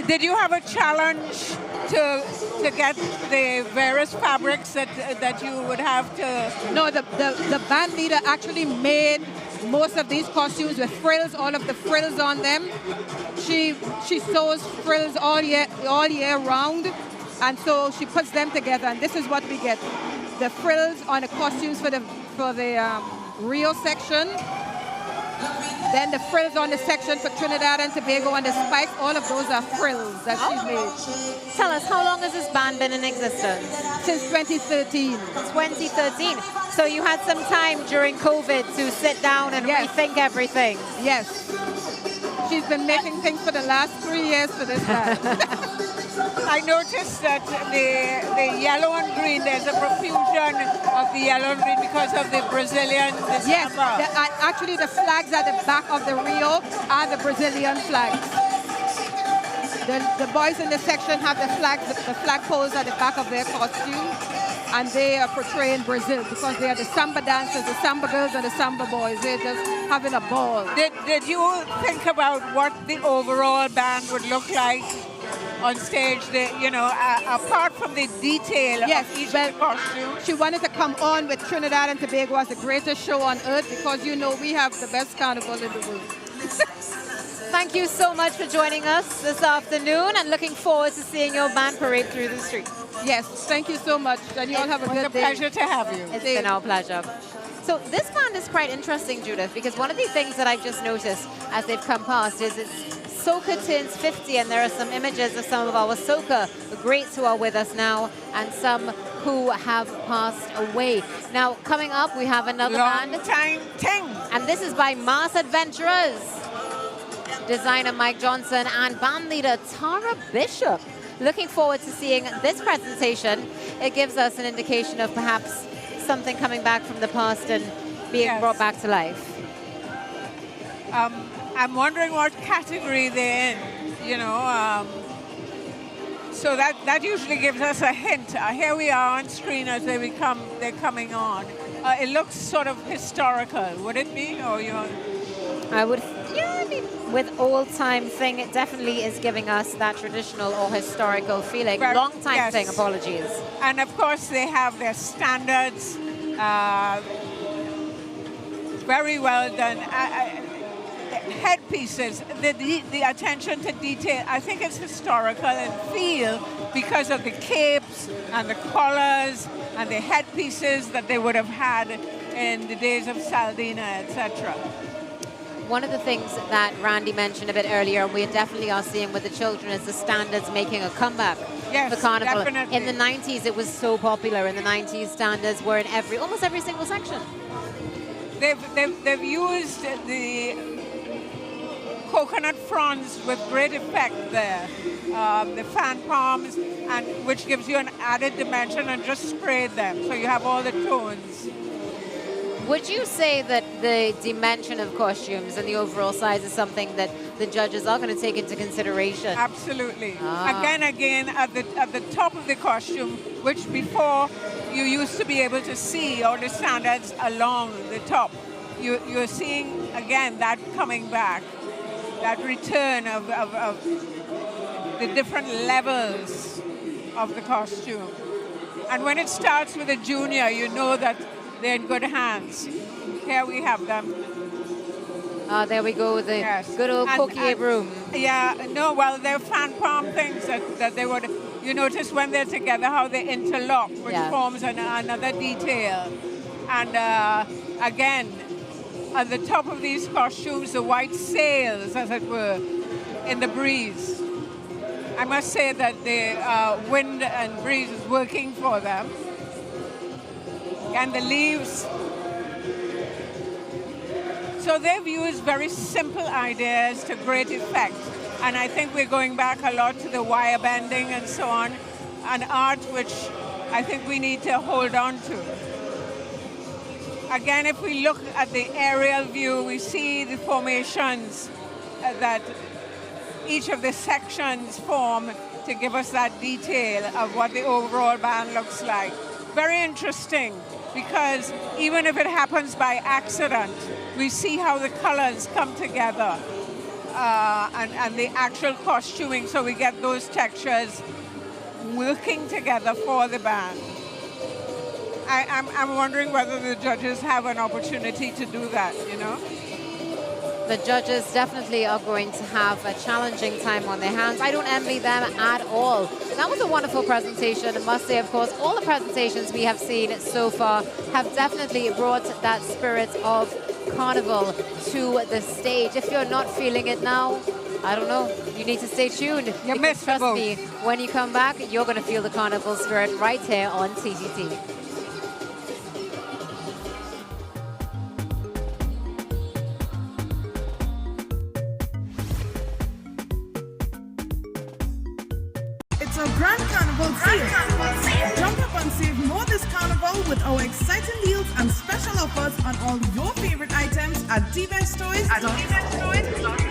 Did you have a challenge to get the various fabrics that you would have to? No, the band leader actually made most of these costumes with frills, all of the frills on them. She sews frills all year round, and so she puts them together, and this is what we get: the frills on the costumes for the Rio section. Then the frills on the section for Trinidad and Tobago, and the spikes, all of those are frills that she's made. Tell us, how long has this band been in existence? Since 2013. 2013. So you had some time during COVID to sit down and rethink everything. Yes. She's been making things for the last 3 years for this band. I noticed that the yellow and green, there's a profusion of the yellow and green because of the Brazilian December. Yes, actually the flags at the back of the Rio are the Brazilian flags. The boys in the section have the flag poles at the back of their costume, and they are portraying Brazil because they are the samba dancers, the samba girls, and the samba boys. They're just having a ball. Did you think about what the overall band would look like on stage, apart from the detail of each costume? She wanted to come on with Trinidad and Tobago as the greatest show on earth because, we have the best carnival in the world. Thank you so much for joining us this afternoon, and looking forward to seeing your band parade through the street. Yes, thank you so much, and you all have a good day. It's a pleasure to have you. It's been our pleasure. So this band is quite interesting, Judith, because one of the things that I've just noticed as they've come past is it's soca turns 50, and there are some images of some of our soca greats who are with us now, and some who have passed away. Now, coming up, we have another band. Long-time thing. And this is by Mass Adventurers. Designer Mike Johnson and band leader Tara Bishop. Looking forward to seeing this presentation. It gives us an indication of perhaps something coming back from the past and being brought back to life. I'm wondering what category they're in, so that usually gives us a hint. Here we are on screen as they're coming on. It looks sort of historical, would it be? Or I would, with old-time thing, it definitely is giving us that traditional or historical feeling. Long-time thing, apologies. And of course, they have their standards. Very well done. Headpieces, the attention to detail, I think it's historical and feel because of the capes and the collars and the headpieces that they would have had in the days of Saldina, etc. One of the things that Randy mentioned a bit earlier, and we definitely are seeing with the children, is the standards making a comeback for Carnival. Definitely. In the 90s, it was so popular. In the 90s, standards were in almost every single section. They've used the coconut fronds with great effect there. The fan palms, and which gives you an added dimension, and just sprayed them, so you have all the tones. Would you say that the dimension of costumes and the overall size is something that the judges are going to take into consideration? Absolutely. Again, at the top of the costume, which before you used to be able to see all the standards along the top, you're seeing, again, that coming back, that return of the different levels of the costume. And when it starts with a junior, you know that they're in good hands. Here we have them. There we go, the good old coquille broom. Yeah, no, well, they're fan palm things that they would, you notice when they're together how they interlock, which forms another detail. And again, at the top of these costumes, the white sails, as it were, in the breeze. I must say that the wind and breeze is working for them. And the leaves. So they've used very simple ideas to great effect. And I think we're going back a lot to the wire bending and so on, an art which I think we need to hold on to. Again, if we look at the aerial view, we see the formations that each of the sections form to give us that detail of what the overall band looks like. Very interesting, because even if it happens by accident, we see how the colors come together and the actual costuming, so we get those textures working together for the band. I'm wondering whether the judges have an opportunity to do that, you know? The judges definitely are going to have a challenging time on their hands. I don't envy them at all. That was a wonderful presentation. I must say, of course, all the presentations we have seen so far have definitely brought that spirit of carnival to the stage. If you're not feeling it now, I don't know, you need to stay tuned. Because trust me, when you come back, you're going to feel the carnival spirit right here on TTT. It's a Grand Carnival sale. Jump up and save more this carnival with our exciting deals and special offers on all your favorite items at D-Best Toys.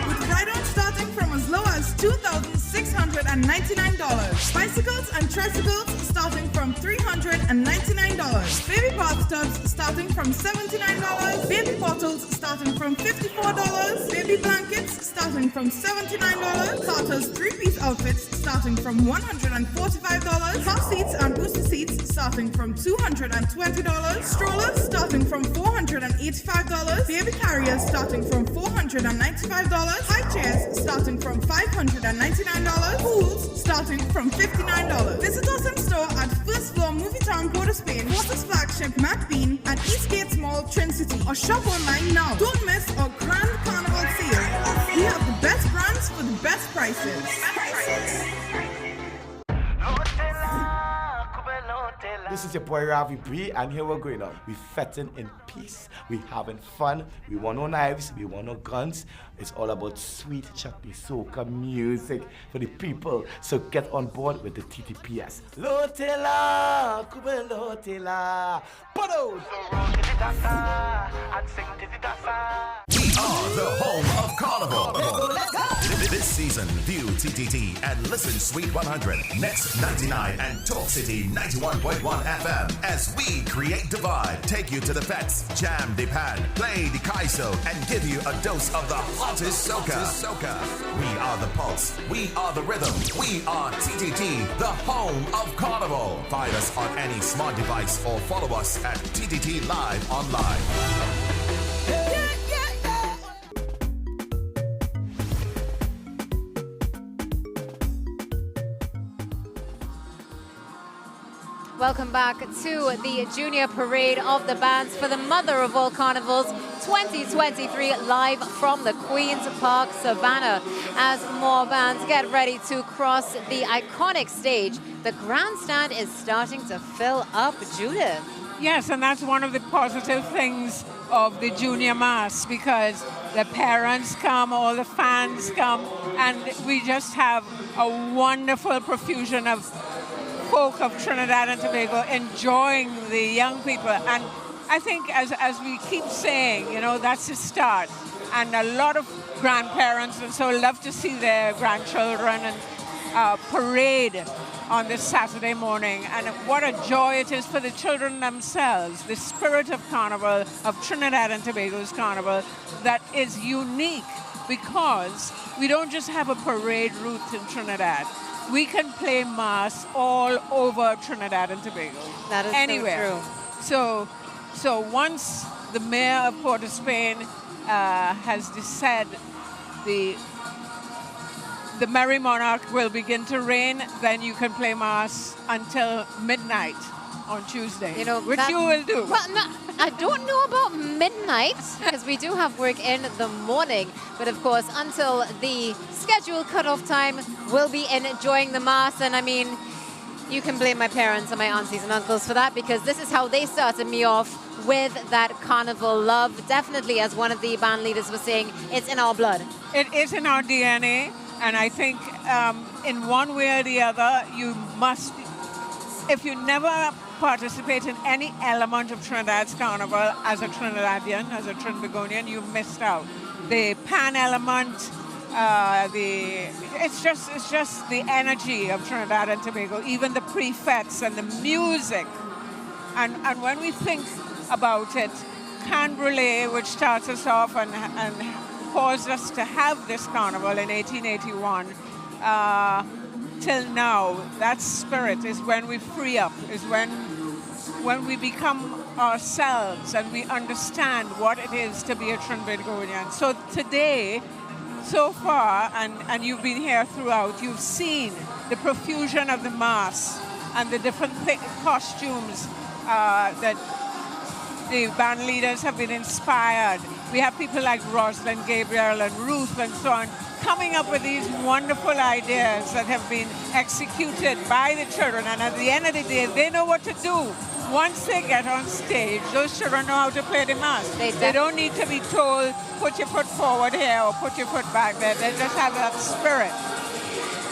With ride-ons starting from as low as $2,699. Bicycles and tricycles starting from $399. Baby bathtubs starting from $79. Baby bottles starting from $54. Baby blankets starting from $79. Carter's three-piece outfits starting from $145. Car seats and booster seats starting from $220. Strollers starting from $485. Baby carriers starting from $495. High chairs starting from $599. Pools starting from $59. Visit us in store at First Floor Movie Town, Port of Spain, Porter's flagship Mac Bean at Eastgate Mall, Trinity, or shop online now. Don't miss our Grand Carnival sale. We have the best brands for the best prices. This is your boy Ravi B, and here we're going on. We fetting in peace, we having fun, we want no knives, we want no guns. It's all about sweet chutney soca music for the people. So get on board with the TTPS. Lotela, kube lotela, podos. We are the home of Carnival. This season, view TTT and listen Sweet 100, Next 99, and Talk City 91.1 FM as we create the vibe, take you to the fets, jam the pan, play the kaiso, and give you a dose of the hottest soca. We are the pulse, we are the rhythm, we are TTT, the home of Carnival. Find us on any smart device or follow us at TTT Live online. Welcome back to the Junior Parade of the Bands for the Mother of All Carnivals 2023, live from the Queen's Park Savannah. As more bands get ready to cross the iconic stage, the grandstand is starting to fill up, Judith. Yes, and that's one of the positive things of the Junior Mass, because the parents come, all the fans come, and we just have a wonderful profusion of folk of Trinidad and Tobago enjoying the young people. And I think as we keep saying, you know, that's the start. And a lot of grandparents and so love to see their grandchildren and parade on this Saturday morning. And what a joy it is for the children themselves. The spirit of Carnival, of Trinidad and Tobago's Carnival, that is unique because we don't just have a parade route in Trinidad. We can play mass all over Trinidad and Tobago. That is anywhere. So true. So once the mayor of Port of Spain has said the Merry Monarch will begin to reign, then you can play mass until midnight on Tuesday. You know, which you will do. Well, no, I don't know about midnight because we do have work in the morning. But of course, until the scheduled cutoff time, we'll be enjoying the mass. And I mean, you can blame my parents and my aunties and uncles for that because this is how they started me off with that carnival love. Definitely, as one of the band leaders was saying, it's in our blood. It is in our DNA. And I think in one way or the other, you must, if you never participate in any element of Trinidad's Carnival as a Trinidadian, as a Trinbagonian, you missed out. The pan element, it's just the energy of Trinidad and Tobago, even the prefets and the music. And when we think about it, Can Brulee, which starts us off and caused us to have this carnival in 1881, till now, that spirit is when we free up, is when we become ourselves and we understand what it is to be a Trinbagonian. So today, so far, and you've been here throughout, you've seen the profusion of the mass and the different costumes that the band leaders have been inspired. We have people like Rosalind Gabriel and Ruth and so on coming up with these wonderful ideas that have been executed by the children. And at the end of the day, they know what to do. Once they get on stage, those children know how to play the mass. They don't need to be told, put your foot forward here or put your foot back there. They just have that spirit.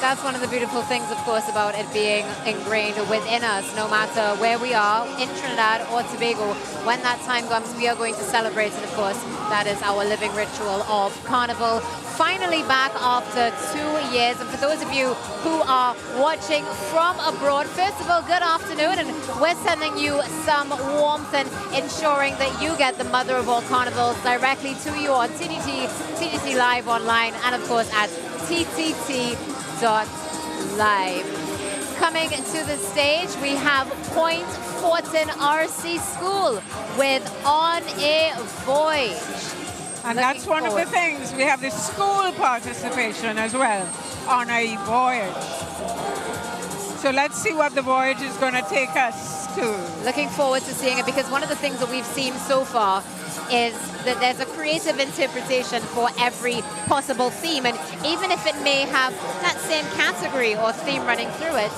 That's one of the beautiful things, of course, about it being ingrained within us, no matter where we are, in Trinidad or Tobago. When that time comes, we are going to celebrate, and of course, that is our living ritual of Carnival. Finally back after 2 years, and for those of you who are watching from abroad, first of all, good afternoon, and we're sending you some warmth and ensuring that you get the mother of all carnivals directly to you on TDT Live online, and of course at TTT.live. Coming to the stage, we have Fortin RC School with On a Voyage. And that's one of the things. We have the school participation as well on a voyage. So let's see what the voyage is going to take us to. Looking forward to seeing it, because one of the things that we've seen so far is that there's a creative interpretation for every possible theme. And even if it may have that same category or theme running through it,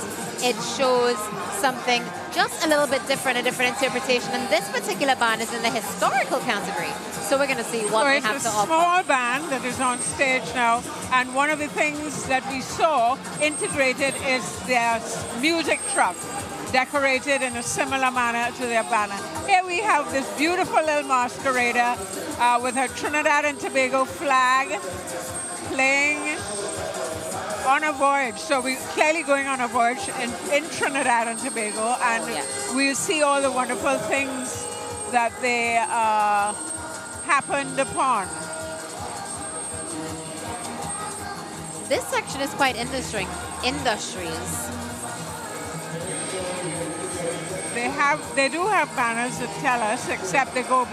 it shows something just a little bit different, a different interpretation. And this particular band is in the historical category. So we're going to see what they have to offer. It's a small band that is on stage now. And one of the things that we saw integrated is their music truck, decorated in a similar manner to their banner. Here we have this beautiful little masquerader with her Trinidad and Tobago flag playing on a voyage. So we're clearly going on a voyage in Trinidad and Tobago, and we'll see all the wonderful things that they happened upon. This section is quite interesting. Industries. They do have banners that tell us, except they go.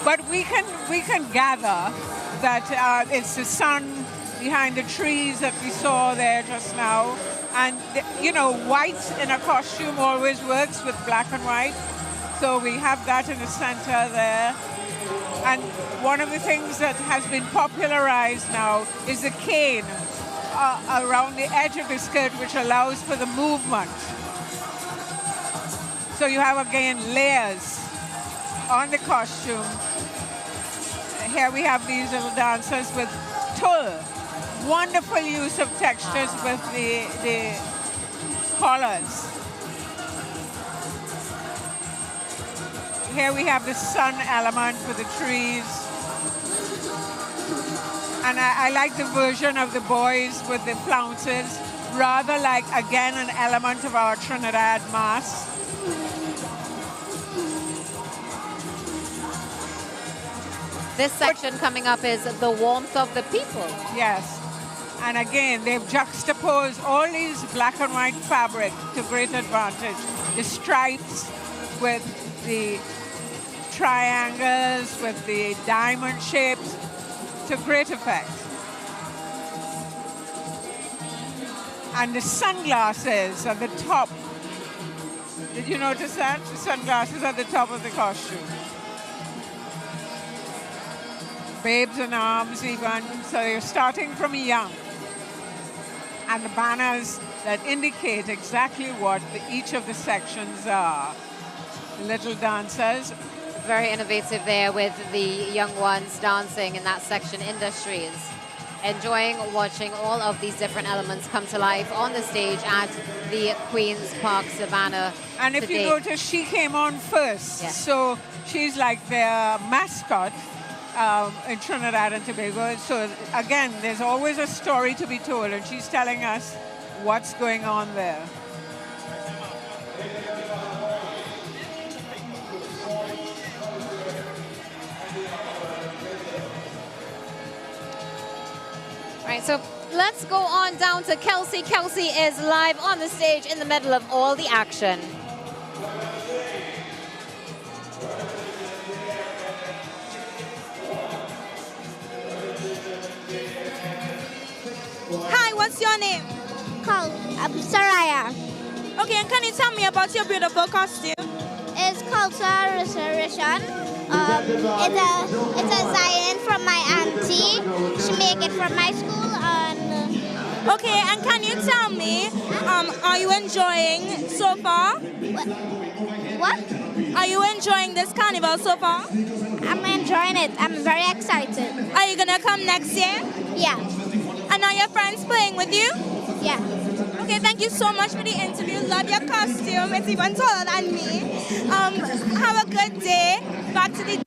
But we can gather that it's the sun behind the trees that we saw there just now, and you know, white in a costume always works with black and white. So we have that in the center there. And one of the things that has been popularized now is the cane around the edge of the skirt, which allows for the movement. So you have, again, layers on the costume. Here we have these little dancers with tulle. Wonderful use of textures with the collars. here we have the sun element with the trees. And I like the version of the boys with the flounces, rather like, again, an element of our Trinidad mass. This section coming up is the warmth of the people. Yes. And again, they've juxtaposed all these black and white fabric to great advantage. The stripes with the triangles, with the diamond shapes, to great effect. And the sunglasses at the top. Did you notice that? The sunglasses at the top of the costume. Babes in arms even, so you're starting from young. And the banners that indicate exactly what each of the sections are. Little dancers. Very innovative there with the young ones dancing in that section, industries. Enjoying watching all of these different elements come to life on the stage at the Queen's Park Savannah. And if today. you notice, she came on first. Yeah. So she's like their mascot in Trinidad and Tobago. So again, there's always a story to be told, and she's telling us what's going on there. All right, so let's go on down to Kelsey. Kelsey is live on the stage in the middle of all the action. Hi, what's your name? Called Saraya. Okay, and can you tell me about your beautiful costume? It's called Restoration. It's a Zion from my auntie. She make it from my school. And okay, and can you tell me, are you enjoying so far? What? Are you enjoying this carnival so far? I'm enjoying it. I'm very excited. Are you gonna come next year? Yeah. And are your friends playing with you? Yeah. Okay, thank you so much for the interview. Love your costume. It's even taller than me. Have a good day. Back to the...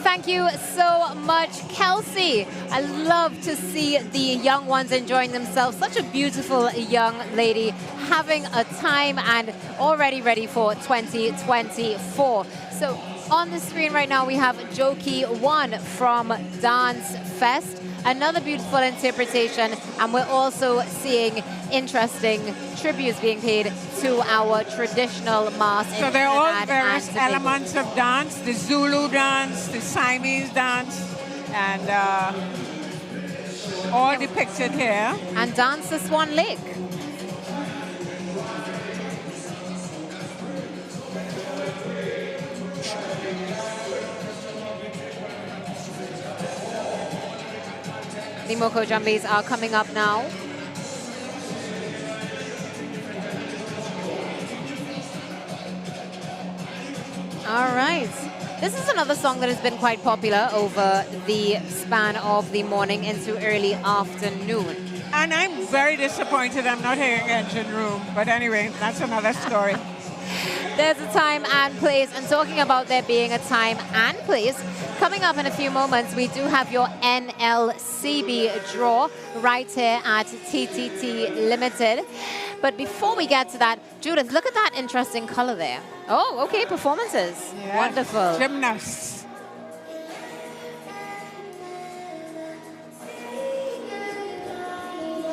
Thank you so much, Kelsey. I love to see the young ones enjoying themselves. Such a beautiful young lady having a time and already ready for 2024. So on the screen right now, we have Joki 1 from Dance Fest. Another beautiful interpretation, and we're also seeing interesting tributes being paid to our traditional mass. So they're all various elements of dance, the Zulu dance, the Siamese dance, and all depicted here. And Dance the Swan Lake. The Moko Jumbies are coming up now. All right. This is another song that has been quite popular over the span of the morning into early afternoon. And I'm very disappointed I'm not hearing Engine Room. But anyway, that's another story. There's a time and place, and talking about there being a time and place, coming up in a few moments, we do have your NLCB draw right here at TTT Limited. But before we get to that, Judith, look at that interesting color there. Oh, okay, performances. Yes. Wonderful. Gymnasts.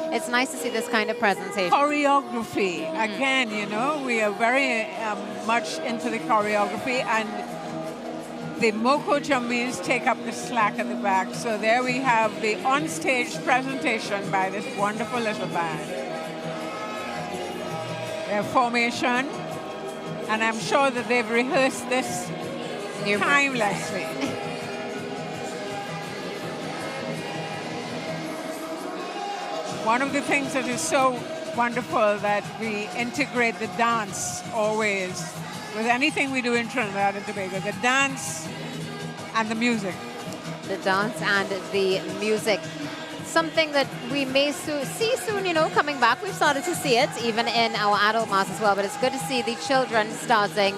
It's nice to see this kind of presentation. Choreography. Again, you know, we are very much into the choreography, and the Moko Jumbies take up the slack at the back. So there we have the on-stage presentation by this wonderful little band. Their formation, and I'm sure that they've rehearsed this timelessly. One of the things that is so wonderful that we integrate the dance always with anything we do in Trinidad and Tobago, the dance and the music. The dance and the music. something that we may see soon, you know, coming back. We've started to see it even in our adult mass as well, but it's good to see the children starting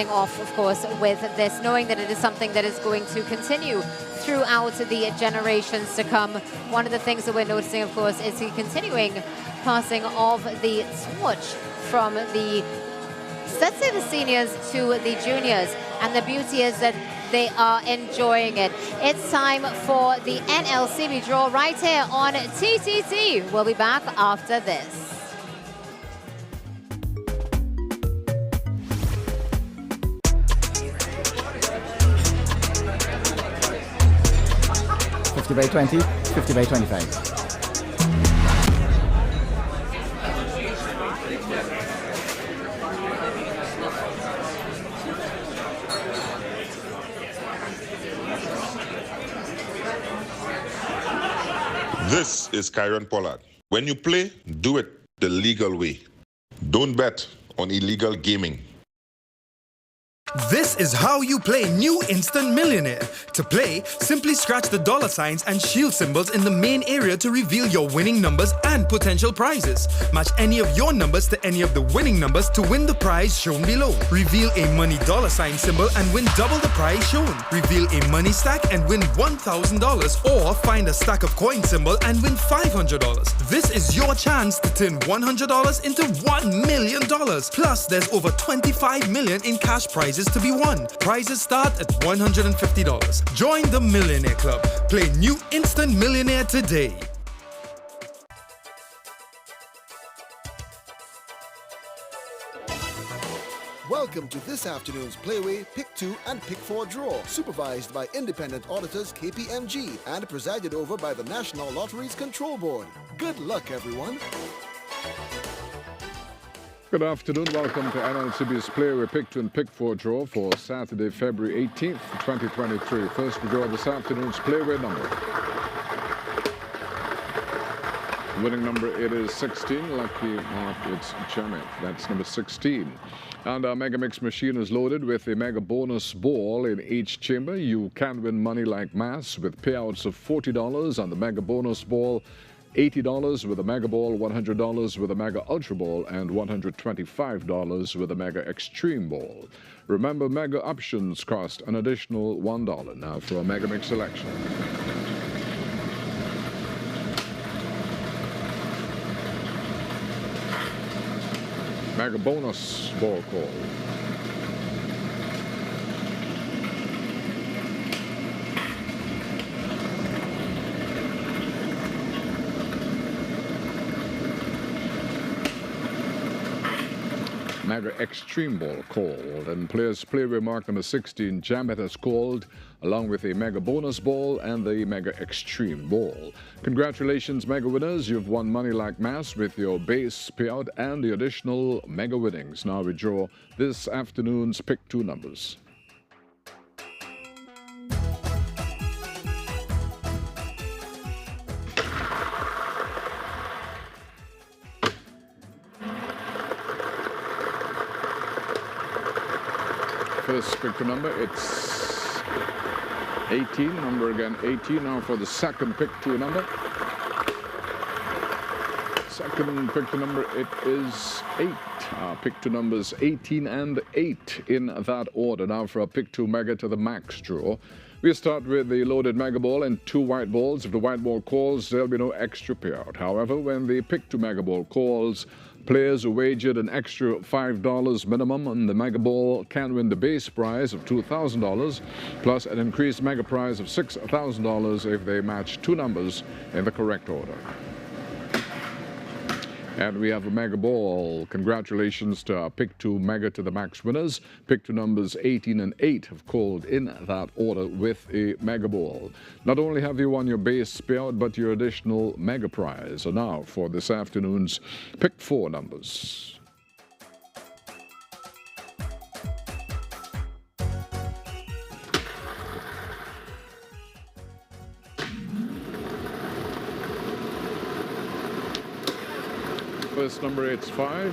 off, of course, with this, knowing that it is something that is going to continue throughout the generations to come. One of the things that we're noticing, of course, is the continuing passing of the torch from the, let's say, the seniors to the juniors. And the beauty is that they are enjoying it. It's time for the NLCB draw right here on TTT. We'll be back after this. 50 by 20, 50 by 25. This is Kyron Pollard. When you play, do it the legal way. Don't bet on illegal gaming. This is how you play New Instant Millionaire. To play, simply scratch the dollar signs and shield symbols in the main area to reveal your winning numbers and potential prizes. Match any of your numbers to any of the winning numbers to win the prize shown below. Reveal a money dollar sign symbol and win double the prize shown. Reveal a money stack and win $1,000, or find a stack of coin symbol and win $500. This is your chance to turn $100 into $1 million. Plus, there's over $25 million in cash prizes to be won. Prizes start at $150. Join the Millionaire Club. Play New Instant Millionaire today. Welcome to this afternoon's Playway Pick 2 and Pick 4 draw, supervised by independent auditors KPMG and presided over by the National Lotteries Control Board. Good luck, everyone. Good afternoon. Welcome to NLCB's Playway Pick 2 and Pick 4 draw for Saturday, February 18th, 2023. First to draw this afternoon's Playway number. Winning number, it is 16. Lucky mark, it's Chutney. That's number 16. And our Mega Mix machine is loaded with a Mega Bonus ball in each chamber. You can win money like mass with payouts of $40 on the Mega Bonus ball, $80 with a Mega Ball, $100 with a Mega Ultra Ball, and $125 with a Mega Extreme Ball. Remember, Mega options cost an additional $1. Now for a Mega Mix selection. Mega Bonus ball call. Mega Extreme Ball called, and players Playway mark number 16, Jamet has called, along with a Mega Bonus Ball and the Mega Extreme Ball. Congratulations, Mega winners. You've won money like mass with your base payout and the additional Mega winnings. Now we draw this afternoon's Pick 2 numbers. First pick number, it's 18, number again 18. Now for the second pick 2 number. Second pick number, it is 8. Pick 2 numbers 18 and 8 in that order. Now for a pick 2 Mega to the max draw. We start with the loaded Mega Ball and 2 white balls. If the white ball calls, there'll be no extra payout. However, when the pick 2 Mega Ball calls, players who wagered an extra $5 minimum on the Mega Ball can win the base prize of $2,000 plus an increased Mega prize of $6,000 if they match 2 numbers in the correct order. And we have a Mega Ball. Congratulations to our Pick 2 Mega to the Max winners. Pick 2 numbers 18 and 8 have called in that order with a Mega Ball. Not only have you won your base payout, but your additional Mega prize. So now for this afternoon's Pick 4 numbers. First number, it's 5.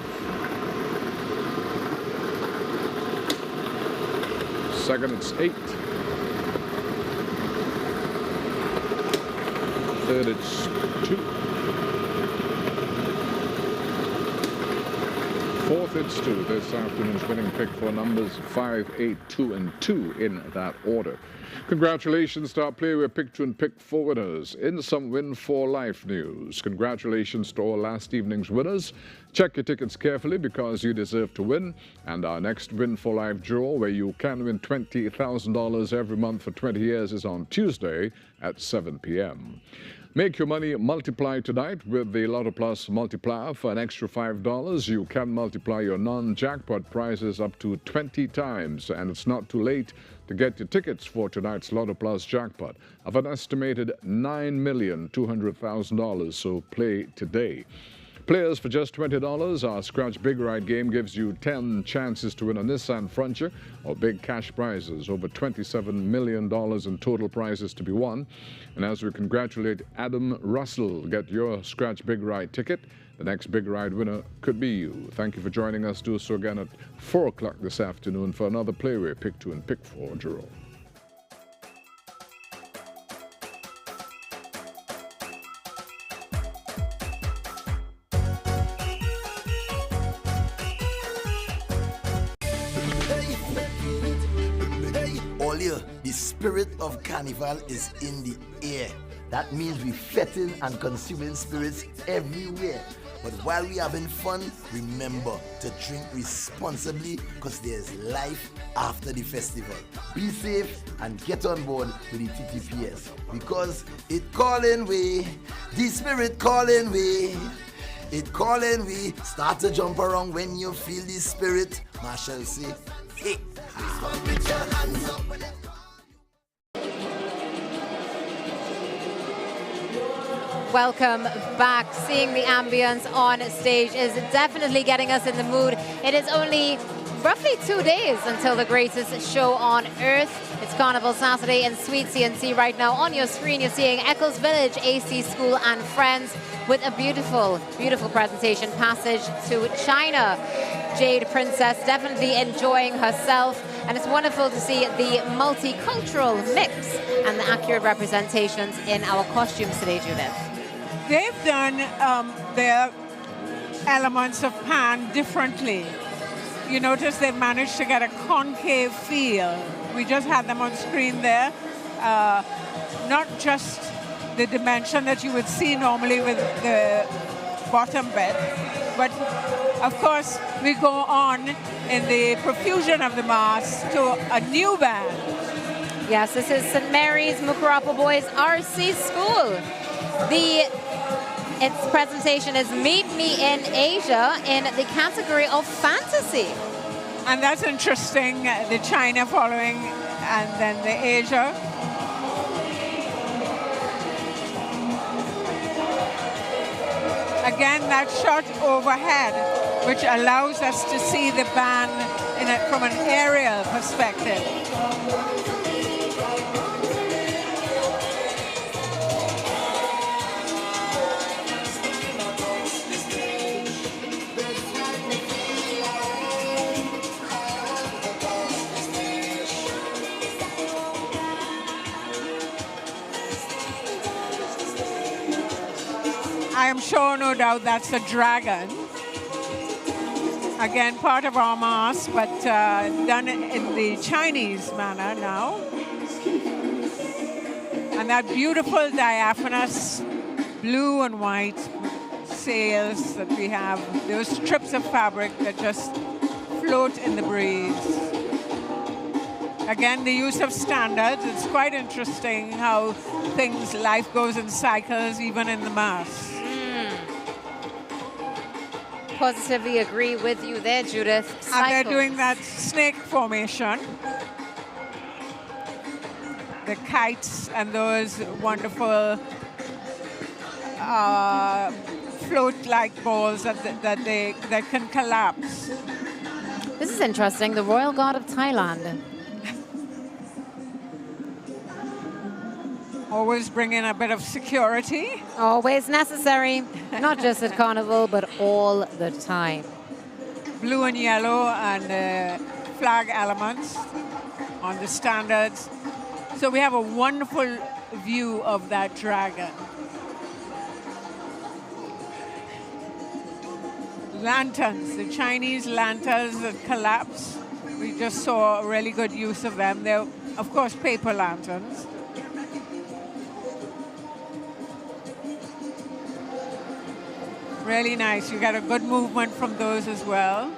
Second, it's 8. Third, it's 2. Fourth, it's 2. This afternoon's winning pick for numbers 5, 8, 2, and 2 in that order. Congratulations to our Playway Pick 2 and Pick 4 winners. In some Win for Life news, congratulations to all last evening's winners. Check your tickets carefully because you deserve to win. And our next Win for Life draw, where you can win $20,000 every month for 20 years, is on Tuesday at 7 p.m. Make your money multiply tonight with the Lotto Plus multiplier. For an extra $5, you can multiply your non-jackpot prizes up to 20 times. And it's not too late to get your tickets for tonight's Lotto Plus jackpot of an estimated $9,200,000, so play today. Players for just $20, our Scratch Big Ride game gives you 10 chances to win a Nissan Frontier or big cash prizes, over $27 million in total prizes to be won. And as we congratulate Adam Russell, get your Scratch Big Ride ticket. The next Big Ride winner could be you. Thank you for joining us. Do so again at 4 o'clock this afternoon for another Playway Pick 2 and Pick 4 draw. All year, the spirit of carnival is in the air. That means we're fetting and consuming spirits everywhere. But while we're having fun, remember to drink responsibly because there's life after the festival. Be safe and get on board with the TTPS because it calling we, the spirit calling we. It calling we. Start to jump around when you feel the spirit. Marshall say, hey. Welcome back. Seeing the ambience on stage is definitely getting us in the mood. It is only roughly 2 days until the greatest show on earth. It's Carnival Saturday in Sweet CNC. Right now on your screen you're seeing Eccles Village AC School and Friends with a beautiful, beautiful presentation, Passage to China. Jade Princess definitely enjoying herself, and it's wonderful to see the multicultural mix and the accurate representations in our costumes today, Judith. They've done their elements of pan differently. You notice they've managed to get a concave feel. We just had them on screen there. Not just the dimension that you would see normally with the bottom bit, but of course we go on in the profusion of the mass to a new band. Yes, this is St. Mary's Mukurapa Boys RC School. Its presentation is Meet Me in Asia in the category of fantasy. And that's interesting, the China following and then the Asia. Again, that shot overhead, which allows us to see the band from an aerial perspective. I am sure, no doubt, that's a dragon. Again, part of our mask, but done in the Chinese manner now. And that beautiful diaphanous blue and white sails that we have, those strips of fabric that just float in the breeze. Again, the use of standards. It's quite interesting how life goes in cycles, even in the mass. Positively agree with you there, Judith. Cycles. And they're doing that snake formation. The kites and those wonderful float-like balls that can collapse. This is interesting. The Royal Guard of Thailand. Always bring in a bit of security. Always necessary, not just at Carnival, but all the time. Blue and yellow and flag elements on the standards. So we have a wonderful view of that dragon. lanterns, the Chinese lanterns that collapse. We just saw a really good use of them. They're, of course, paper lanterns. Really nice. You got a good movement from those as well.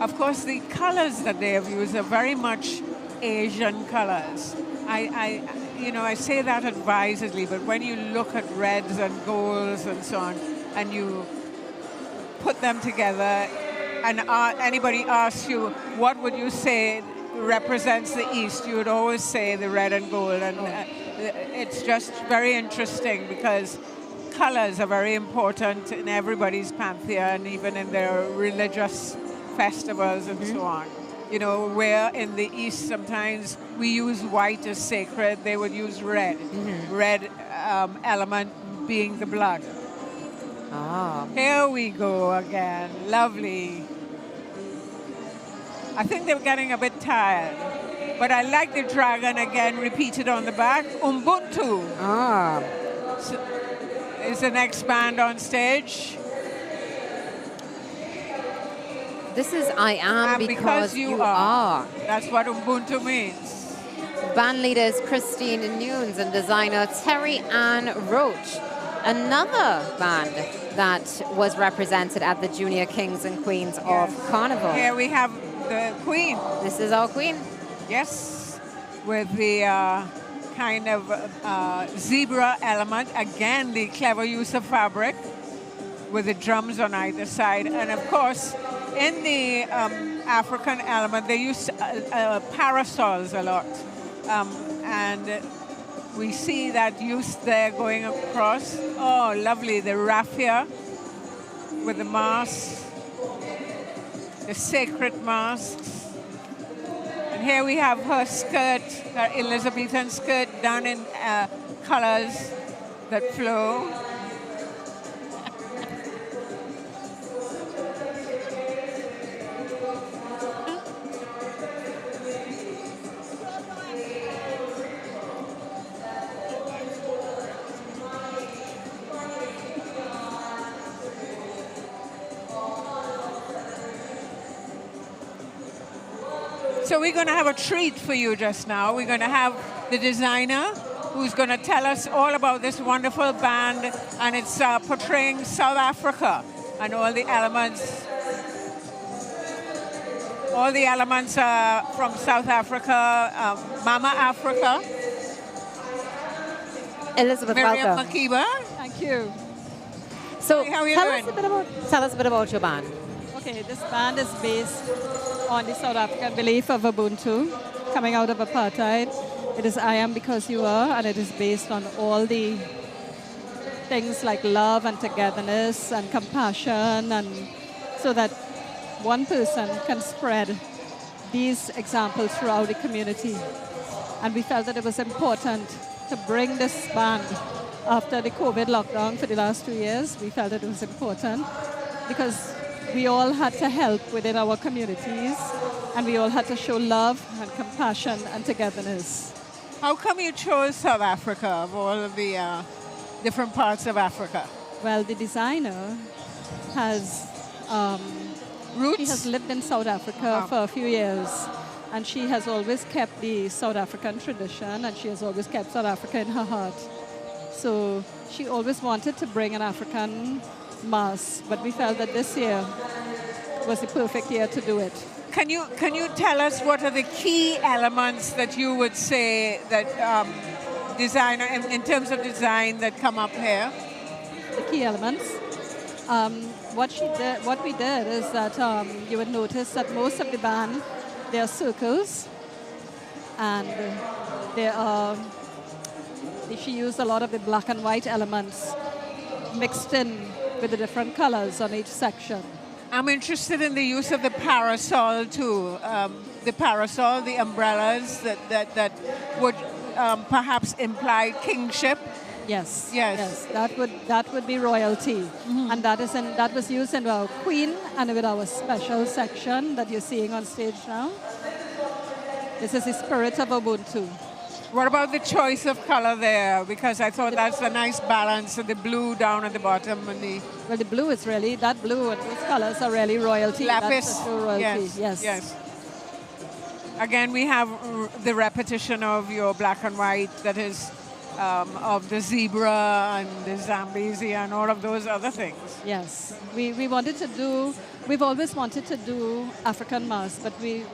Of course, the colors that they have used are very much Asian colors. I say that advisedly, but when you look at reds and golds and so on, and you put them together, and anybody asks you, what would you say represents the East, you would always say the red and gold. And it's just very interesting because colors are very important in everybody's pantheon, even in their religious festivals and so on. You know, where in the East sometimes we use white as sacred, they would use red. Red element being the blood. Here we go again. Lovely. I think they're getting a bit tired. But I like the dragon again repeated on the back. Ubuntu. So, is the next band on stage? This is I Am Because You Are. That's what Ubuntu means. Band leaders Christine Nunes and designer Terry Ann Roach. Another band that was represented at the Junior Kings and Queens of Carnival. Here we have the Queen. This is our Queen. Yes, with the kind of zebra element. Again, the clever use of fabric with the drums on either side. And of course, in the African element, they use parasols a lot. And we see that use there going across. Oh, lovely, the raffia with the masks, the sacred masks. And here we have her skirt, her Elizabethan skirt done in colors that flow. So we're going to have a treat for you just now. We're going to have the designer who's going to tell us all about this wonderful band, and it's portraying South Africa and all the elements. All the elements are from South Africa, Mama Africa. Elizabeth, Miriam welcome. Makiba. Thank you. So how are you tell doing? us a bit about your band. Okay, this band is based on the South African belief of Ubuntu, coming out of apartheid. It is I Am Because You Are, and it is based on all the things like love and togetherness and compassion, and so that one person can spread these examples throughout the community. And we felt that it was important to bring this band after the COVID lockdown for the last 2 years. We felt that it was important because we all had to help within our communities, and we all had to show love and compassion and togetherness. How come you chose South Africa of all of the different parts of Africa? Well, the designer has roots. She has lived in South Africa for a few years, and she has always kept the South African tradition, and she has always kept South Africa in her heart. So she always wanted to bring an African mask, but we felt that this year was the perfect year to do it. Can you tell us what are the key elements that you would say that designer in terms of design that come up here? The key elements. What we did is that you would notice that most of the band, they are circles, and she used a lot of the black and white elements mixed in with the different colors on each section. I'm interested in the use of the parasol too. The parasol, the umbrellas that would perhaps imply kingship. Yes. Yes. That would be royalty, and that was used in our Queen and with our special section that you're seeing on stage now. This is the spirit of Ubuntu. What about the choice of color there? Because I thought that's a nice balance of the blue down at the bottom and the... Well, the blue is really, that blue and those colors are really royalty. Lapis. That's true royalty. Yes. Again, we have the repetition of your black and white, that is of the zebra and the Zambezi and all of those other things. Yes. We've always wanted to do African masks, but we've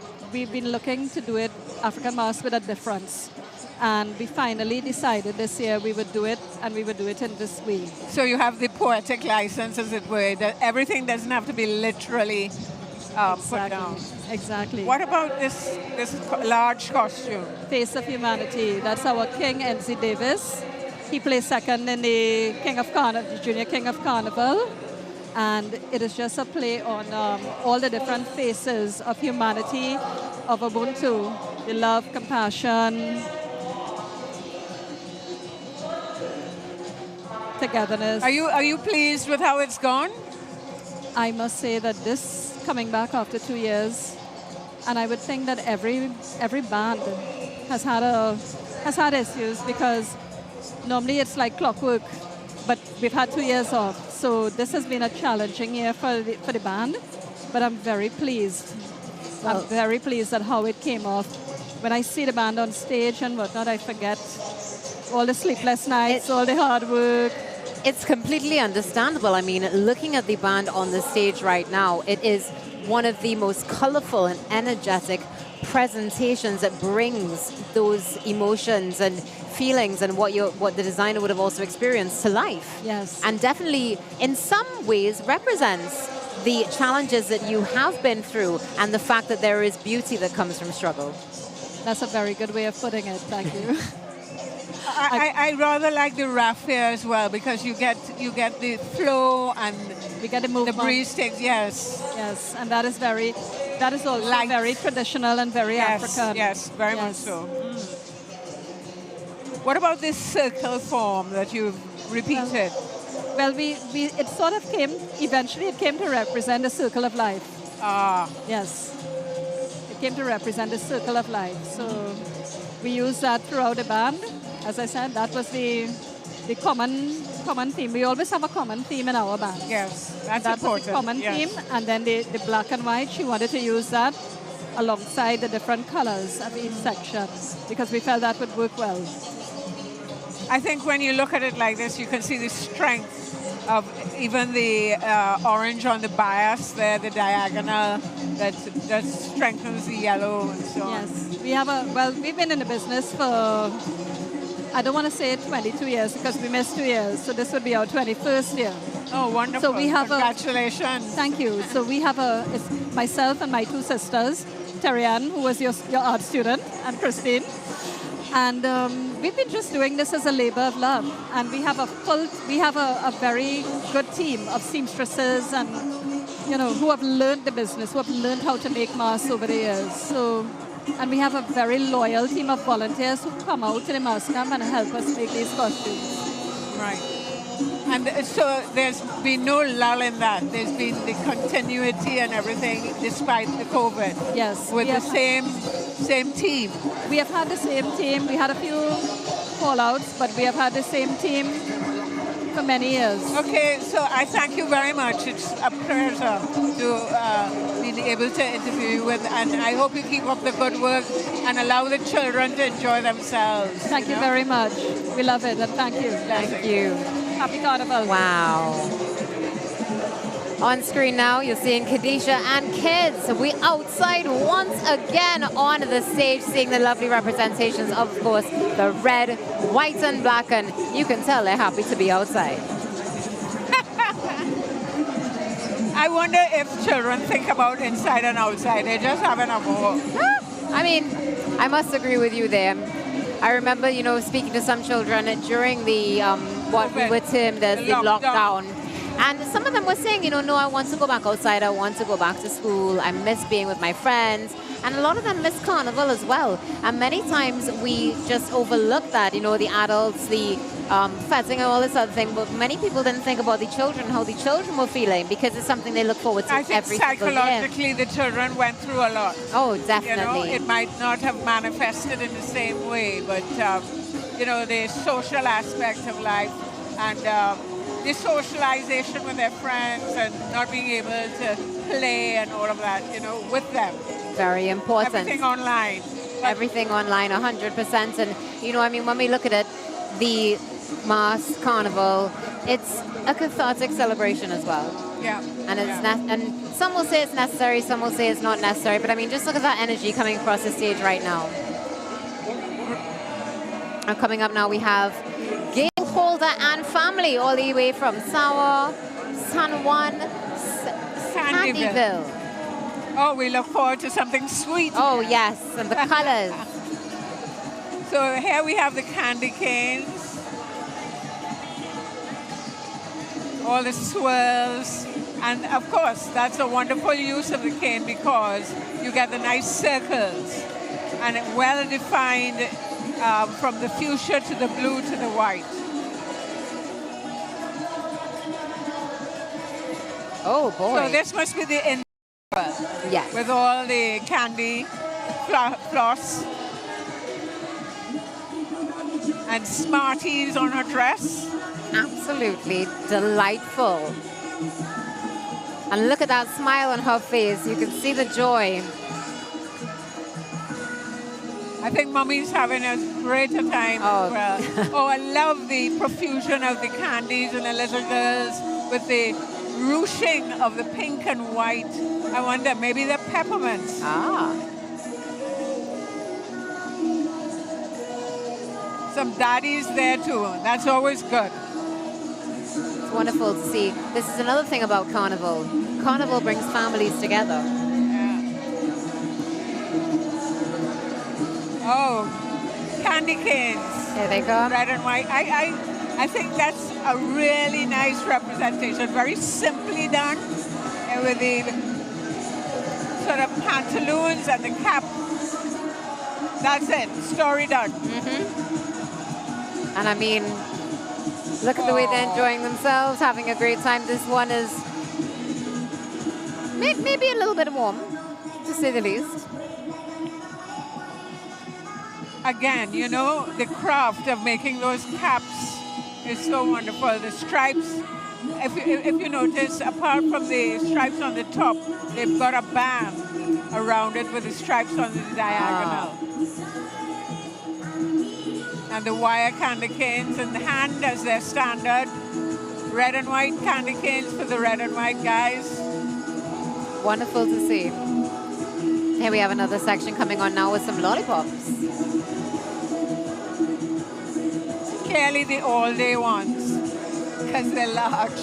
been looking to do it African masks with a difference. And we finally decided this year we would do it, and we would do it in this way. So you have the poetic license, as it were, that everything doesn't have to be literally put down. Exactly. What about this large costume? Face of Humanity. That's our King, N.C. Davis. He plays second in the Junior King of Carnival. And it is just a play on all the different faces of humanity, of Ubuntu, the love, compassion, togetherness. Are you pleased with how it's gone? I must say that this coming back after 2 years, and I would think that every band has had issues, because normally it's like clockwork, but we've had 2 years off. So this has been a challenging year for the band, but I'm very pleased. I'm very pleased at how it came off. When I see the band on stage and whatnot, I forget all the sleepless nights, all the hard work. It's completely understandable. I mean, looking at the band on the stage right now, it is one of the most colorful and energetic presentations that brings those emotions and feelings and what the designer would have also experienced to life. Yes. And definitely, in some ways, represents the challenges that you have been through and the fact that there is beauty that comes from struggle. That's a very good way of putting it. Thank you. I rather like the raffia as well, because you get the flow and we get the movement. The breeze takes, yes, and that is also very traditional and very African. Yes, very much so. What about this circle form that you've repeated? Well, it sort of eventually it came to represent the circle of life. Yes. It came to represent the circle of life. So we use that throughout the band. As I said, that was the common theme. We always have a common theme in our band. Yes, that important. was the common theme, and then the black and white, she wanted to use that alongside the different colors of each section, because we felt that would work well. I think when you look at it like this, you can see the strength of even the orange on the bias there, the diagonal, that strengthens the yellow and so on. Yes, we've been in the business for, I don't want to say 22 years, because we missed 2 years, so this would be our 21st year. Oh, wonderful. So we have congratulations. Thank you. So we have it's myself and my two sisters, Terry-Ann, who was your art student, and Christine. And we've been just doing this as a labor of love. And we have a very good team of seamstresses and, who have learned the business, who have learned how to make masks over the years. So, and we have a very loyal team of volunteers who come out to the mask camp and help us make these costumes. Right. And so there's been no lull in that. There's been the continuity and everything despite the COVID. Yes. With the same team. We have had the same team. We had a few fallouts, but we have had the same team for many years. Okay, so I thank you very much. It's a pleasure to be able to interview you with, and I hope you keep up the good work and allow the children to enjoy themselves. Thank you very much. We love it, and thank you. Thank you. Happy Carnival. Wow. On screen now, you're seeing Khadisha and kids. We outside once again on the stage, seeing the lovely representations of course, the red, white, and black, and you can tell they're happy to be outside. I wonder if children think about inside and outside. They're just having a ball. I mean, I must agree with you there. I remember, speaking to some children during the what we were termed as the lockdown. And some of them were saying, no, I want to go back outside. I want to go back to school. I miss being with my friends. And a lot of them miss Carnival as well. And many times we just overlook that, the adults, the feting and all this other thing, but many people didn't think about the children, how the children were feeling, because it's something they look forward to I think every single year. psychologically the children went through a lot. Oh, definitely. It might not have manifested in the same way, but the social aspect of life and the socialization with their friends and not being able to play and all of that, with them. Very important. Everything online. Everything online, 100%. And, when we look at it, the mass carnival, it's a cathartic celebration as well. Yeah. And and some will say it's necessary, some will say it's not necessary, but just look at that energy coming across the stage right now. And coming up now, we have game holder and family all the way from Sawa, San Juan, Sandyville. Oh, we look forward to something sweet. Oh, yes, and the colors. So here we have the candy canes, all the swirls, and of course, that's a wonderful use of the cane because you get the nice circles and well-defined from the fuchsia to the blue to the white. Oh, boy. So this must be the yes. With all the candy, floss, and Smarties on her dress. Absolutely delightful. And look at that smile on her face. You can see the joy. I think Mommy's having a greater time as well. Oh, I love the profusion of the candies and the little girls with the ruching of the pink and white. I wonder, maybe the peppermints. Some daddies there too. That's always good. It's wonderful to see. This is another thing about Carnival. Carnival brings families together. Oh, candy canes. There they go. Red and white. I think that's a really nice representation. Very simply done. And with the sort of pantaloons and the cap. That's it. Story done. And look at the way they're enjoying themselves, having a great time. This one is maybe a little bit warm, to say the least. Again, the craft of making those caps is so wonderful. The stripes, if you notice, apart from the stripes on the top, they've got a band around it with the stripes on the diagonal. And the wire candy canes in the hand as their standard. Red and white candy canes for the red and white guys. Wonderful to see. Here we have another section coming on now with some lollipops. Clearly the all-day ones, because they're large.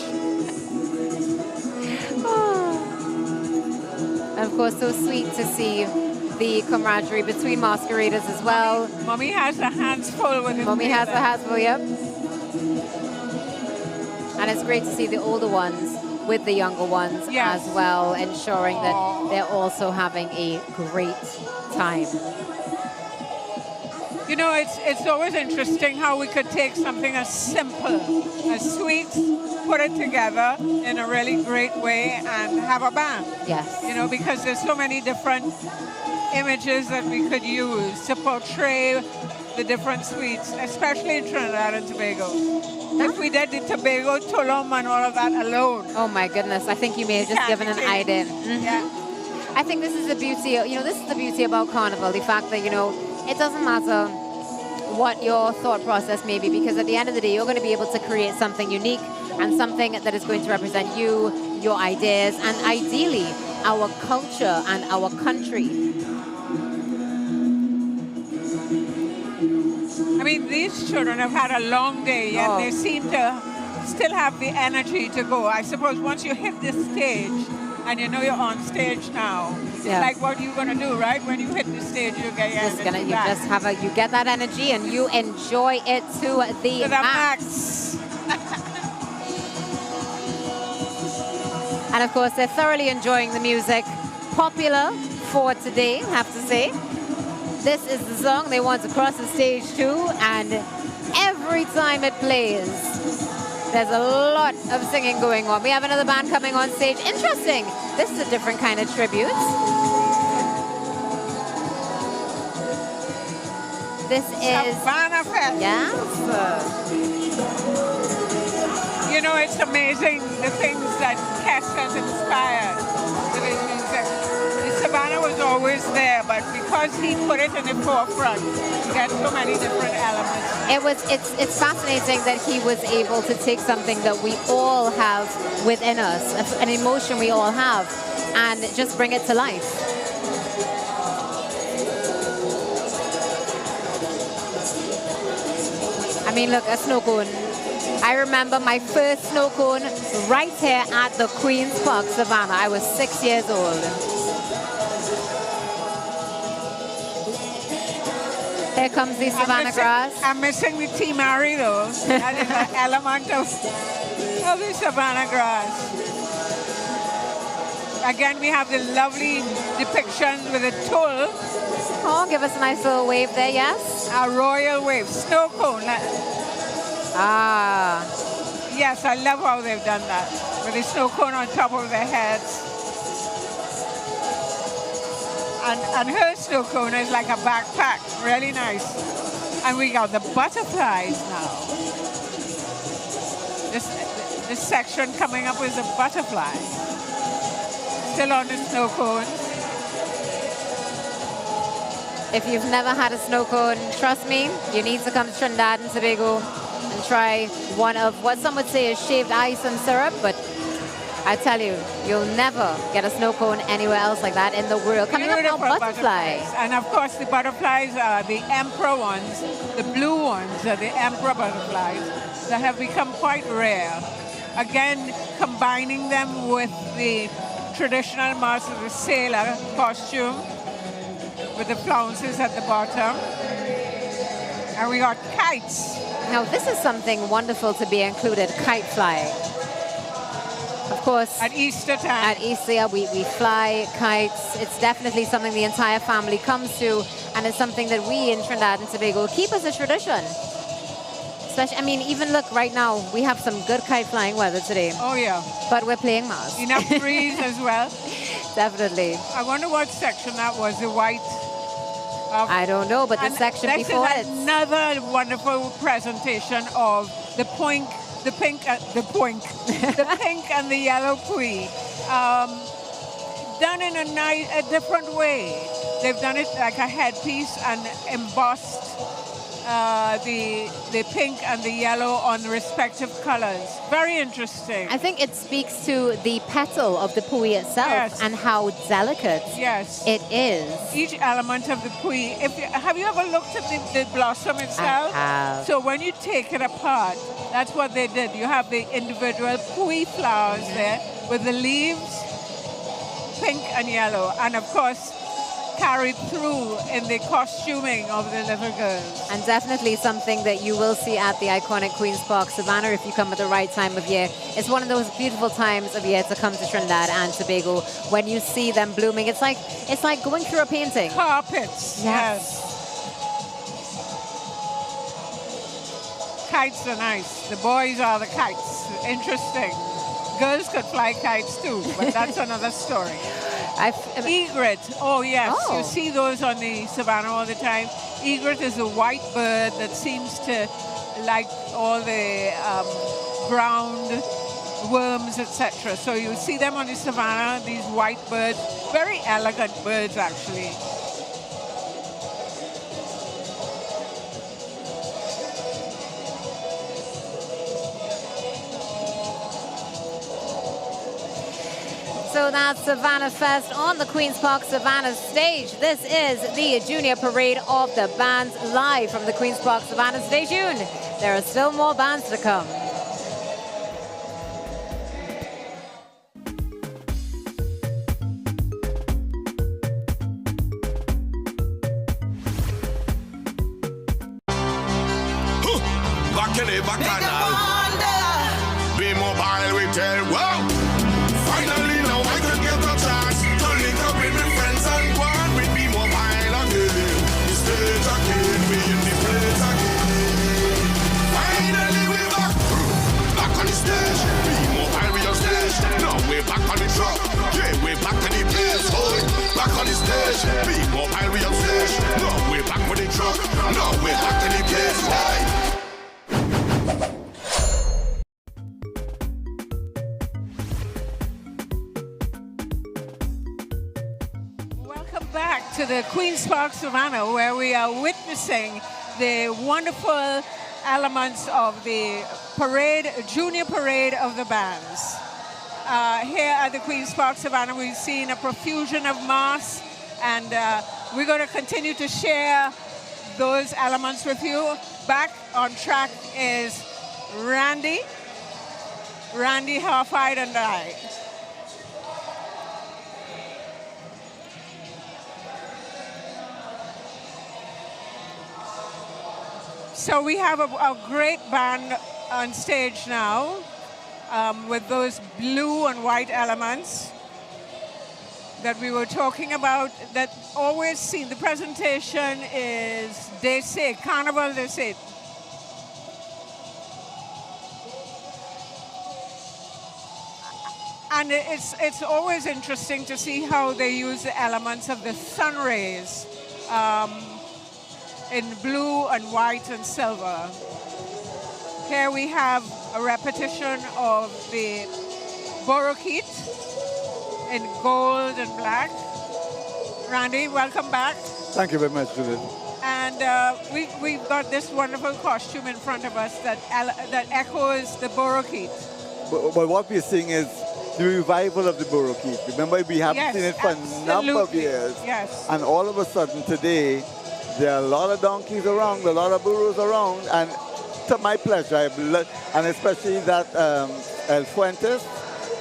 And of course, so sweet to see the camaraderie between masqueraders as well. Mommy has her hands full with it. Mommy has her hands full, yep. And it's great to see the older ones with the younger ones as well, ensuring that they're also having a great time. It's always interesting how we could take something as simple as sweets, put it together in a really great way and have a band. Yes. Because there's so many different images that we could use to portray the different sweets, especially in Trinidad and Tobago. If we did the Tobago, Tulum and all of that alone. Oh my goodness, I think you may have just given an idea. Yeah. I think this is the beauty, this is the beauty about Carnival, the fact that, it doesn't matter what your thought process may be, because at the end of the day, you're going to be able to create something unique and something that is going to represent you, your ideas, and ideally, our culture and our country. These children have had a long day, yet they seem to still have the energy to go. I suppose once you hit this stage, and you're on stage now, it's like what you're going to do, right? When you hit the stage, you get your energy back. You get that energy and you enjoy it to the max. And of course, they're thoroughly enjoying the music. Popular for today, I have to say. This is the song they want to cross the stage to, and every time it plays, there's a lot of singing going on. We have another band coming on stage. Interesting. This is a different kind of tribute. This is Savannah Fest. Yes. You know, it's amazing the things that Kes has inspired with his music. The Savannah was always there, but because he put it in the forefront, you get so many different elements. It's fascinating that he was able to take something that we all have within us, an emotion we all have, and just bring it to life. I mean, look, a snow cone. I remember my first snow cone right here at the Queen's Park, Savannah. I was 6 years old. Here comes the Savannah grass. I'm missing the Tea Mary, though. That is an element of the Savannah grass. Again, we have the lovely depiction with a tulle. Oh, give us a nice little wave there, yes? A royal wave, snow cone. Ah. Yes, I love how they've done that. With the snow cone on top of their heads. And her snow cone is like a backpack, really nice. And we got the butterflies now. This section coming up with the butterfly. Still on the snow cone. If you've never had a snow cone, trust me, you need to come to Trinidad and Tobago and try one of what some would say is shaved ice and syrup, but I tell you, you'll never get a snow cone anywhere else like that in the world. Coming up now, butterflies. And of course, the butterflies are the emperor ones. The blue ones are the emperor butterflies that have become quite rare. Again, combining them with the traditional mask of the sailor costume with the flounces at the bottom. And we got kites. Now, this is something wonderful to be included, kite flying. Of course, at Easter time. At Easter, we fly kites. It's definitely something the entire family comes to, and it's something that we in Trinidad and Tobago keep as a tradition. Especially, I mean, even look, right now, we have some good kite flying weather today. Oh, yeah. But we're playing Mars. Enough breeze as well. Definitely. I wonder what section that was, the white. I don't know, but the section before it. Another wonderful presentation of the pink and the yellow pui, done in a different way. They've done it like a headpiece and embossed the pink and the yellow on the respective colors. Very interesting. I think it speaks to the petal of the pui itself and how delicate it is. Each element of the pui. Have you ever looked at the blossom itself? I have. So when you take it apart, that's what they did. You have the individual pui flowers there with the leaves, pink and yellow, and of course carried through in the costuming of the little girls. And definitely something that you will see at the iconic Queen's Park Savannah if you come at the right time of year. It's one of those beautiful times of year to come to Trinidad and Tobago. When you see them blooming, it's like going through a painting. Carpets, yes. Kites are nice. The boys are the kites. Interesting. Girls could fly kites too, but that's another story. Egret, oh yes, you see those on the Savannah all the time. Egret is a white bird that seems to like all the ground worms, etc. So you see them on the Savannah, these white birds, very elegant birds actually. So that's Savannah Fest on the Queen's Park Savannah stage. This is the Junior Parade of the Bands live from the Queen's Park Savannah. Stay tuned. There are still more bands to come. Bacchanal. Be mobile, we tell, wow. Finally, now I can get a chance to link up with my friends and go on with Be Mobile again. The stage again, we in the place again. fresh. Big mobile we have slash. No way back with the truck. No way back to the place. Why? Welcome back to the Queen's Park Savannah, where we are witnessing the wonderful elements of the parade, junior parade of the bands. Here at the Queen's Park Savannah, we've seen a profusion of masks, and we're going to continue to share those elements with you. Back on track is Randy Half-Eyed and I. So we have a great band on stage now with those blue and white elements that we were talking about, that always seen. The presentation is, they say, Carnival, they say. And it's always interesting to see how they use the elements of the sun rays in blue and white and silver. Here we have a repetition of the Borokeet in gold and black. Randy, welcome back. Thank you very much, Judith. And we've got this wonderful costume in front of us that echoes the Borokeet. But what we're seeing is the revival of the Borokeet. Remember, we haven't seen it for a number of years. Yes. And all of a sudden today, there are a lot of donkeys around, a lot of burros around, and to my pleasure, and especially that El Fuentes,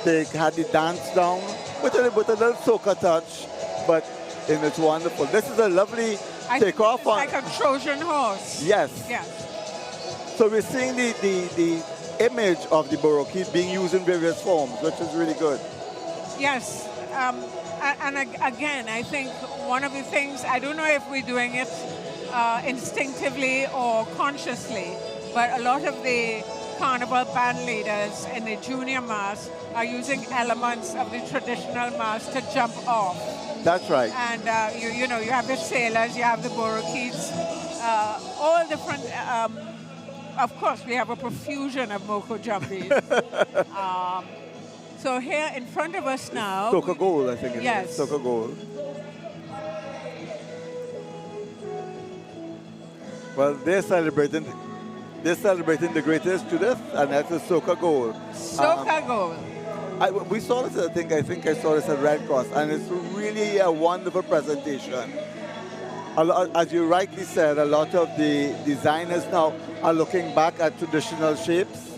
they had the dance down with a little soca touch, but it's wonderful. This is a lovely takeoff on. Like a Trojan horse. Yes. Yes. So we're seeing the image of the Borokeet being used in various forms, which is really good. Yes. And again, I think one of the things, I don't know if we're doing it instinctively or consciously, but a lot of the carnival band leaders in the junior mass are using elements of the traditional mass to jump off. That's right. And you know, you have the sailors, you have the Borokeets, all different. Of course, we have a profusion of Moko jumpies. So here in front of us now... Soca Gold, I think it is. Soca Gold. Well, they're celebrating the greatest, Judith, and that's the Soca Gold. Soca Gold. We saw this, I think I saw this at Red Cross, and it's really a wonderful presentation. As you rightly said, a lot of the designers now are looking back at traditional shapes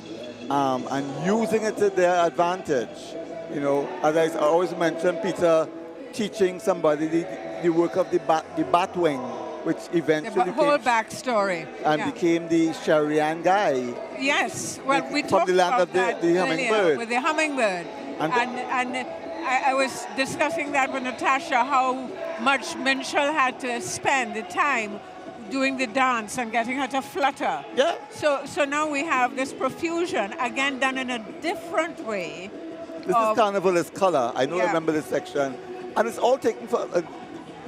and using it to their advantage. You know, as I always mention, Peter teaching somebody the work of the bat wing, which eventually the whole backstory and became the Sherian guy. Yes, well, we talked from the land about of that the hummingbird. with the hummingbird, and I was discussing that with Natasha, how much Minshall had to spend the time doing the dance and getting her to flutter. Yeah. So now we have this profusion, again done in a different way. This is Carnivalist color. I don't remember this section. And it's all taken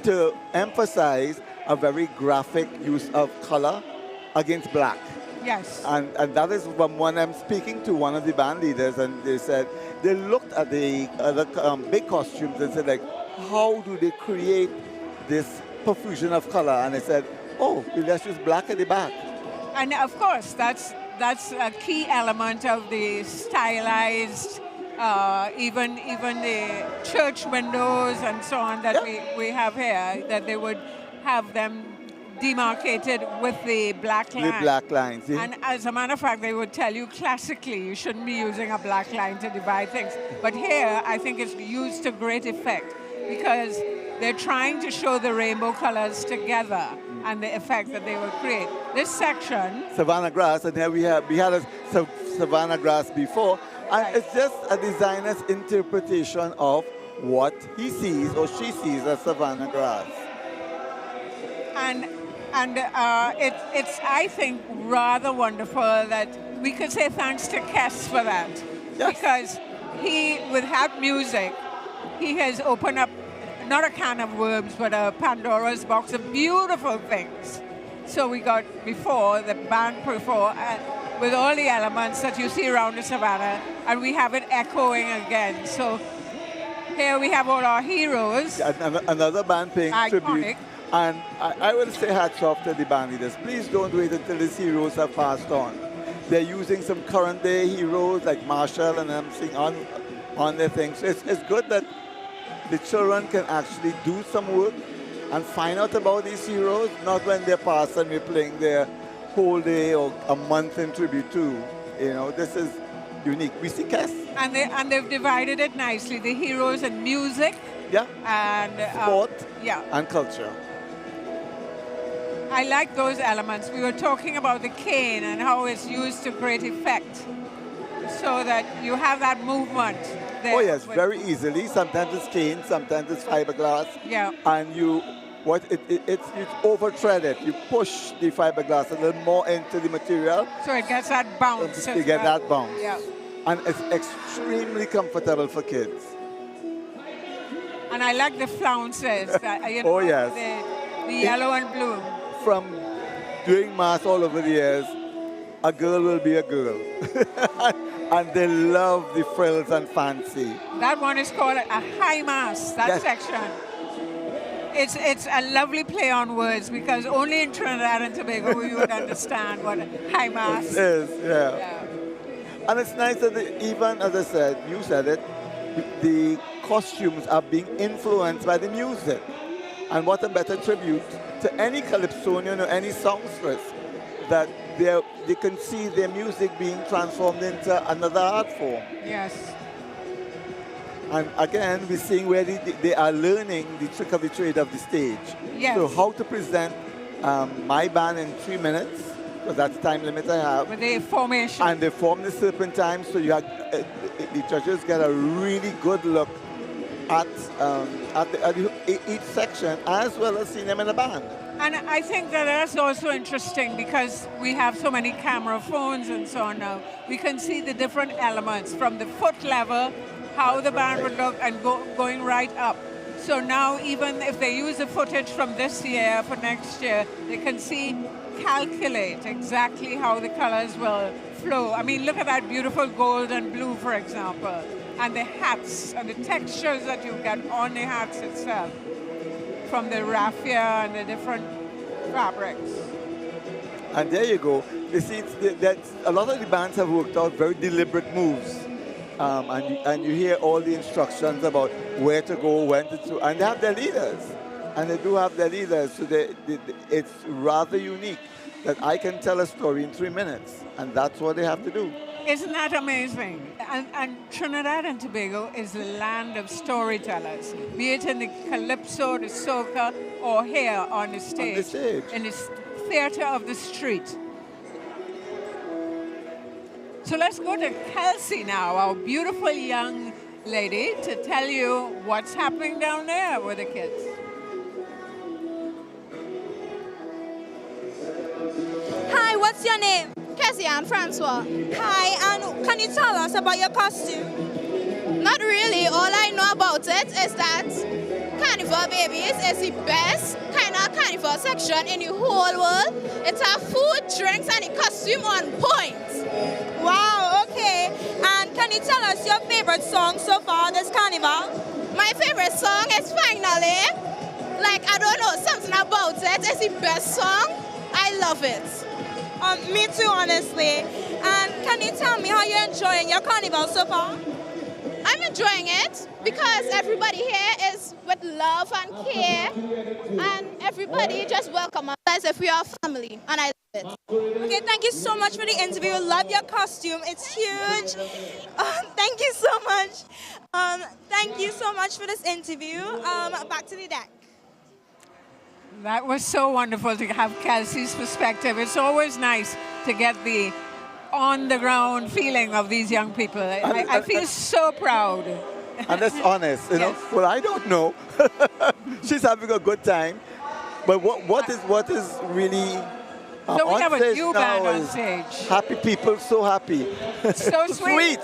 to emphasize a very graphic use of color against black. Yes. And that is from when I'm speaking to one of the band leaders, and they said, they looked at the other big costumes and said, like, how do they create this profusion of color? And they said, oh, let's use black at the back. And of course, that's a key element of the stylized, even the church windows and so on that we have here, that they would have them demarcated with the black line. The black lines, yeah. And as a matter of fact, they would tell you classically you shouldn't be using a black line to divide things. But here, I think it's used to great effect because they're trying to show the rainbow colors together and the effect that they will create. This section... Savannah grass, and here we had a Savannah grass before, and it's just a designer's interpretation of what he sees or she sees as Savannah grass. And it's, I think, rather wonderful that we could say thanks to Kes for that. Yes. Because he, with Hat Music, he has opened up not a can of worms, but a Pandora's box of beautiful things. So we got before, the band before, with all the elements that you see around the savannah, and we have it echoing again. So here we have all our heroes. Another band paying tribute. Iconic. And I will say hats off to the band leaders. Please don't wait until these heroes have passed on. They're using some current day heroes like Marshall and them sing on their things. So it's good that the children can actually do some work and find out about these heroes, not when they're past and we're playing their whole day or a month in tribute to. You know, this is unique. We see Cass. And they've divided it nicely. The heroes and music. Yeah. And sport. Yeah. And culture. I like those elements. We were talking about the cane and how it's used to great effect, so that you have that movement there. Oh yes, very easily. Sometimes it's cane, sometimes it's fiberglass. Yeah. And it's over threaded. You push the fiberglass a little more into the material. So it gets that bounce. You get that bounce. Yeah. And it's extremely comfortable for kids. And I like the flounces. You know, oh yes. The yellow and blue. From doing mass all over the years, a girl will be a girl. And they love the frills and fancy. That one is called a high mass, that section. It's a lovely play on words, because only in Trinidad and Tobago you would understand what a high mass is. Yeah. And it's nice that even, as I said, you said it, the costumes are being influenced by the music. And what a better tribute to any calypsonian or any songstress, that they can see their music being transformed into another art form. Yes. And again, we're seeing where they are learning the trick of the trade of the stage. Yes. So how to present my band in 3 minutes, because that's the time limit I have. With the formation. And they form the serpentine, so you have, the judges get a really good look at each section, as well as seeing them in a band. And I think that that's also interesting, because we have so many camera phones and so on now. We can see the different elements from the foot level, how the band would look, and going right up. So now even if they use the footage from this year for next year, they can calculate exactly how the colors will flow. I mean, look at that beautiful gold and blue, for example. And the hats and the textures that you get on the hats itself, from the raffia and the different fabrics. And there you go. You see, that a lot of the bands have worked out very deliberate moves. And you hear all the instructions about where to go, when to do, and they have their leaders. And they do have their leaders, so it's rather unique that I can tell a story in 3 minutes, and that's what they have to do. Isn't that amazing? And Trinidad and Tobago is the land of storytellers, be it in the calypso, the soca, or here on the stage. In the theater of the street. So let's go to Kelsey now, our beautiful young lady, to tell you what's happening down there with the kids. Hi, what's your name? Cassie Ann Francois. Hi, and can you tell us about your costume? Not really. All I know about it is that Carnival Babies is the best kind of carnival section in the whole world. It's our food, drinks, and the costume on point. Wow, okay. And can you tell us your favorite song so far this carnival? My favorite song is Finally. Like, I don't know, something about it. It's the best song. I love it. Me too, honestly. And can you tell me how you're enjoying your carnival so far? I'm enjoying it because everybody here is with love and care, and everybody just welcome us as if we are family, and I love it. Okay, thank you so much for the interview. Love your costume. It's huge. Thank you so much. Thank you so much for this interview. Back to the deck. That was so wonderful to have Kelsey's perspective. It's always nice to get the on-the-ground feeling of these young people. I feel so proud. And that's honest, you know. Well, I don't know. She's having a good time. But what is really so we have a new band on stage. Happy people, so happy. So sweet.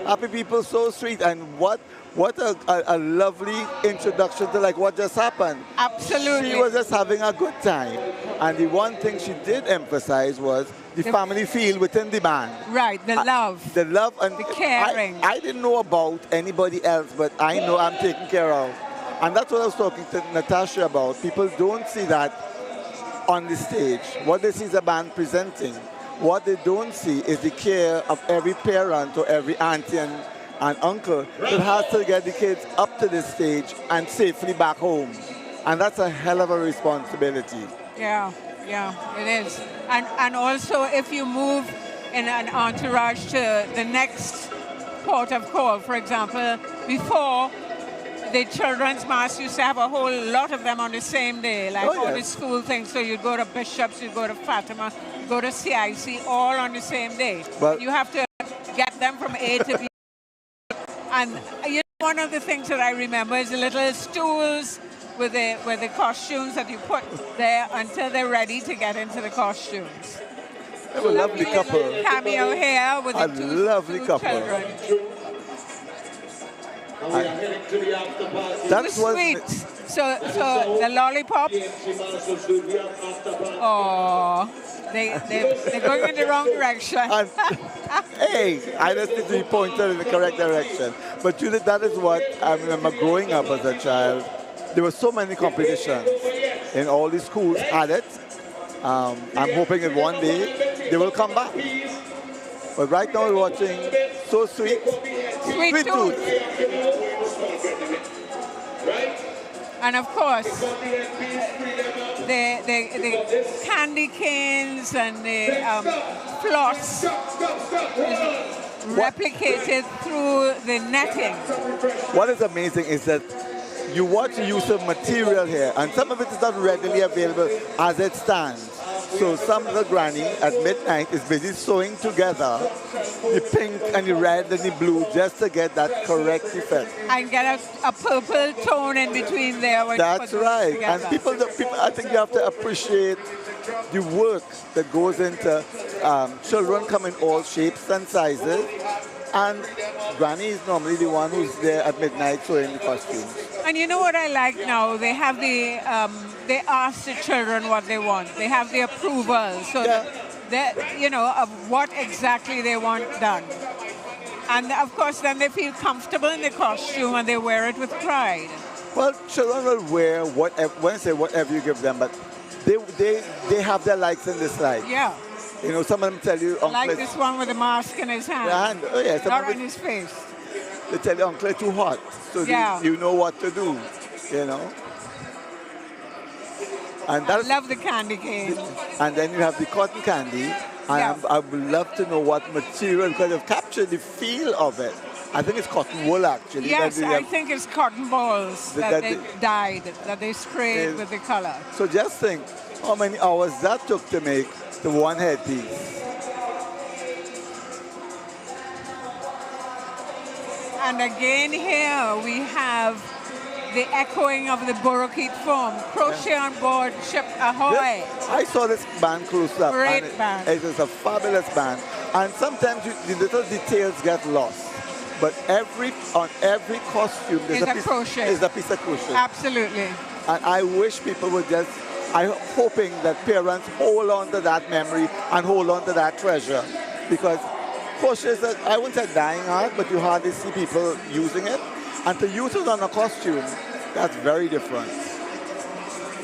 Happy people, so sweet. And what what a lovely introduction to like what just happened. Absolutely. She was just having a good time. And the one thing she did emphasize was the family feel within the band. Right, the love. The love and the caring. I didn't know about anybody else, but I know I'm taken care of. And that's what I was talking to Natasha about. People don't see that on the stage. What they see is a band presenting. What they don't see is the care of every parent or every auntie and uncle that has to get the kids up to the stage and safely back home. And that's a hell of a responsibility. Yeah, it is. And also if you move in an entourage to the next port of call, for example, before the children's mass used to have a whole lot of them on the same day, like all the school things. So you'd go to Bishop's, you'd go to Fatima, go to CIC, all on the same day. Well, you have to get them from A to B. And you know, one of the things that I remember is the little stools with the costumes that you put there until they're ready to get into the costumes. They were a lovely couple. Cameo here with a the lovely couple. children. That's what sweet. So the lollipop. Oh, they're going in the wrong direction. Hey, I just need to be pointed in the correct direction. But Judith, that is what I remember growing up as a child. There were so many competitions, and all the schools had it. I'm hoping that one day they will come back. But right now we're watching So Sweet, Sweet Tooth. And of course, the candy canes and the floss is replicated through the netting. What is amazing is that you watch the use of material here, and some of it is not readily available as it stands. So some little granny at midnight is busy sewing together the pink and the red and the blue just to get that correct effect. And get a purple tone in between there. When That's you put right. Together. And people, I think you have to appreciate the work that goes into children come in all shapes and sizes. And Granny is normally the one who's there at midnight sewing the costumes. And you know what I like now? They have they ask the children what they want. They have the approval, so that you know, of what exactly they want done. And of course, then they feel comfortable in the costume and they wear it with pride. Well, children will wear whatever, when I say whatever you give them, but they have their likes and dislikes. Yeah. You know, some of them tell you, Uncle, like this one with the mask in his hand. Oh, yeah, not on his face. They tell you, Uncle, it's too hot. So you know what to do, you know. And I love the candy cane. And then you have the cotton candy. And I would love to know what material, because they've captured the feel of it. I think it's cotton wool, actually. Yes, I think it's cotton balls that they dyed, that they sprayed with the color. So just think how many hours that took to make the one headpiece. And again here we have the echoing of the Borokit form. Crochet on board ship ahoy. I saw this band close up. Great band. It is a fabulous band. And sometimes the little details get lost. But on every costume there's a piece of crochet. Absolutely. And I wish people would just, I'm hoping that parents hold on to that memory and hold on to that treasure. Because crochet is, I wouldn't say dying art, but you hardly see people using it. And to use it on a costume, that's very different.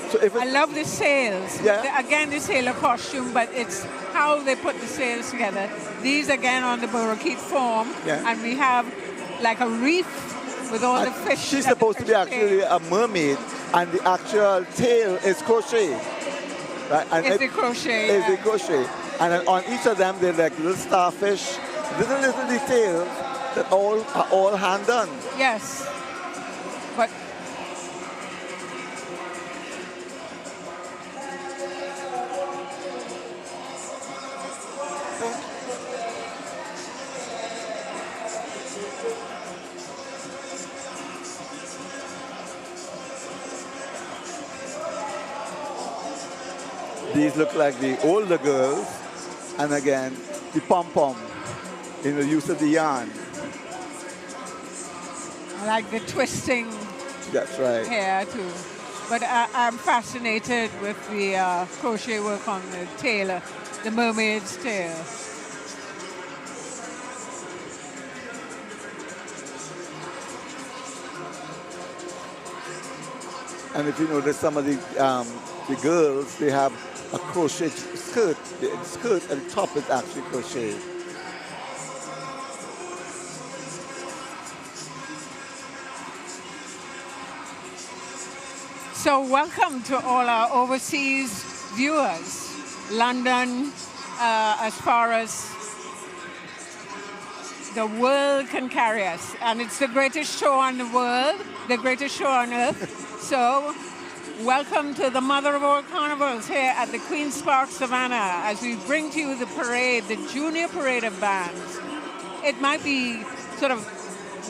So I love the sails. Yeah. Again, the sailor costume, but it's how they put the sails together. These again on the Borokit form, and we have like a reef with all the fish. She's supposed to be actually a mermaid, and the actual tail is crochet. Right? And it's the crochet. It's the crochet. And then on each of them, they're like little starfish, little details that are all hand done. Yes. But these look like the older girls, and again, the pom-pom in the use of the yarn. like the twisting. That's right. Here too. But I'm fascinated with the crochet work on the tail, the mermaid's tail. And if you notice, some of the girls, they have a crochet skirt. The skirt and top is actually crocheted. So welcome to all our overseas viewers. London, as far as the world can carry us. And it's the greatest show on the world, the greatest show on earth. So welcome to the mother of all carnivals here at the Queen's Park Savannah as we bring to you the parade, the junior parade of bands. It might be sort of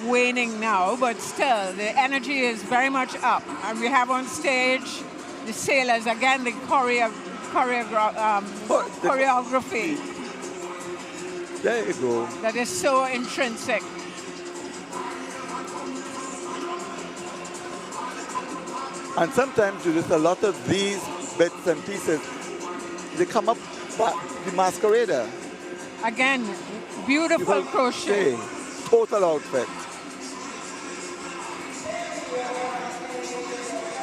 waning now, but still the energy is very much up. And we have on stage the sailors, again the choreography. There you go. That is so intrinsic. And sometimes there's a lot of these bits and pieces, they come up by the masquerader. Again, beautiful crochet. Total outfit.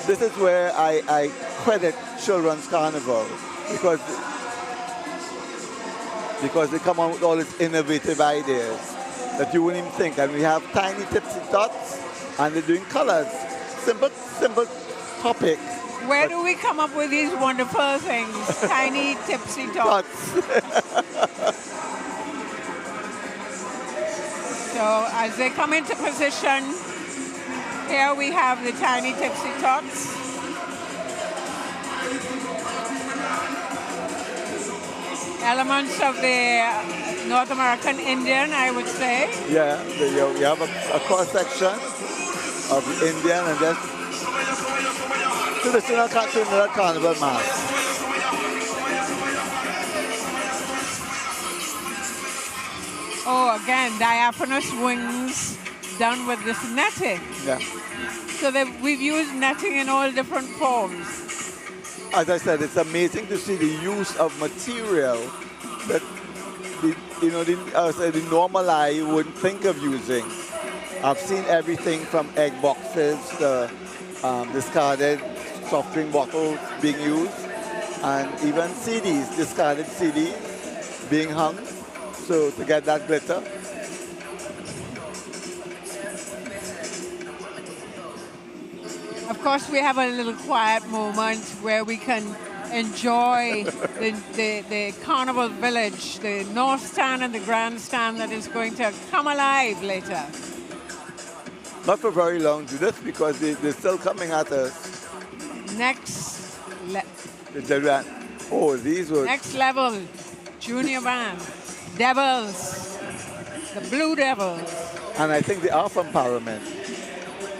This is where I credit Children's Carnival because they come out with all these innovative ideas that you wouldn't even think. And we have tiny tipsy dots and they're doing colors. Simple topic. Where do we come up with these wonderful things? Tiny tipsy dots. So as they come into position, here we have the tiny tipsy tots. Elements of the North American Indian, I would say. Yeah, you have a cross-section of the Indian and then traditional carnival mask. Oh, again, diaphanous wings done with this netting. Yeah. So we've used netting in all different forms. As I said, it's amazing to see the use of material that the normal eye wouldn't think of using. I've seen everything from egg boxes to discarded soft drink bottles being used, and even CDs, discarded CDs being hung. So to get that glitter. Of course, we have a little quiet moment where we can enjoy the carnival village, the north stand and the grandstand that is going to come alive later. Not for very long, Judith, because they're still coming at us. Next level, junior band, Devils, the Blue Devils. And I think they are from Parliament.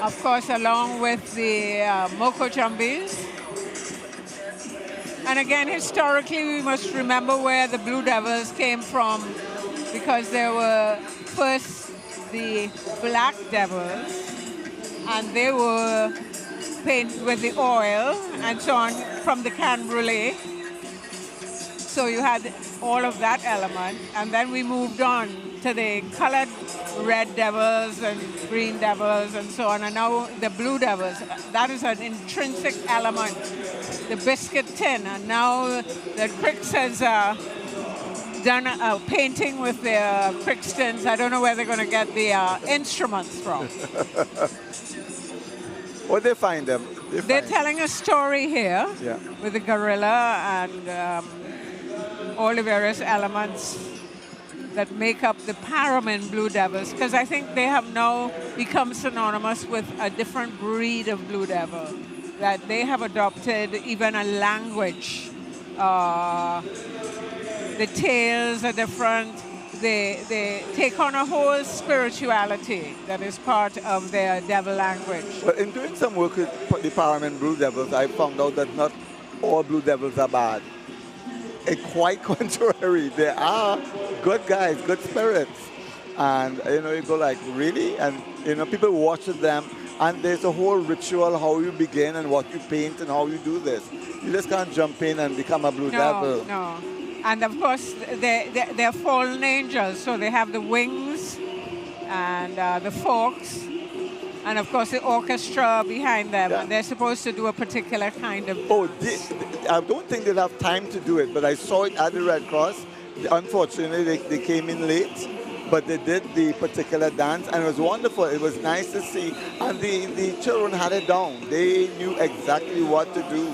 Of course, along with the Moko Jumbis. And again, historically, we must remember where the Blue Devils came from, because there were first the Black Devils, and they were painted with the oil and so on from the can brulee. So you had all of that element, and then we moved on to the colored red devils and green devils and so on, and now the blue devils. That is an intrinsic element, the biscuit tin, and now the Cricks has done a painting with their Crickstons. I don't know where they're going to get the instruments from. Or they find them. They're telling a story here with the gorilla and all the various elements that make up the Paramin Blue Devils, because I think they have now become synonymous with a different breed of Blue Devil, that they have adopted even a language. The tails are different. They take on a whole spirituality that is part of their devil language. But in doing some work with the Paramin Blue Devils, I found out that not all Blue Devils are bad. It's quite contrary. They are good guys, good spirits. And, you go like, really? And, people watching them. And there's a whole ritual, how you begin and what you paint and how you do this. You just can't jump in and become a blue devil. No. And of course, they're fallen angels, so they have the wings and the forks, and of course the orchestra behind them, and they're supposed to do a particular kind of dance. I don't think they'll have time to do it, but I saw it at the Red Cross. Unfortunately, they came in late, but they did the particular dance, and it was wonderful. It was nice to see, and the children had it down. They knew exactly what to do.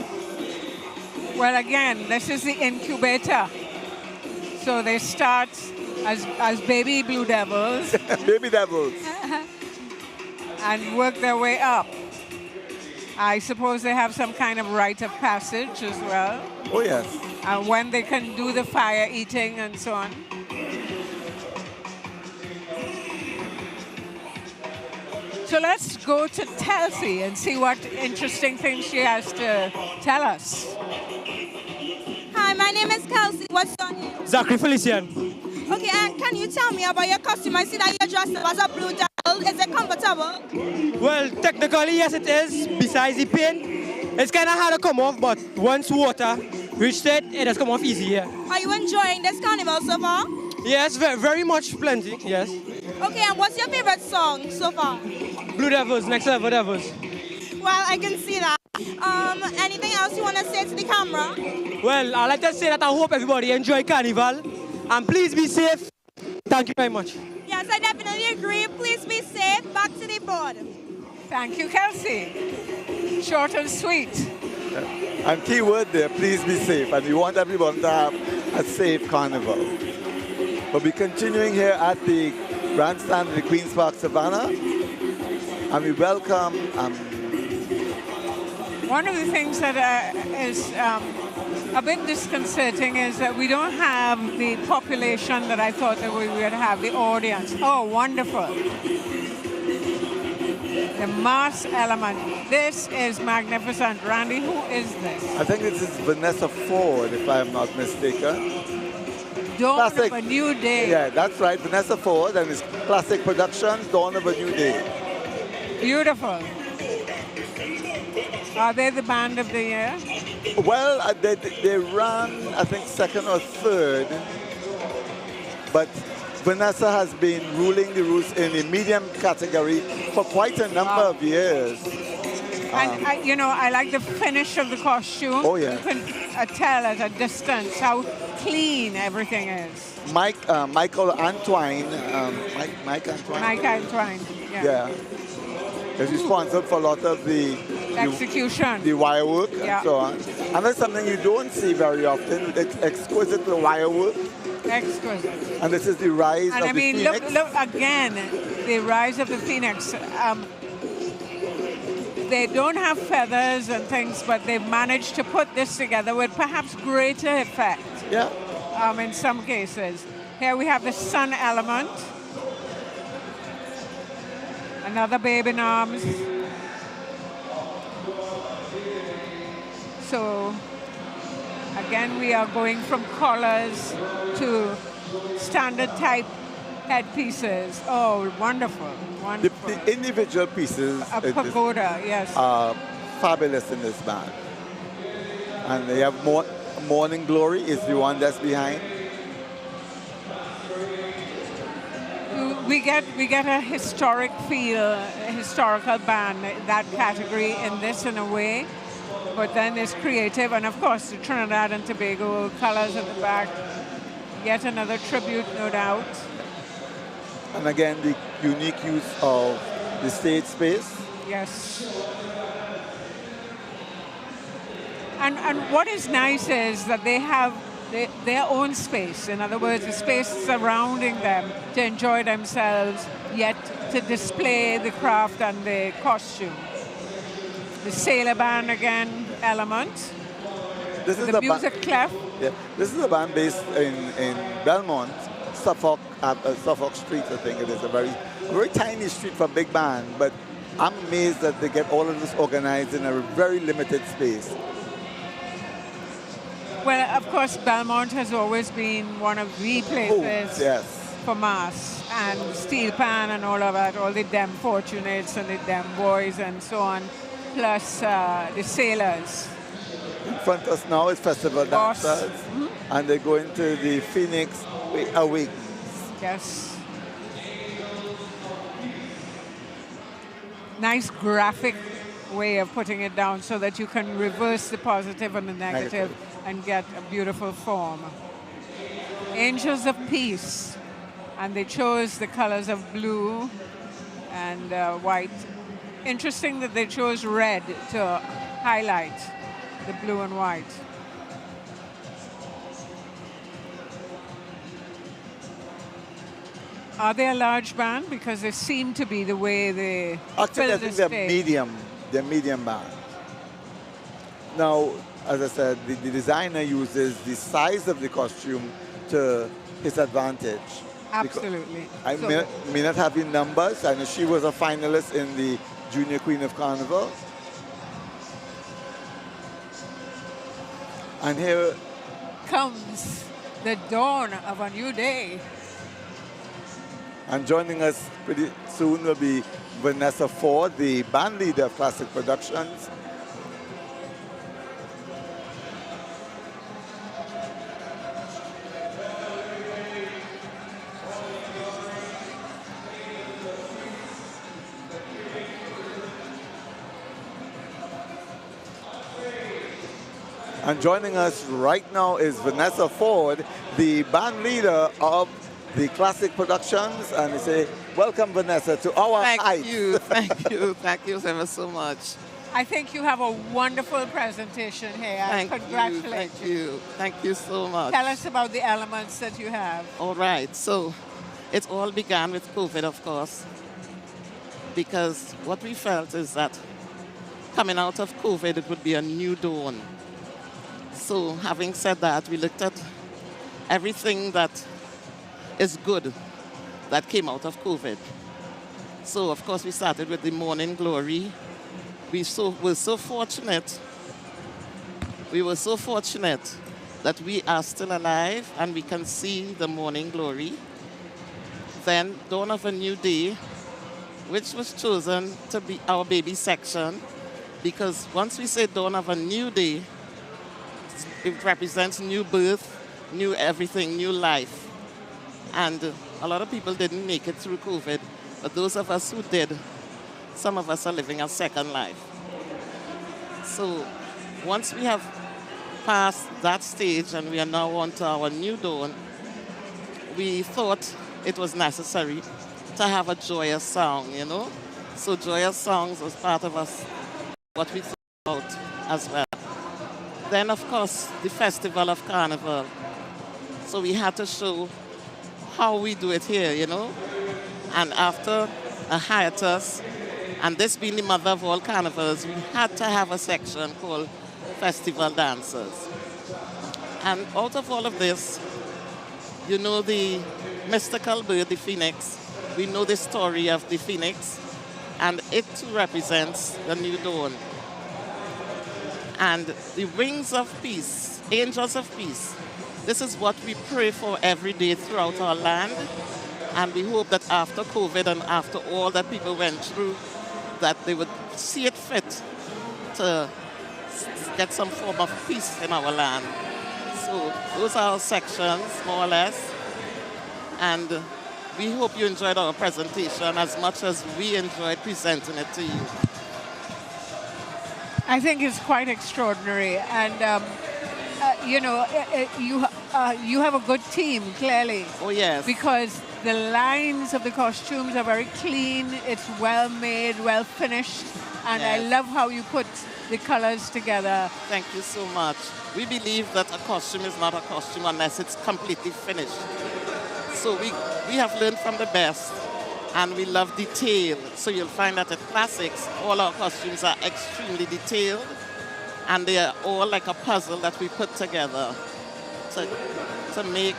Well, again, this is the incubator. So they start as baby blue devils. Baby devils. And work their way up. I suppose they have some kind of rite of passage as well. Oh, yes. And when they can do the fire eating and so on. So let's go to Telsey and see what interesting things she has to tell us. Hi, my name is Kelsey. What's your name? Zachary Felician. Okay, and can you tell me about your costume? I see that you're dressed up as a blue devil. Is it comfortable? Well, technically, yes, it is. Besides the paint, it's kind of hard to come off, but once water reached it, it has come off easy, yeah. Are you enjoying this carnival so far? Yes, very much plenty, yes. Okay, and what's your favorite song so far? Blue Devils, Next Level Devils. Well, I can see that. Anything else you want to say to the camera? Well, I'd like to say that I hope everybody enjoy Carnival. And please be safe. Thank you very much. Yes, I definitely agree. Please be safe. Back to the board. Thank you, Kelsey. Short and sweet. And key word there, please be safe. And we want everyone to have a safe carnival. But we're continuing here at the grandstand of the Queen's Park Savannah. And we welcome... One of the things that is a bit disconcerting is that we don't have the population that I thought that we would have, the audience. Oh, wonderful. The mass element. This is magnificent. Randy, who is this? I think this is Vanessa Ford, if I'm not mistaken. Dawn of a New Day. Yeah, that's right. Vanessa Ford and his Classic Productions, Dawn of a New Day. Beautiful. Are they the band of the year? Well, they ran, I think, second or third. But Vanessa has been ruling the roost in the medium category for quite a number of years. And, I like the finish of the costume. Oh, yeah. You can tell at a distance how clean everything is. Michael Antoine. Mike Antoine. Mike Antoine, yeah. He's responsible for a lot of the execution, the wire work, and so on. And that's something you don't see very often. It's exquisite wire work. Exquisite. And this is the rise and of the Phoenix. Look again, the rise of the Phoenix. They don't have feathers and things, but they've managed to put this together with perhaps greater effect. Yeah. In some cases. Here we have the sun element. Another babe in arms. So, again, we are going from collars to standard type headpieces. Oh, wonderful, wonderful. The individual pieces A pagoda, yes. are fabulous in this band. And they have Morning Glory is the one that's behind. We get a historic feel, a historical band, that category in this in a way, but then it's creative, and of course the Trinidad and Tobago colors at the back, yet another tribute, no doubt. And again, the unique use of the stage space. Yes. And what is nice is that they have their own space. In other words, the space surrounding them to enjoy themselves, yet to display the craft and the costume. The sailor band again element. This is the music clef. Yeah, this is a band based in Belmont, Suffolk Street. I think it is a very tiny street for a big band, but I'm amazed that they get all of this organized in a very limited space. Well, of course, Belmont has always been one of the places for mass. and steel pan and all of that, all the damn fortunates and the damn boys and so on, plus the sailors. In front of us now is festival dancers, and they're going to the Phoenix Awake. Yes. Nice graphic way of putting it down so that you can reverse the positive and the negative and get a beautiful form. Angels of Peace, and they chose the colors of blue and white. Interesting that they chose red to highlight the blue and white. Are they a large band? Because they seem to be the way they Actually, I fill think the they're stage. medium band. Now, as I said, the designer uses the size of the costume to his advantage. Absolutely. I may not have the numbers. I know she was a finalist in the Junior Queen of Carnival. And here comes the dawn of a new day. And joining us pretty soon will be Vanessa Ford, the band leader of Classic Productions. And joining us right now is Vanessa Ford, the band leader of the Classic Productions, and we say, welcome Vanessa to our Thank you ever so much. I think you have a wonderful presentation here. Congratulations. Thank you so much. Tell us about the elements that you have. All right, so it all began with COVID, of course, because what we felt is that coming out of COVID, it would be a new dawn. So having said that, we looked at everything that is good that came out of COVID. So, of course, we started with the morning glory. We were so fortunate that we are still alive and we can see the morning glory. Then, Dawn of a New Day, which was chosen to be our baby section, because once we say Dawn of a New Day, it represents new birth, new everything, new life. And a lot of people didn't make it through COVID, but those of us who did, some of us are living a second life. So once we have passed that stage and we are now on to our new dawn, we thought it was necessary to have a joyous song, you know? So joyous songs was part of us, what we thought about as well. Then, of course, the Festival of Carnival. So we had to show how we do it here, you know? And after a hiatus, and this being the mother of all carnivals, we had to have a section called Festival Dancers. And out of all of this, you know the mystical bird, the phoenix. We know the story of the phoenix, and it too represents the new dawn. And the wings of peace, angels of peace, this is what we pray for every day throughout our land. And we hope that after COVID and after all that people went through, that they would see it fit to get some form of peace in our land. So those are our sections, more or less. And we hope you enjoyed our presentation as much as we enjoyed presenting it to you. I think it's quite extraordinary. And, you know, you have a good team, clearly. Oh, yes. Because the lines of the costumes are very clean. It's well made, well finished. And Yes. I love how you put the colors together. Thank you so much. We believe that a costume is not a costume unless it's completely finished. So we have learned from the best, and we love detail. So you'll find that at Classics, all our costumes are extremely detailed, and they are all like a puzzle that we put together to make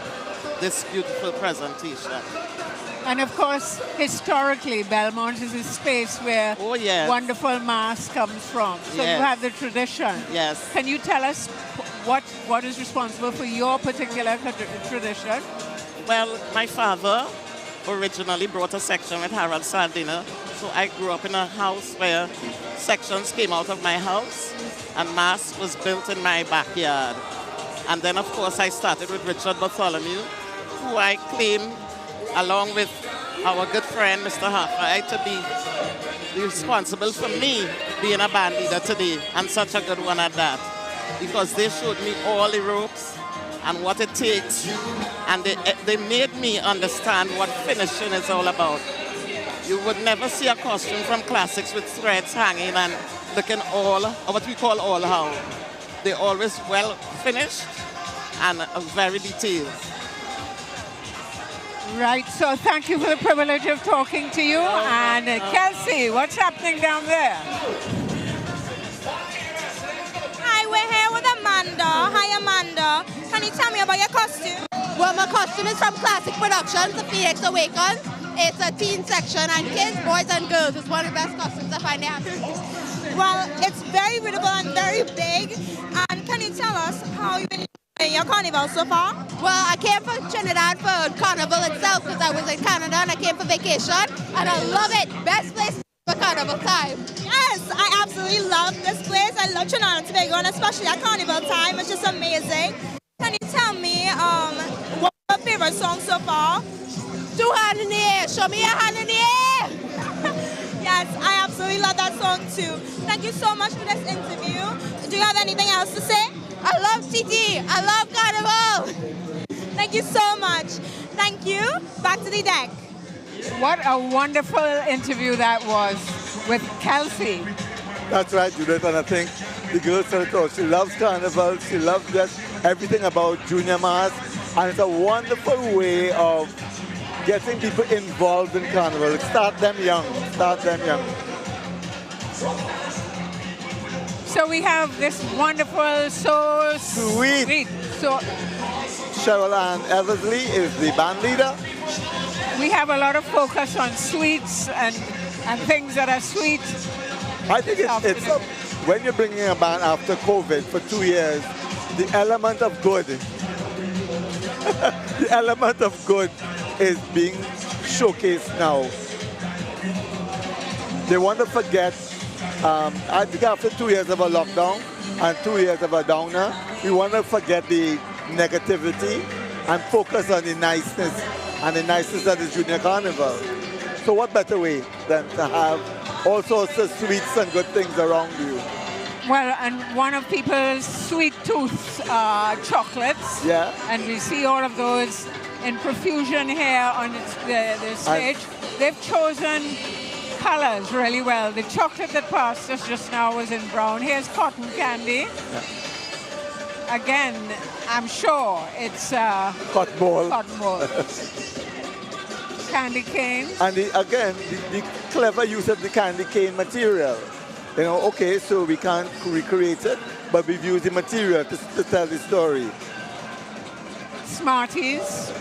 this beautiful presentation. And of course, historically, Belmont is a space where wonderful mass comes from. So Yes. you have the tradition. Yes. Can you tell us what is responsible for your particular tradition? Well, my father originally brought a section with Harold Sardina. So I grew up in a house where sections came out of my house and mass was built in my backyard. And then, of course, I started with Richard Bartholomew, who I claim, along with our good friend, Mr. Hafai, to be responsible for me being a band leader today, and such a good one at that. Because they showed me all the ropes and what it takes, and they made me understand what finishing is all about. You would never see a costume from Classics with threads hanging and looking all, or what we call all how. They're always well finished and very detailed. Right, so thank you for the privilege of talking to you. And Kelsey, what's happening down there? Hi, we're here with Amanda. Hi, Amanda. Can you tell me about your costume? Well, my costume is from Classic Productions, the Phoenix Awakens. It's a teen section, and kids, boys, and girls. It's one of the best costumes I find out. Well, it's very beautiful and very big. And can you tell us how you've been enjoying your carnival so far? Well, I came from Trinidad for carnival itself because I was in Canada and I came for vacation, and I love it. Best place for carnival time. Yes, I absolutely love this place. I love Trinidad and Tobago, and especially at carnival time. It's just amazing. Can you tell me what your favorite song so far? Two hands in the air. Show me your hand in the air. Yes, I absolutely love that song too. Thank you so much for this interview. Do you have anything else to say? I love TT. I love carnival. Thank you so much. Thank you. Back to the deck. What a wonderful interview that was with Kelsey. That's right, Judith, and I think the girl said it all. She loves carnival, she loves just everything about junior mass, and it's a wonderful way of getting people involved in carnival. Start them young, start them young. So we have this wonderful, so sweet. So Cheryl Ann Eversley is the band leader. we have a lot of focus on sweets and things that are sweet. I think it's when you're bringing a band after COVID for 2 years, the element of good, the element of good is being showcased now. They want to forget, I think after 2 years of a lockdown and 2 years of a downer, we want to forget the negativity and focus on the niceness and the niceness of the Junior Carnival. So what better way than to have all sorts of sweets and good things around you? Well, and one of people's sweet tooth chocolates. Yeah. And we see all of those in profusion here on the stage. They've chosen colors really well. The chocolate that passed us just now was in brown. Here's cotton candy. Yeah. Again, I'm sure it's cotton ball. Cotton ball. Candy cane. And the clever use of the candy cane material. You know, okay, so we can't recreate it, but we've used the material to tell the story. Smarties.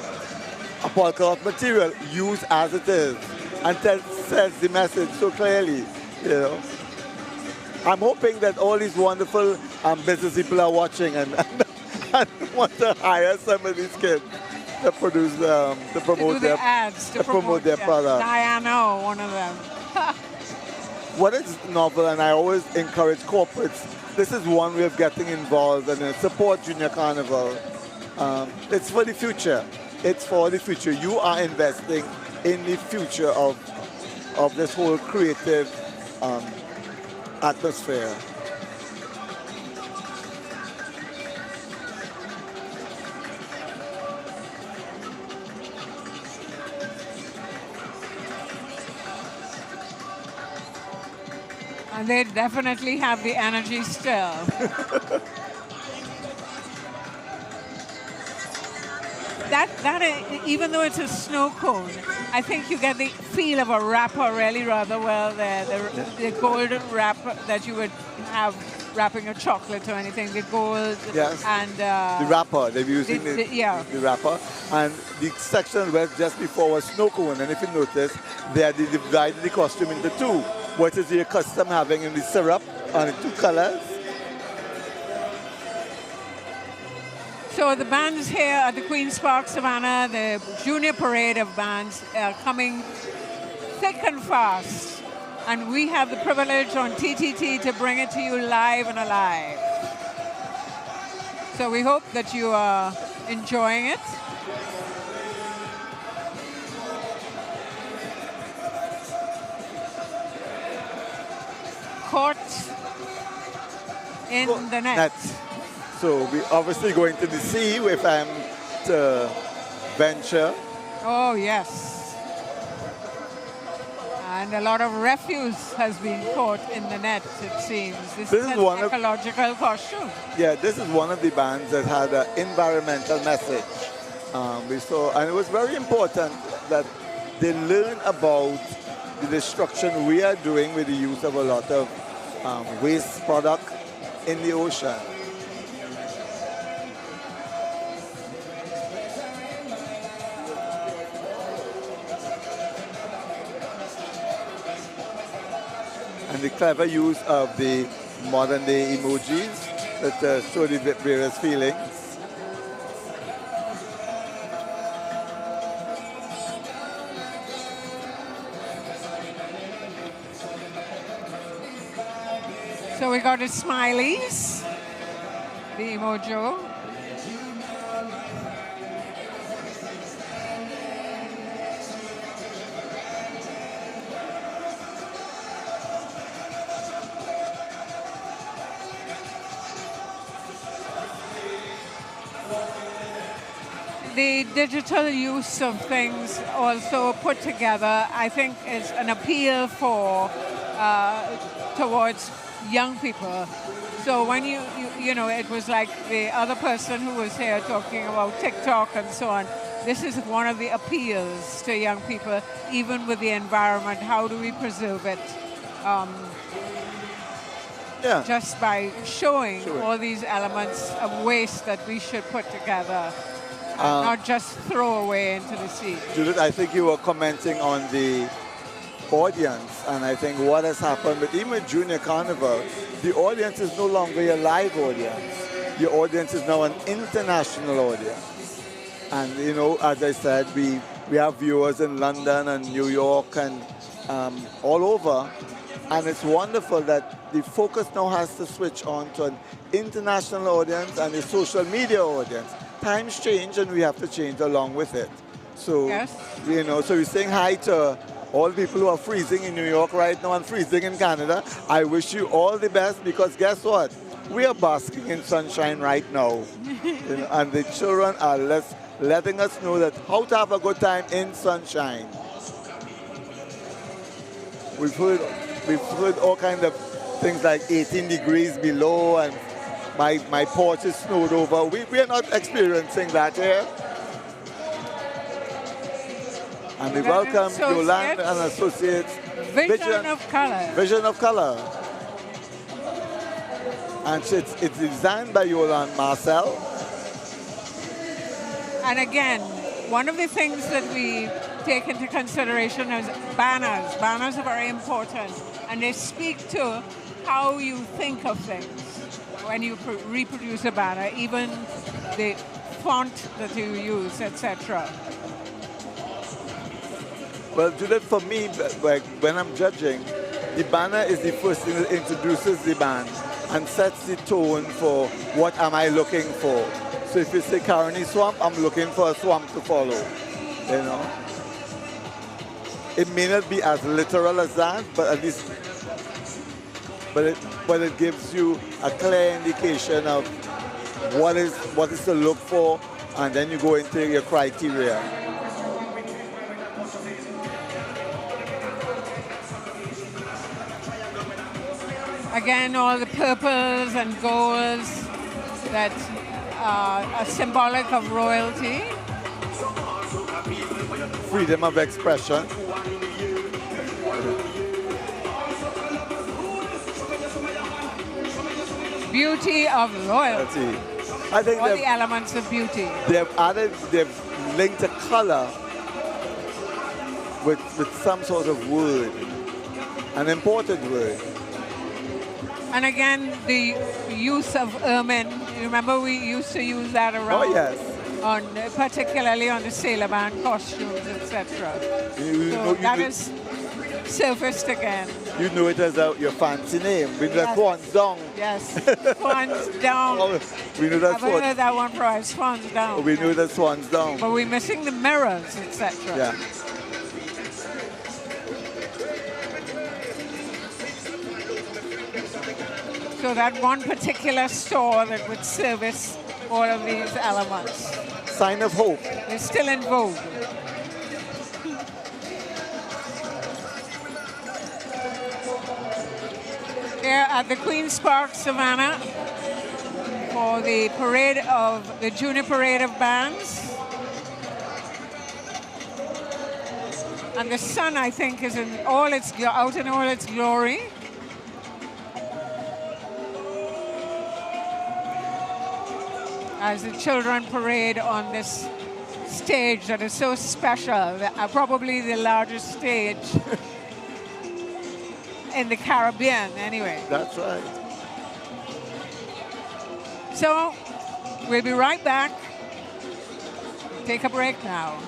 A polka dot material used as it is and says the message so clearly, you know. I'm hoping that all these wonderful business people are watching and want to hire some of these kids to produce, to promote their ads, to promote their product. Diana, one of them. What is novel, and I always encourage corporates, this is one way of getting involved and support Junior Carnival. It's for the future. It's for the future. You are investing in the future of this whole creative atmosphere. And they definitely have the energy still. Even though it's a snow cone, I think you get the feel of a wrapper really rather well there. The gold wrap that you would have wrapping a chocolate or anything, the gold. Yes. And the wrapper, they're using the wrapper. And the section where just before was snow cone, and if you notice, they divided the costume into two. What is your custom having in the syrup and the two colors? So the bands here at the Queen's Park Savannah, the Junior Parade of bands, are coming thick and fast. And we have the privilege on TTT to bring it to you live and alive. So we hope that you are enjoying it. Caught in the net. So we're obviously going to the sea if I'm to venture. Oh, yes. And a lot of refuse has been caught in the net, it seems. This is an ecological costume. Yeah, this is one of the bands that had an environmental message. We saw, and it was very important that they learn about the destruction we are doing with the use of a lot of waste product in the ocean. And the clever use of the modern day emojis that show the various feelings. So we got the smileys, the emoji. The digital use of things also put together, I think, is an appeal for towards young people. So when you know, it was like the other person who was here talking about TikTok and so on. This is one of the appeals to young people, even with the environment. How do we preserve it? Just by showing all these elements of waste that we should put together. Not just throw away into the sea. Judith, I think you were commenting on the audience, and I think what has happened, but even with Junior Carnival, the audience is no longer your live audience. Your audience is now an international audience. And, you know, as I said, we have viewers in London and New York and all over. And it's wonderful that the focus now has to switch on to an international audience and a social media audience. Times change and we have to change along with it. So, you know, so we're saying hi to all people who are freezing in New York right now and freezing in Canada. I wish you all the best because guess what? We are basking in sunshine right now. You know, and the children are letting us know that how to have a good time in sunshine. We've heard all kinds of things like 18 degrees below and my porch is snowed over. We are not experiencing that here. And we welcome Yolanda and Associates. Vision of Color. Vision of Color. And it's designed by Yolanda Marcel. And again, one of the things that we take into consideration is banners. Banners are very important. And they speak to how you think of things when you reproduce a banner, even the font that you use, etc. Well, Judith, for me, like, when I'm judging, the banner is the first thing that introduces the band and sets the tone for what am I looking for. So if you say Carney Swamp, I'm looking for a swamp to follow, you know. It may not be as literal as that, but at least, but it gives you a clear indication of what is to look for, and then you go into your criteria. Again, all the purples and golds that are symbolic of royalty. Freedom of expression. Beauty of loyalty. I think all the elements of beauty. They've linked a color with some sort of word, an imported word. And again, the use of ermine. You remember we used to use that around. Oh, yes. Particularly on the sailor band costumes, etc. So that is surfaced again. You know it as your fancy name. We know that Swans Down. Yes, Swans Down. We know that I've heard that one prize, Swans Down. We know that Swans Down. But we're missing the mirrors, etc. Yeah. So that one particular store that would service all of these elements. Sign of hope. It's still in vogue. Here at the Queen's Park Savannah for the parade of the Junior Parade of Bands. And the sun, I think, is in all its out in all its glory. As the children parade on this stage that is so special, probably the largest stage in the Caribbean, anyway. That's right. So, we'll be right back. Take a break now.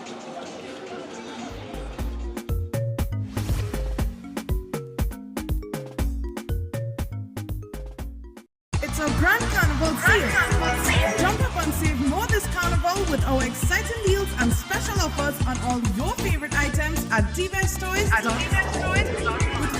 It's a grand carnival sale. Jump up and save more this carnival with our exciting deals and special offers on all your favorite items at Divas Toys. With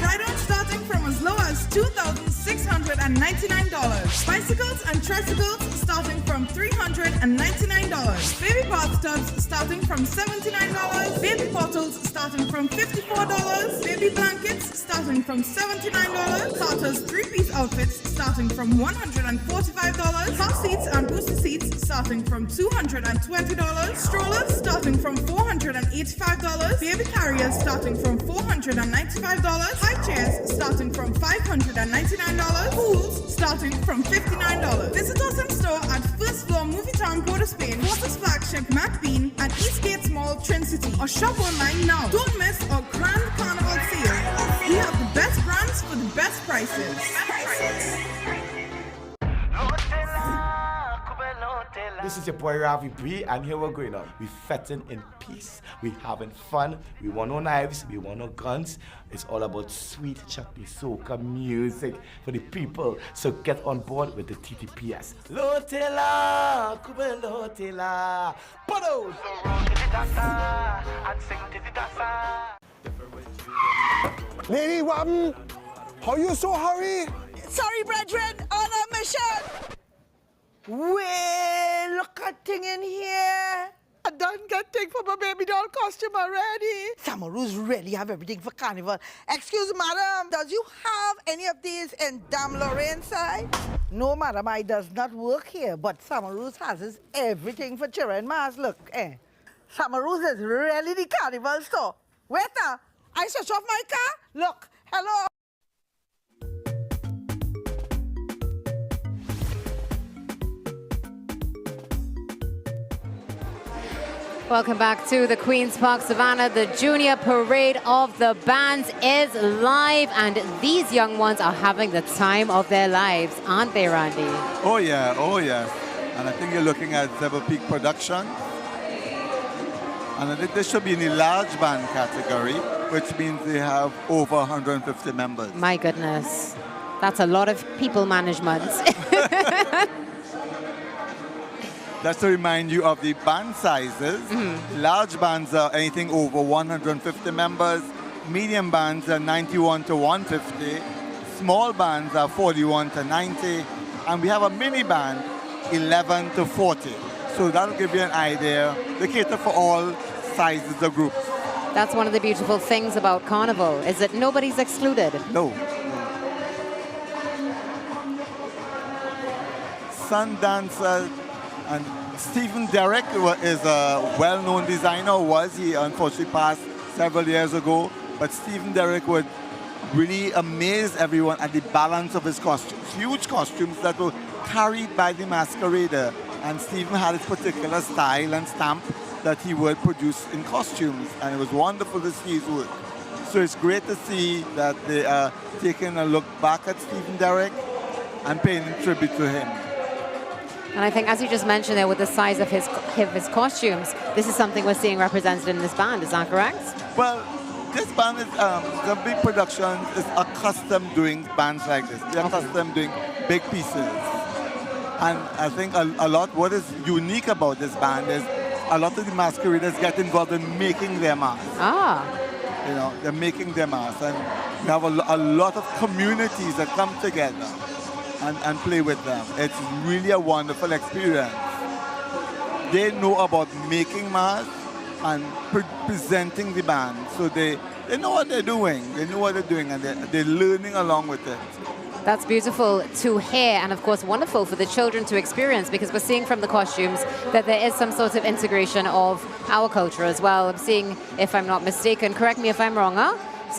ride-ons starting from as low as $2,699. Bicycles and tricycles starting from $399. Baby bathtubs starting from $79. Baby bottles starting from $54. Baby blankets starting from $79. Carter's three-piece outfits starting from $145. Car seats and booster seats starting from $220. Strollers starting from $485. Baby carriers starting from $495. High chairs starting from $599. Pools starting from $59. Visit us in store at First Floor Movie Town, Port of Spain, Water's flagship MacBean, and Eastgate Mall, Trin City, or shop online now. Don't miss our grand carnival sale. We have the best brands for the best prices. This is your boy Ravi Bree, and here we're going on. We fetting in peace, we having fun, we want no knives, we want no guns. It's all about sweet chutney soca music for the people. So get on board with the TTPS. Lotela, kube lotela, podos. Lady Wabben, how you so hurry? Sorry, brethren, on a mission. Well, look at thing in here. I done get thing for my baby doll costume already. Samaroos really have everything for carnival. Excuse, madam, does you have any of these in Dame Lorraine side? No, madam, I does not work here, but Samaroos has everything for children. Mas, look, Samaroos is really the carnival store. Waiter, I switch off my car. Look, hello. Welcome back to the Queen's Park Savannah. The Junior Parade of the Bands is live, and these young ones are having the time of their lives, aren't they, Randy? Oh yeah, oh yeah. And I think you're looking at Zebra Peak Productions. And I think this should be in the large band category, which means they have over 150 members. My goodness, that's a lot of people management. Just to remind you of the band sizes, large bands are anything over 150 members, medium bands are 91 to 150, small bands are 41 to 90, and we have a mini band 11 to 40. So that'll give you an idea. They cater for all sizes of groups. That's one of the beautiful things about Carnival, is that nobody's excluded. No. Sundance and Stephen Derrick is a well-known designer, he unfortunately passed several years ago, but Stephen Derrick would really amaze everyone at the balance of his costumes. Huge costumes that were carried by the masquerader, and Stephen had his particular style and stamp that he would produce in costumes, and it was wonderful to see his work. So it's great to see that they are taking a look back at Stephen Derrick and paying tribute to him. And I think, as you just mentioned there, with the size of his costumes, this is something we're seeing represented in this band. Is that correct? Well, this band is, the big production is accustomed doing bands like this. They're accustomed doing big pieces. And I think a lot, what is unique about this band is a lot of the masqueraders get involved in making their masks. You know, they're making their masks. And we have a lot of communities that come together and play with them. It's really a wonderful experience. They know about making masks and presenting the band. So they know what they're doing. They know what they're doing, and they're learning along with it. That's beautiful to hear, and of course wonderful for the children to experience, because we're seeing from the costumes that there is some sort of integration of our culture as well. I'm seeing, if I'm not mistaken, correct me if I'm wrong,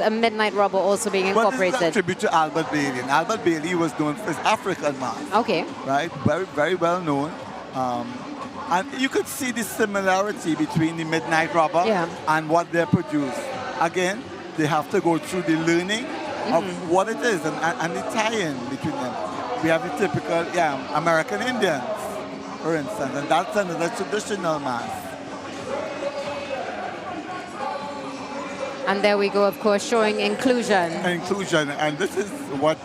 a midnight robber also being incorporated. Well, this is a tribute to Albert Bailey. And Albert Bailey was known for his African mask. Okay. Right? Very, very well known. And you could see the similarity between the midnight robber and what they produce. Again, they have to go through the learning of what it is and the tie-in between them. We have the typical American Indians, for instance, and that's another traditional mask. And there we go, of course, showing inclusion. Inclusion, and this is what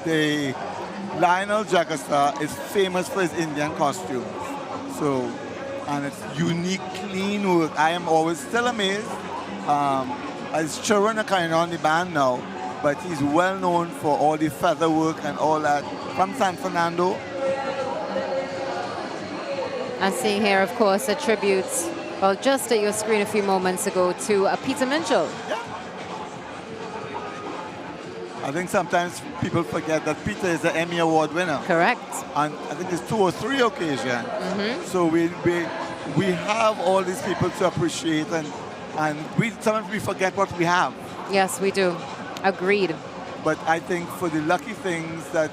Lionel Jagger is famous for his Indian costumes. So, and it's unique, clean work. I am always still amazed. His children are kind of on the band now, but he's well known for all the feather work and all that from San Fernando. And seeing here, of course, a tribute, well, just at your screen a few moments ago, to Peter Minchell. Yeah. I think sometimes people forget that Peter is an Emmy Award winner. Correct. And I think it's 2 or 3 occasions. So we have all these people to appreciate, and sometimes we forget what we have. Yes, we do. Agreed. But I think for the lucky things that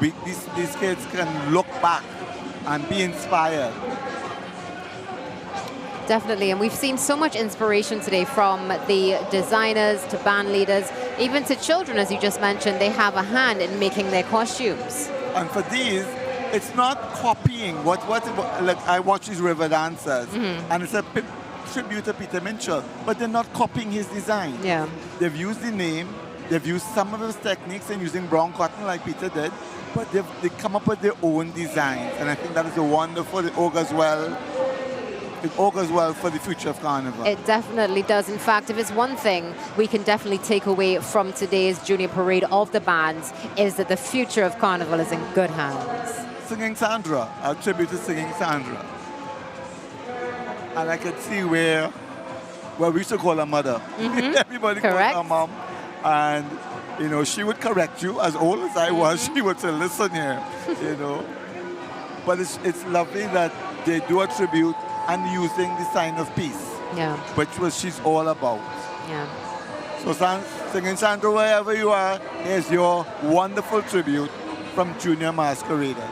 these kids can look back and be inspired. Definitely, and we've seen so much inspiration today from the designers to band leaders, even to children, as you just mentioned. They have a hand in making their costumes. And for these, it's not copying. Like I watch these river dancers, and it's a tribute to Peter Minchell, but they're not copying his design. Yeah. They've used the name, they've used some of his techniques in using brown cotton like Peter did, but they come up with their own designs, and I think that is a wonderful. It augurs well for the future of Carnival. It definitely does. In fact, if it's one thing we can definitely take away from today's Junior Parade of the bands, is that the future of Carnival is in good hands. Singing Sandra, our tribute to Singing Sandra. And I could see where we used to call her mother. Everybody called her mom. And, you know, she would correct you. As old as I was, she would say, listen here, you know. But it's lovely that they do a tribute and using the sign of peace, which was she's all about. Yeah. So Singing Sandra, wherever you are, here's your wonderful tribute from Junior Masqueraders.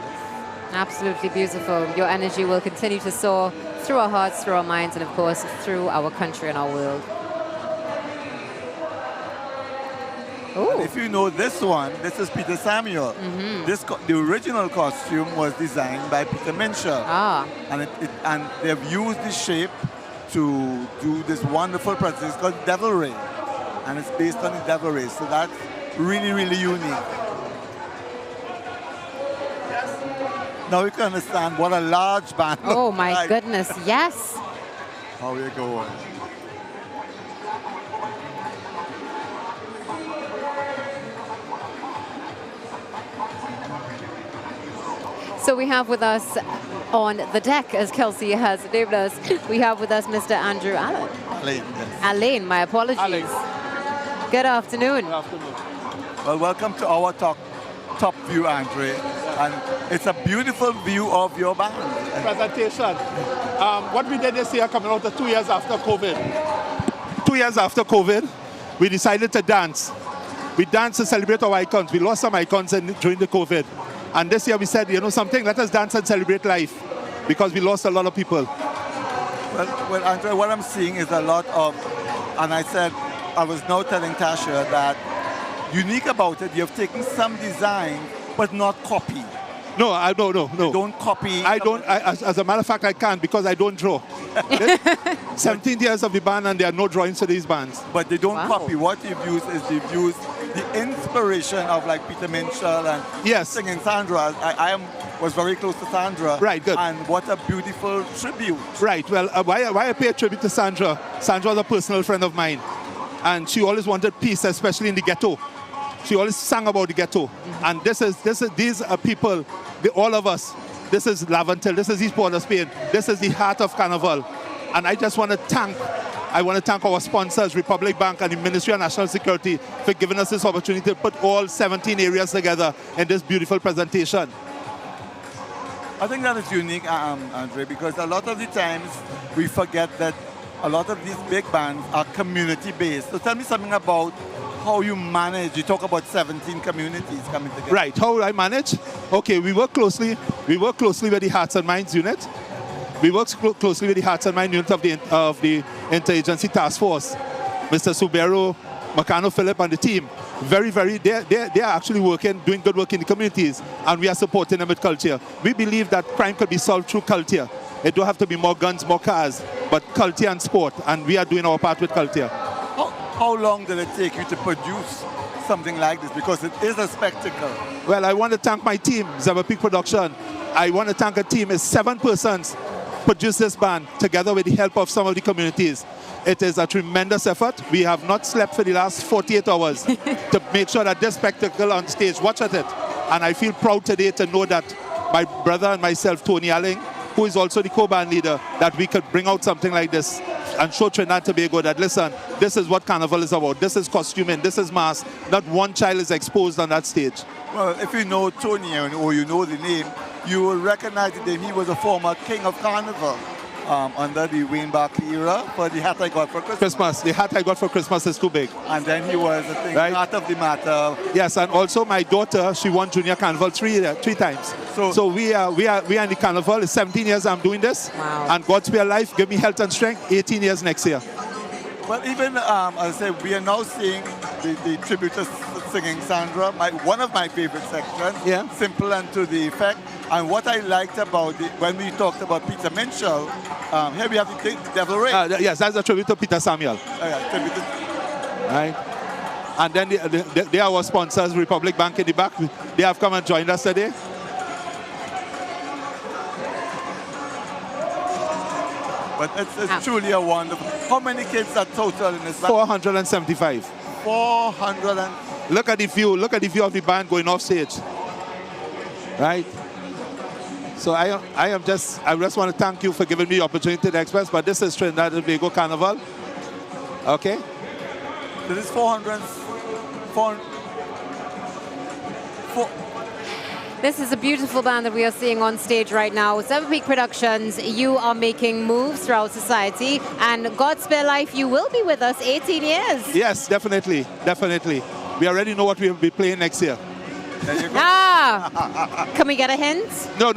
Absolutely beautiful. Your energy will continue to soar through our hearts, through our minds, and of course, through our country and our world. And if you know this one, this is Peter Samuel. The original costume was designed by Peter Minchell. And they've used this shape to do this wonderful project. It's called Devil Ray. And it's based on the Devil Ray. So that's really, really unique. Now you can understand what a large band looks Oh my like. goodness, yes. How you going? So we have with us on the deck, as Kelsey has named us, we have with us Mr. Andrew Allen. Alain, yes. Alain, my apologies. Alex. Good afternoon. Good afternoon. Well, welcome to our top view, Andre. And it's a beautiful view of your band. Presentation. What we did this year, coming out of 2 years after COVID. 2 years after COVID, we decided to dance. We danced to celebrate our icons. We lost some icons during the COVID. And this year we said, you know something, let us dance and celebrate life, because we lost a lot of people. Well, Andre, what I'm seeing is a lot of, and I was now telling Tasha that unique about it, you've taken some design but not copy. No, no. Don't copy. As a matter of fact, I can't because I don't draw. 17 years of the band and there are no drawings for these bands. But they don't copy. What they've used is they've used the inspiration of like Peter Minshall and singing Sandra. I was very close to Sandra. Right, good. And what a beautiful tribute. Right, well, why I pay a tribute to Sandra? Sandra was a personal friend of mine. And she always wanted peace, especially in the ghetto. She always sang about the ghetto. And these are people, all of us. This is Laventil, this is East Port of Spain. This is the heart of Carnival. And I just want to thank our sponsors, Republic Bank and the Ministry of National Security, for giving us this opportunity to put all 17 areas together in this beautiful presentation. I think that is unique, Andre, because a lot of the times we forget that a lot of these big bands are community-based. So tell me something about how you manage. You talk about 17 communities coming together. Right, how I manage? Okay, we work closely with the Hearts and Minds unit. We work closely with the Hearts and Minds unit of the Interagency Task Force. Mr. Subero, Macano Philip and the team. They are actually doing good work in the communities, and we are supporting them with culture. We believe that crime could be solved through culture. It don't have to be more guns, more cars, but culture and sport, and we are doing our part with culture. How long did it take you to produce something like this? Because it is a spectacle. Well, I want to thank my team, Zebra Production. I want to thank a team. It's 7 persons produced this band together with the help of some of the communities. It is a tremendous effort. We have not slept for the last 48 hours to make sure that this spectacle on stage, watch at it. And I feel proud today to know that my brother and myself, Tony Alling, who is also the co-band leader, that we could bring out something like this and show Trinidad and Tobago that, listen, this is what Carnival is about. This is costuming, this is mass. Not one child is exposed on that stage. Well, if you know Tony or you know the name, you will recognize the name. He was a former king of Carnival under the Wayne Barkley era for the hat I got for Christmas. The hat I got for Christmas is too big. And then he was, I think, Heart of the Matter. Yes, and also my daughter, she won Junior Carnival three times. So we are in the Carnival. It's 17 years I'm doing this. Wow. And God spare life, give me health and strength, 18 years next year. Well, even, as I say, we are now seeing the tributers singing Sandra, one of my favorite sections, simple and to the effect. And what I liked about it, when we talked about Peter Minshall, here we have the Devil Ray. Yes, that's a tribute to Peter Samuel. Right. And then they are our sponsors, Republic Bank in the back. They have come and joined us today. But it's truly a wonderful. How many kids are total in this band? 475. 400 and... Look at the view of the band going off stage. Right? So I just want to thank you for giving me the opportunity to express, but this is Trinidad and Tobago Carnival. Okay? This is 400. This is a beautiful band that we are seeing on stage right now. Seven Peak Productions, you are making moves throughout society, and God spare life, you will be with us 18 years. Yes, definitely. We already know what we will be playing next year. Can we get a hint? No.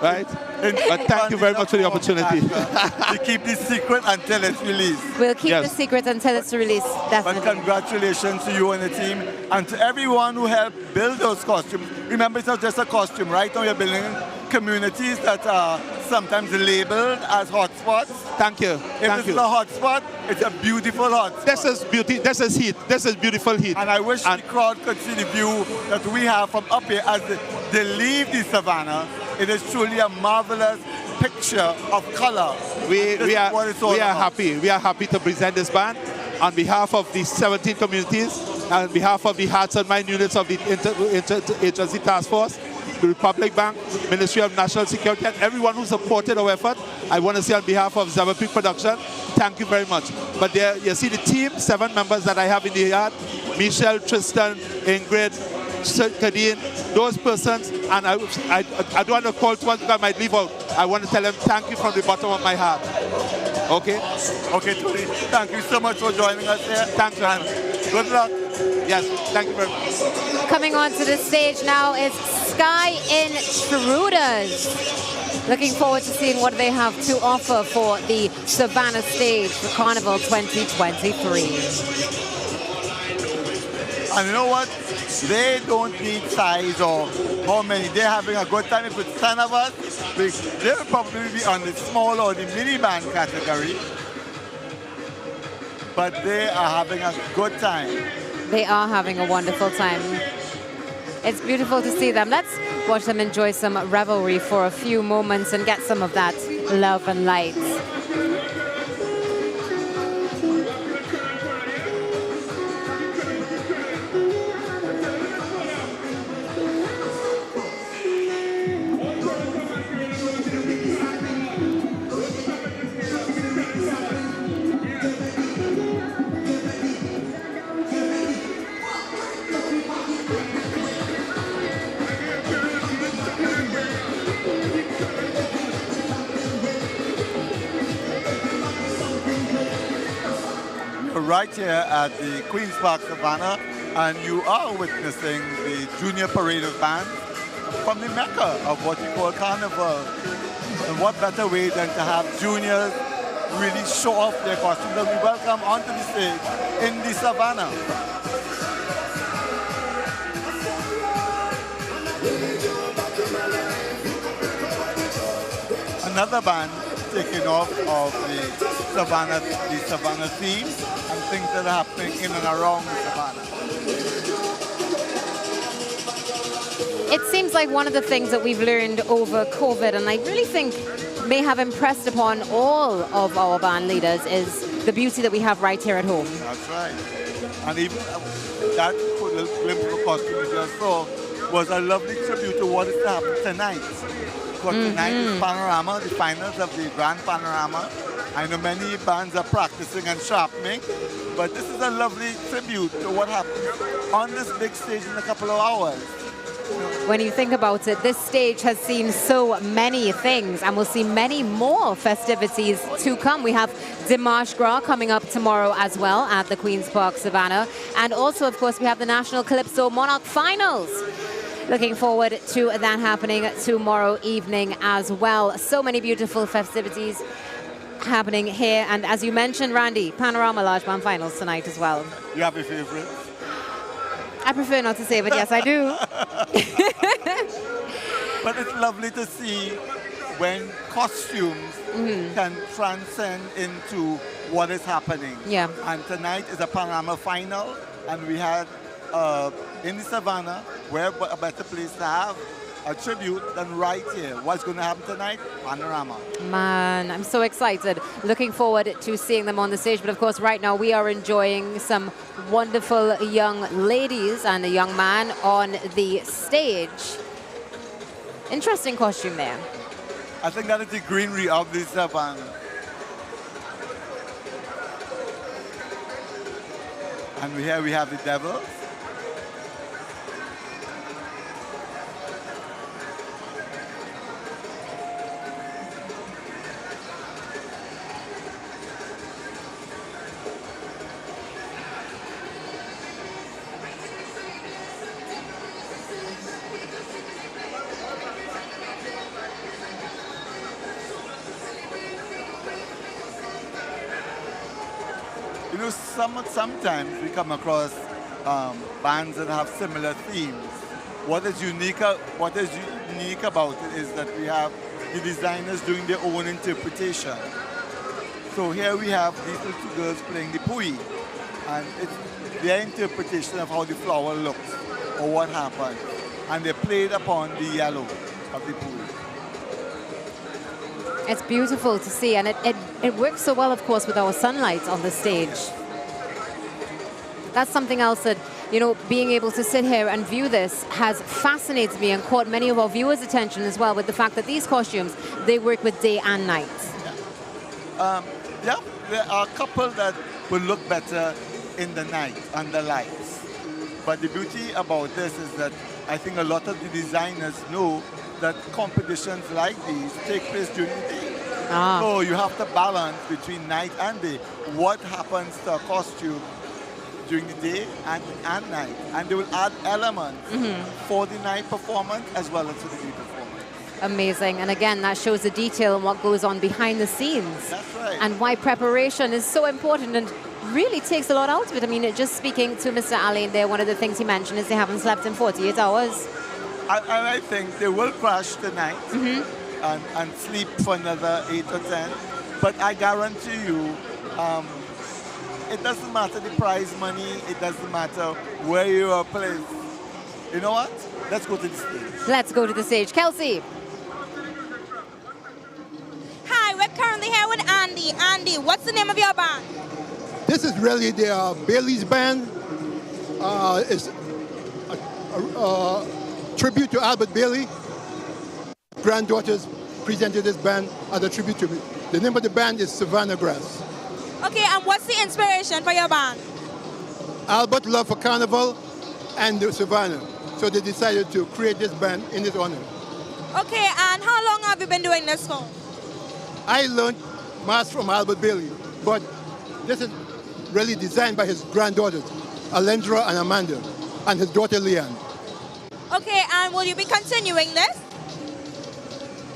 Right? But thank you very much for the opportunity. We keep this secret until it's released. We'll keep the secret until it's released, definitely. But congratulations to you and the team, and to everyone who helped build those costumes. Remember, it's not just a costume. Right now, you're building communities that are sometimes labeled as hotspots. Thank you. If it's a hotspot, it's a beautiful hotspot. This is beauty. This is heat. This is beautiful heat. And I wish the crowd could see the view that we have from up here as they leave the savannah. It is truly a marvelous picture of color. We are happy. We are happy to present this band on behalf of the 17 communities, and on behalf of the Hearts and Mind units of the Interagency Task Force, the Republic Bank, Ministry of National Security, and everyone who supported our effort. I want to say on behalf of Zebra Production, thank you very much. But there, you see the team, 7 members that I have in the yard: Michelle, Tristan, Ingrid, Kadeen, those persons, and I don't want to call one because I might leave out. I want to tell them thank you from the bottom of my heart. Okay? Okay, Tony. Thank you so much for joining us here. Thanks, man. Good luck. Yes, thank you very much. Coming onto the stage now is Sky Intruders. Looking forward to seeing what they have to offer for the Savannah stage for Carnival 2023. And you know what? They don't need size or how many. They're having a good time. If it's 10 of us, they'll probably be on the small or the mini band category. But they are having a good time. They are having a wonderful time. It's beautiful to see them. Let's watch them enjoy some revelry for a few moments and get some of that love and light. Right here at the Queen's Park Savannah, and you are witnessing the Junior Parade of Bands from the Mecca of what you call Carnival. And what better way than to have juniors really show off their costumes and we welcome onto the stage in the Savannah. Another band taking off of the Savannah theme and things that are happening in and around the Savannah. It seems like one of the things that we've learned over COVID, and I really think may have impressed upon all of our band leaders, is the beauty that we have right here at home. That's right. And even that little glimpse of costume you just saw was a lovely tribute to what is to happen tonight. Because tonight is Panorama, the finals of the Grand Panorama. I know many bands are practicing and sharpening, but this is a lovely tribute to what happens on this big stage in a couple of hours. When you think about it, this stage has seen so many things, and we'll see many more festivities to come. We have Dimanche Gras coming up tomorrow as well at the Queen's Park Savannah. And also, of course, we have the National Calypso Monarch Finals. Looking forward to that happening tomorrow evening as well. So many beautiful festivities happening here. And as you mentioned, Randy, Panorama Large Band Finals tonight as well. You have a favorite? I prefer not to say, but yes, I do. But it's lovely to see when costumes can transcend into what is happening. Yeah. And tonight is a Panorama final, and we had in the Savannah, where a better place to have a tribute than right here. What's going to happen tonight? Panorama. Man, I'm so excited. Looking forward to seeing them on the stage. But of course, right now we are enjoying some wonderful young ladies and a young man on the stage. Interesting costume there. I think that is the greenery of the Savannah. And here we have the Devils. You know, sometimes we come across bands that have similar themes. What is unique about it is that we have the designers doing their own interpretation. So here we have these little two girls playing the pui, and it's their interpretation of how the flower looks or what happened, and they played upon the yellow of the pui. It's beautiful to see, and it works so well, of course, with our sunlight on the stage. That's something else that, you know, being able to sit here and view this has fascinated me and caught many of our viewers' attention as well, with the fact that these costumes, they work with day and night. Yeah, there are a couple that will look better in the night under lights. But the beauty about this is that I think a lot of the designers know that competitions like these take place during the day. So you have to balance between night and day. What happens to a costume during the day and night? And they will add elements for the night performance as well as for the day performance. Amazing. And again, that shows the detail and what goes on behind the scenes. That's right. And why preparation is so important. And really takes a lot out of it. I mean, just speaking to Mr. Allen there, one of the things he mentioned is they haven't slept in 48 hours. And I think they will crash tonight and sleep for another 8 or 10. But I guarantee you, it doesn't matter the prize money. It doesn't matter where you are placed. You know what? Let's go to the stage. Let's go to the stage. Kelsey. Hi, we're currently here with Andy. Andy, what's the name of your band? This is really the Bailey's Band. It's a tribute to Albert Bailey. Granddaughters presented this band as a tribute to me. The name of the band is Savannah Grass. Okay, and what's the inspiration for your band? Albert loved for carnival and the Savannah. So they decided to create this band in his honor. Okay, and how long have you been doing this for? I learned mass from Albert Bailey, but this is really designed by his granddaughters, Alendra and Amanda, and his daughter Leanne. Okay, and will you be continuing this?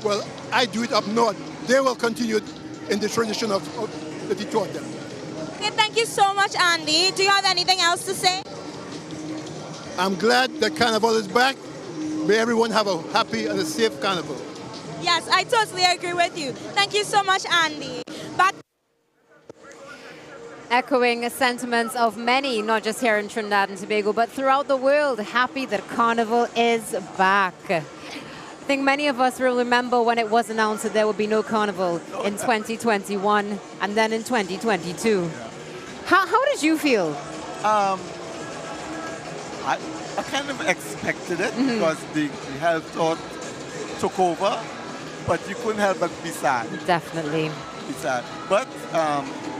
Well, I do it up north. They will continue in the tradition of that he taught them. Okay, thank you so much, Andy. Do you have anything else to say? I'm glad that Carnival is back. May everyone have a happy and a safe Carnival. Yes, I totally agree with you. Thank you so much, Andy. Back. Echoing sentiments of many, not just here in Trinidad and Tobago, but throughout the world, happy that Carnival is back. I think many of us will remember when it was announced that there would be no Carnival in 2021 and then in 2022. Yeah. How did you feel? I kind of expected it because the health thought took over, but you couldn't help but be sad. Definitely. Be sad. But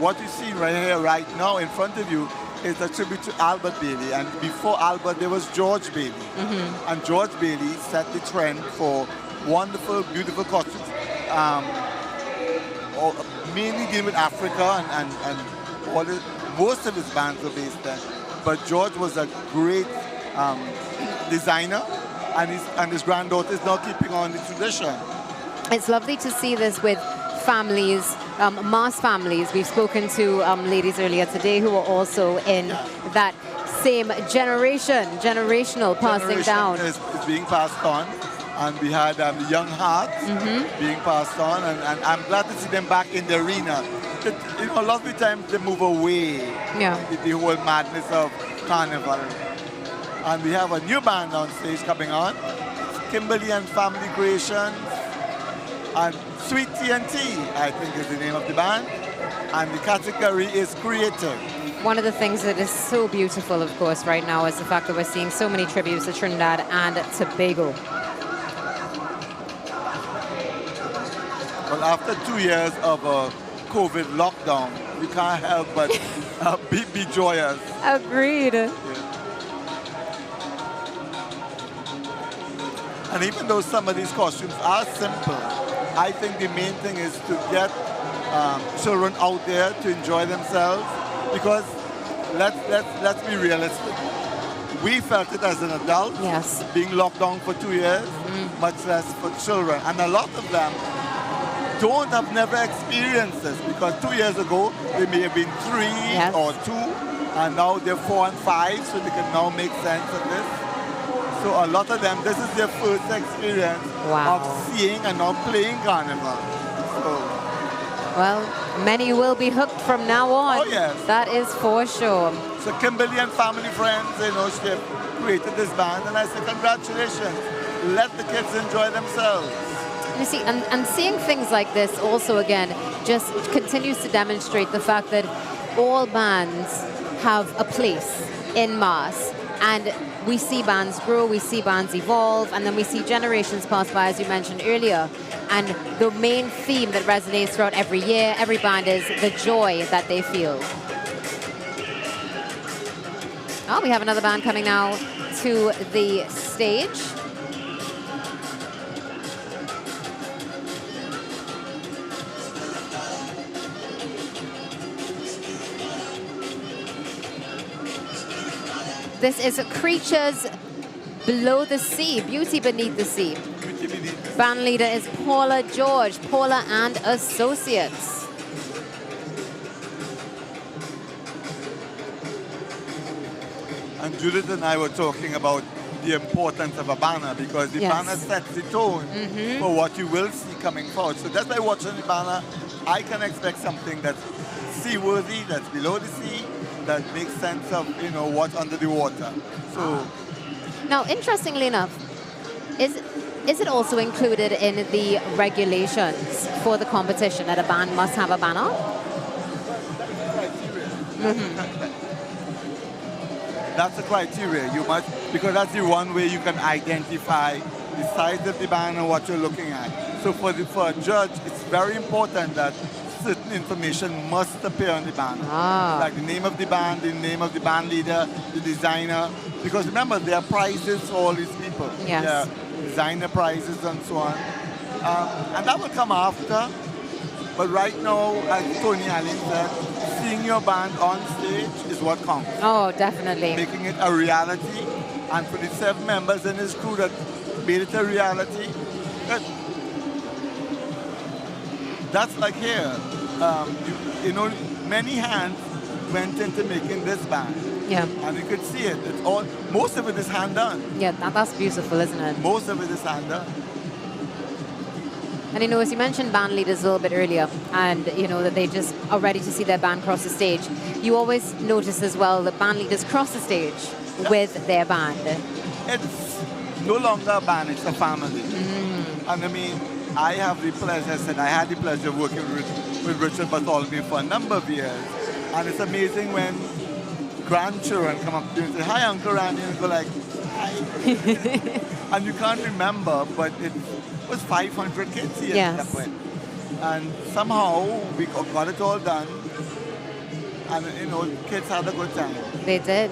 what you see right here, right now in front of you, is a tribute to Albert Bailey. And before Albert, there was George Bailey. And George Bailey set the trend for wonderful, beautiful costumes, mainly dealing with Africa and all most of his bands were based there. But George was a great designer, and his granddaughter is now keeping on the tradition. It's lovely to see this with families, mass families. We've spoken to ladies earlier today who are also in that same generational passing down. Is being passed on, and we had the young hearts being passed on, and I'm glad to see them back in the arena. You know, a lot of the times they move away with the whole madness of Carnival. And we have a new band on stage coming on. It's Kimberly and Family Creations. And Sweet TNT, I think is the name of the band. And the category is creative. One of the things that is so beautiful, of course, right now is the fact that we're seeing so many tributes to Trinidad and Tobago. Well, after 2 years of a COVID lockdown, you can't help but be joyous. Agreed. Yeah. And even though some of these costumes are simple, I think the main thing is to get children out there to enjoy themselves, because let's be realistic. We felt it as an adult, being locked down for 2 years, much less for children. And a lot of them have never experienced this, because 2 years ago they may have been 3 or 2, and now they're 4 and 5, so they can now make sense of this. So a lot of them, this is their first experience of seeing and now playing Carnival. Well, many will be hooked from now on. Oh, yes. That is for sure. So Kimberly and family friends, you know, she created this band, and I say congratulations. Let the kids enjoy themselves. You see, and seeing things like this also, again, just continues to demonstrate the fact that all bands have a place in mass. And we see bands grow, we see bands evolve, and then we see generations pass by, as you mentioned earlier. And the main theme that resonates throughout every year, every band, is the joy that they feel. Oh, we have another band coming now to the stage. This is Creatures Below the Sea, Beauty Beneath the Sea. Band leader is Paula George, Paula and Associates. Judith and I were talking about the importance of a banner because the Yes. banner sets the tone for what you will see coming forward. So just by watching the banner, I can expect something that's seaworthy, that's below the sea, that makes sense of, you know, what's under the water. So Now, interestingly enough, is it also included in the regulations for the competition that a band must have a banner? that's the criteria. You must, because that's the one way you can identify the size of the band and what you're looking at. So for a judge, it's very important that certain information must appear on the banner. Like the name of the band, the name of the band leader, the designer. Because remember, there are prizes for all these people. Yes. There are designer prizes and so on. And that will come after. But right now, as Tony Allen said, seeing your band on stage is what counts. Oh, definitely. Making it a reality. And for the 7 members in his crew that made it a reality, that's like here. You know, many hands went into making this band. Yeah. And you could see it. It's all, most of it is hand done. Yeah, that's beautiful, isn't it? Most of it is hand done. And you know, as you mentioned band leaders a little bit earlier, and you know that they just are ready to see their band cross the stage. You always notice as well that band leaders cross the stage with their band. It's no longer a band, it's a family. And I mean, I have the pleasure, I had the pleasure of working with Richard Bartholomew for a number of years. And it's amazing when grandchildren come up to you and say, "Hi, Uncle Randy," and go like, "Hi." And you can't remember, but it was 500 kids here at that point. And somehow we got it all done. And, you know, kids had a good time. They did.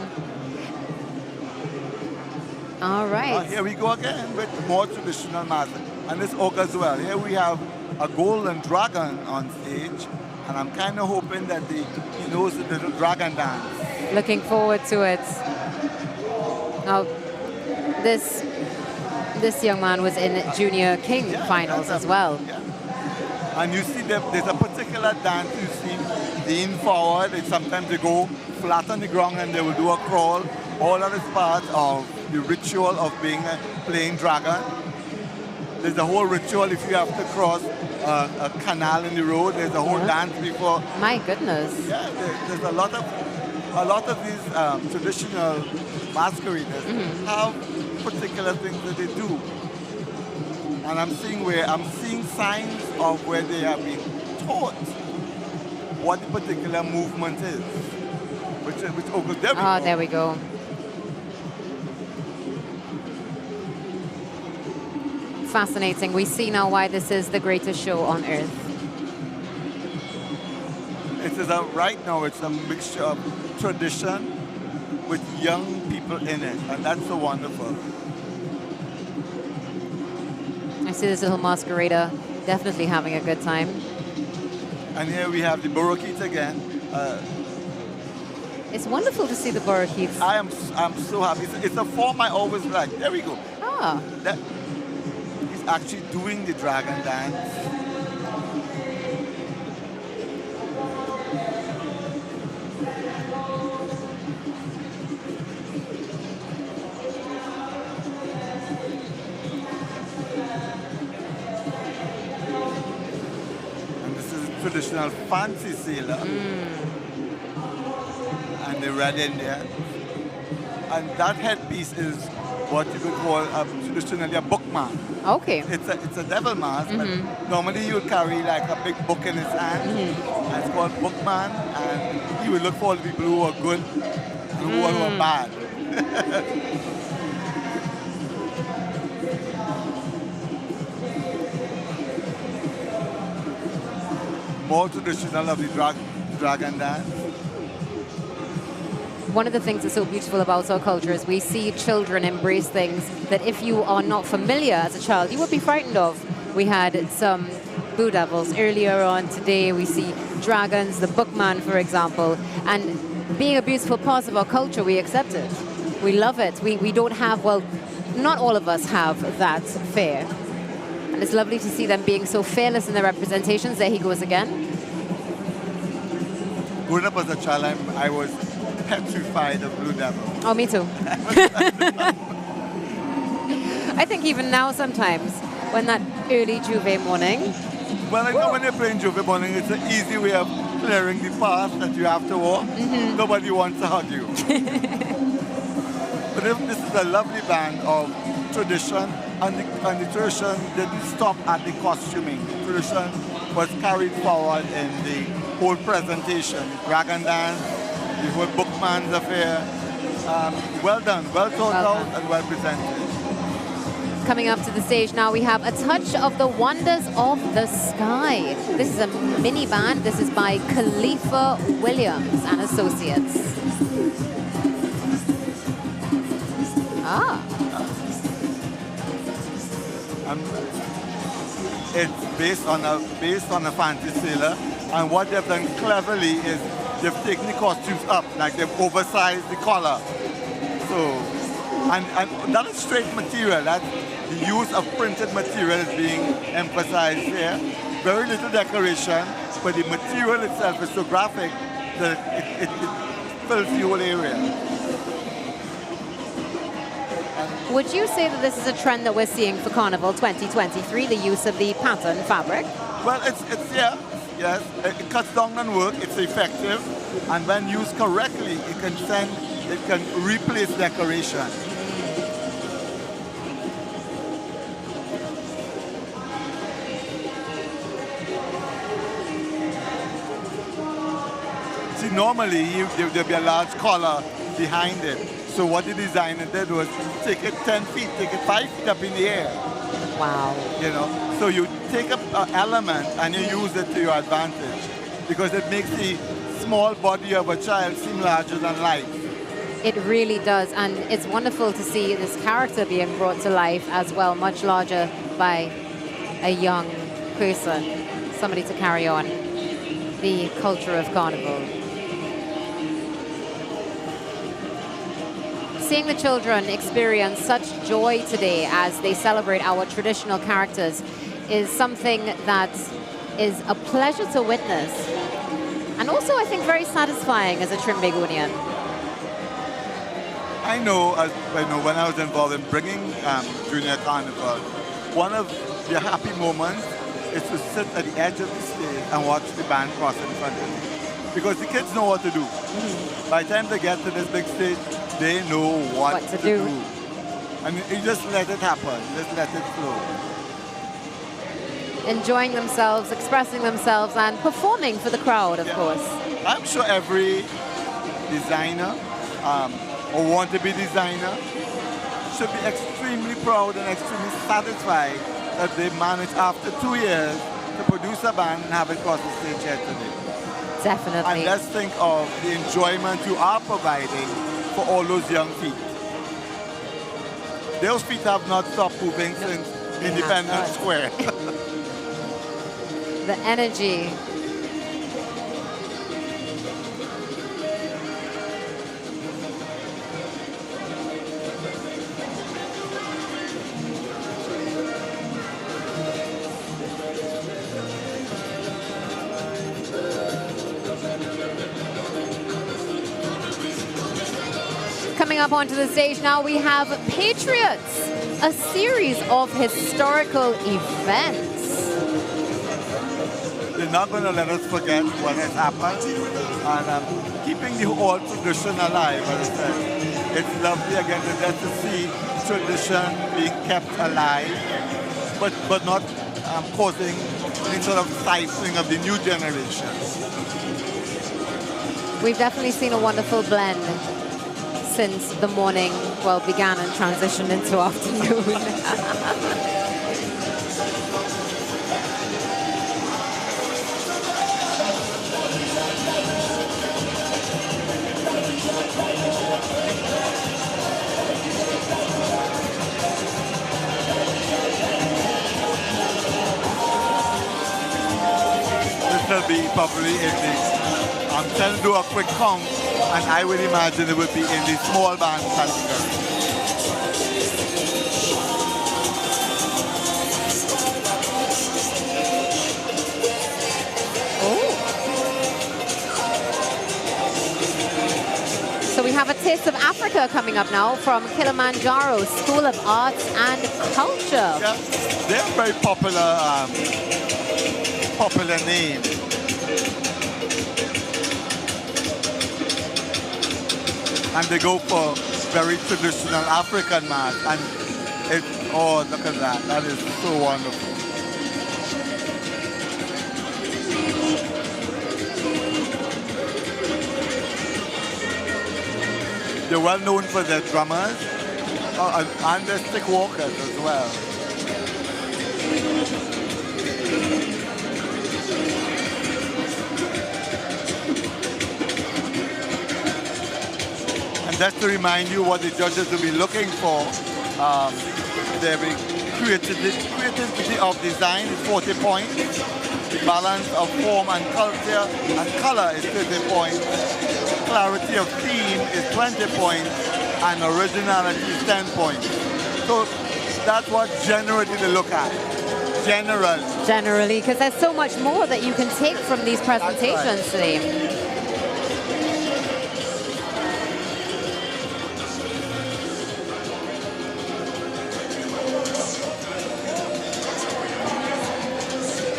All right. Here we go again with more traditional masks. And this augurs well. Here we have a golden dragon on stage. And I'm kind of hoping that he knows the little dragon dance. Looking forward to it. Now, this young man was in Junior King finals as well. And you see there's a particular dance you see lean forward. Sometimes they go flat on the ground and they will do a crawl. All that is part of the ritual of playing dragon. There's a whole ritual if you have to cross a canal in the road. There's a whole dance before. My goodness. Yeah, there's a lot of these traditional masqueraders have particular things that they do. And I'm seeing signs of where they have been taught what the particular movement is. Which occurs there. Oh, there we go. Fascinating. We see now why this is the greatest show on earth. Right now it's a mixture of tradition with young people in it, and that's so wonderful. I see this little masquerader definitely having a good time. And here we have the Borokeets again. It's wonderful to see the Borokeets. I'm so happy. It's a form I always liked. There we go. Ah. He's actually doing the dragon dance. Traditional fancy sailor and the red Indian, and that headpiece is what you could call traditionally a bookman. Okay. It's a devil mask, but normally you would carry like a big book in his hand, and it's called bookman, and he would look for all the people who are good and who are bad. More traditional of the dragon dance. One of the things that's so beautiful about our culture is we see children embrace things that if you are not familiar as a child, you would be frightened of. We had some Blue Devils earlier on today. We see dragons, the bookman, for example. And being a beautiful part of our culture, we accept it. We love it. We don't have, well, not all of us have that fear. And it's lovely to see them being so fearless in their representations. There he goes again. Growing up as a child, I was petrified of Blue Devil. Oh, me too. I think even now sometimes, when that early Juve morning. Well, I know when you're playing Juve morning, it's an easy way of clearing the path that you have to walk. Nobody wants to hug you. But this is a lovely band of tradition, and the tradition didn't stop at the costuming. The tradition was carried forward in the whole presentation, dragon dance, the whole bookman's affair. Well done, well thought out, and well presented. Coming up to the stage now, we have A Touch of the Wonders of the Sky. This is a mini band. This is by Khalifa Williams and Associates. It's based on a fancy sailor, and what they've done cleverly is they've taken the costumes up, like they've oversized the collar. So, and that is straight material. That's the use of printed material is being emphasized here. Very little decoration, but the material itself is so graphic that it fills the whole area. Would you say that this is a trend that we're seeing for Carnival 2023, the use of the pattern fabric? Well, yes. It cuts down on work, it's effective, and when used correctly, it can replace decoration. See, normally there'll be a large collar behind it. So what the designer did was take it 10 feet, take it 5 feet up in the air. Wow. You know, so you take an element and you use it to your advantage because it makes the small body of a child seem larger than life. It really does, and it's wonderful to see this character being brought to life as well, much larger by a young person, somebody to carry on the culture of Carnival. Seeing the children experience such joy today as they celebrate our traditional characters is something that is a pleasure to witness, and also I think very satisfying as a Trimbegonian. I know when I was involved in bringing Junior Carnival, one of the happy moments is to sit at the edge of the stage and watch the band cross in front of you. Because the kids know what to do. By the time they get to this big stage, they know what to do. And you just let it happen, just let it flow. Enjoying themselves, expressing themselves, and performing for the crowd, of course. I'm sure every designer or want-to-be designer should be extremely proud and extremely satisfied that they managed after 2 years to produce a band and have it cross the stage here today. Definitely. And let's think of the enjoyment you are providing for all those young feet. Those feet have not stopped moving since Independence Square. The energy. Coming up onto the stage now, we have Patriots, a series of historical events. They're not going to let us forget what has happened, and keeping the whole tradition alive, as I said. It's lovely again to see tradition being kept alive, but not causing any sort of stifling of the new generation. We've definitely seen a wonderful blend since the morning, began and transitioned into afternoon. This will be probably in the, I'm trying to do a quick count, and I would imagine it would be in the small band category. Taste of Africa coming up now from Kilimanjaro School of Arts and Culture. Yeah, they're very popular name. And they go for very traditional African mask. And oh, look at that. That is so wonderful. They're well known for their drummers and their stick walkers as well. And just to remind you what the judges will be looking for, they'll be creativity of design is 40 points, the balance of form and culture and color is 30 points, clarity of theme is 20 points, and originality is 10 points. So that's what generally they look at. Generally, because there's so much more that you can take from these presentations today.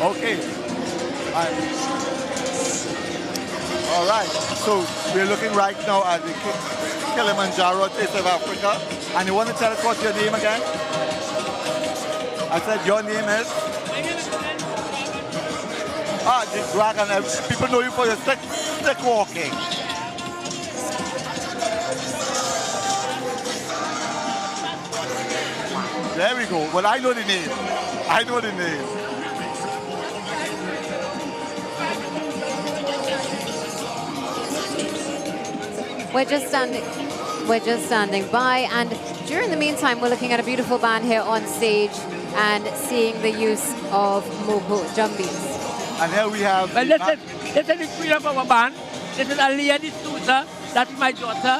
Okay. All right. So we're looking right now at the Kilimanjaro Taste of Africa. And you want to tell us what's your name again? I said your name is? My name is the Dragon. People know you for your stick walking. There we go. Well, I know the name. We're just standing by, and during the meantime, we're looking at a beautiful band here on stage and seeing the use of moho jumbies. And here we have... Well, this is the queen of our band. This is Aliyah D'Souza. That's my daughter.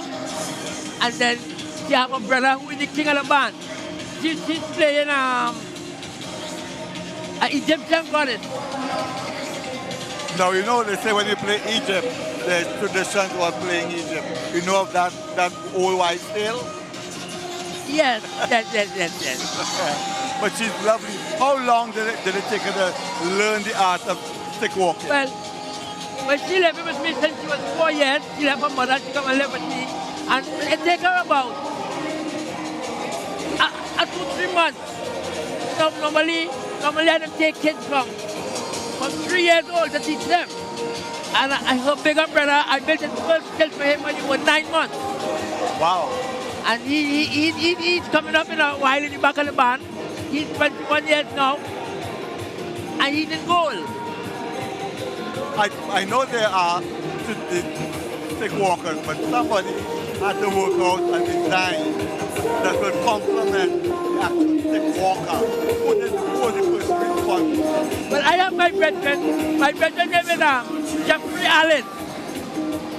And then she have a brother who is the king of the band. She's playing an Egyptian goddess. Now, you know, they say when you play Egypt, there's traditions about playing Egypt. You know of that old white tale? Yes. But she's lovely. How long did it take her to learn the art of stick walking? Well, when she lived with me since she was 4 years, she left her mother to come and live with me. And it took her about 2-3 months. So normally I don't take kids from 3 years old to teach them. And her bigger brother, I built his first skill for him when he was 9 months. Wow. And he's coming up in a while in the back of the band. He's 21 years now. And he's in goal. I know there are stick walkers, but somebody had to work out a design that will complement the actual stick walker. Who was the person responsible? Well, I have my brethren name is Jeffrey Allen.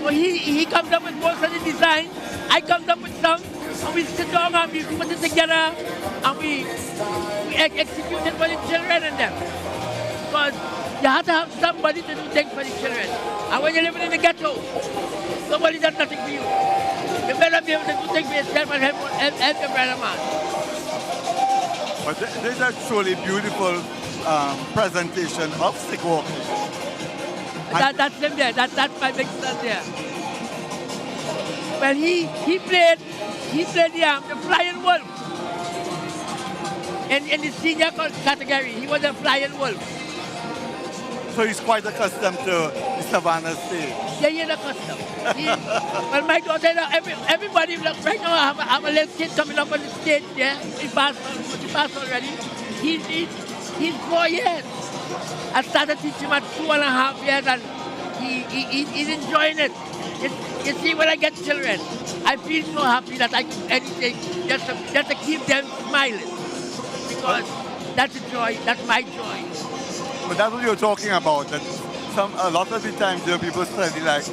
So he comes up with most of the design. I come up with some, and we sit down and we put it together, and we execute it for the children and them. Because you have to have somebody to do things for the children. And when you're living in the ghetto, nobody does nothing for you. You better be able to do things for yourself and help your brother man. But this is a truly beautiful presentation of stick walking. That's him there. That's my big son there. Well, he played the flying wolf in the senior category. He was a flying wolf. So he's quite accustomed to the Savannah stage. Yeah, he's accustomed. Well, my daughter, everybody, right now I have a little kid coming up on the stage there. He passed already. He's 4 years. I started teaching him at 2.5 years, and he's enjoying it. You see, when I get children, I feel so happy that I do anything just to keep them smiling. Because that's a joy, that's my joy. But that's what you're talking about, that a lot of the times there are people study like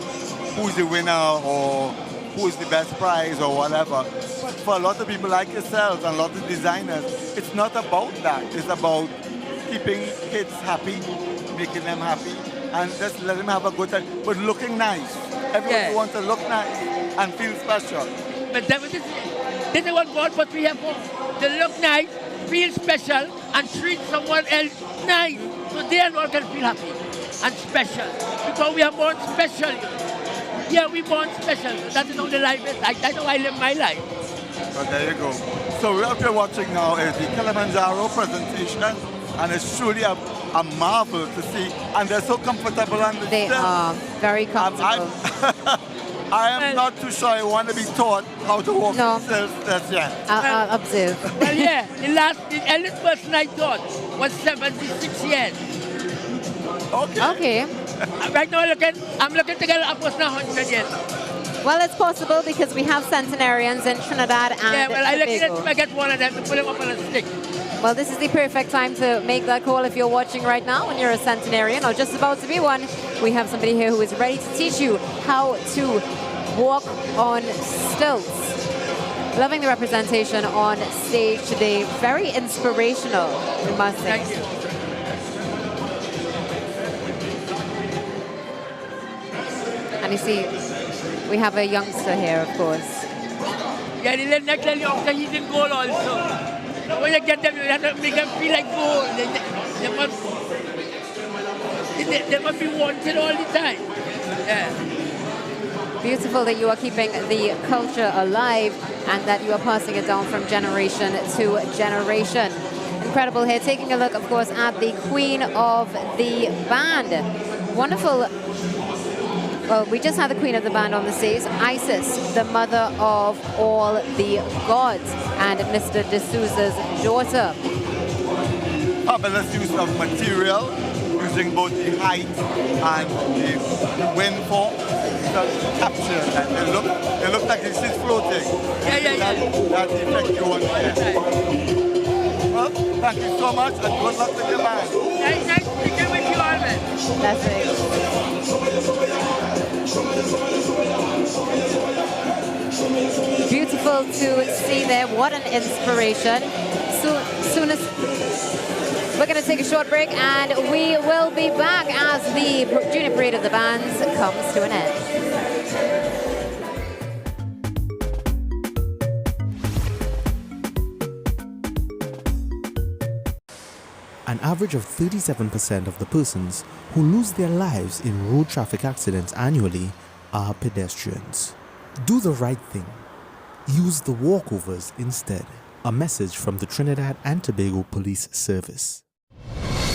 who's the winner or who's the best prize or whatever. But for a lot of people like yourselves and a lot of designers, it's not about that. It's about keeping kids happy, making them happy, and just let them have a good time, but looking nice. Everybody wants to look nice. and feel special. But this is what God put me here for. To look nice, feel special, and treat someone else nice. So they and all can feel happy and special. Because we are born special. Yeah, we born special. That is how the life is like. That's how I live my life. Well, there you go. So what we're watching now is the Kilimanjaro presentation, and it's truly a marvel to see. And they're so comfortable on the They are very comfortable. I am not too sure I want to be taught how to walk themselves just yet. I'll observe. Well, yeah, the eldest person I taught was 76 years. Okay. Right now, I'm looking to get a person 100 years. Well, it's possible because we have centenarians in Trinidad and Yeah, well, Tobago. I get one of them to put him up on a stick. Well, this is the perfect time to make that call if you're watching right now and you're a centenarian or just about to be one. We have somebody here who is ready to teach you how to walk on stilts. Loving the representation on stage today. Very inspirational, we must say. Thank you. And you see, we have a youngster here, of course. Yeah, the next youngster, he's in goal also. So when you get them, you have to make them feel like gold. They must be wanted all the time. Yeah. Beautiful that you are keeping the culture alive and that you are passing it down from generation to generation. Incredible here. Taking a look, of course, at the queen of the band. Wonderful. Well, we just had the queen of the band on the stage, Isis, the mother of all the gods, and Mr. D'Souza's daughter. Fabulous use of material, using both the height and the wind form to capture that. It looks like it's floating. Yeah. That's the effect you want to get. Well, thank you so much, and good luck with your band. Nice speaking with you, Alvin. That's it. Beautiful to see there. What an inspiration. Soon as we're going to take a short break, and we will be back as the Junior Parade of the Bands comes to an end. An average of 37% of the persons who lose their lives in road traffic accidents annually are pedestrians. Do the right thing. Use the walkovers instead. A message from the Trinidad and Tobago Police Service.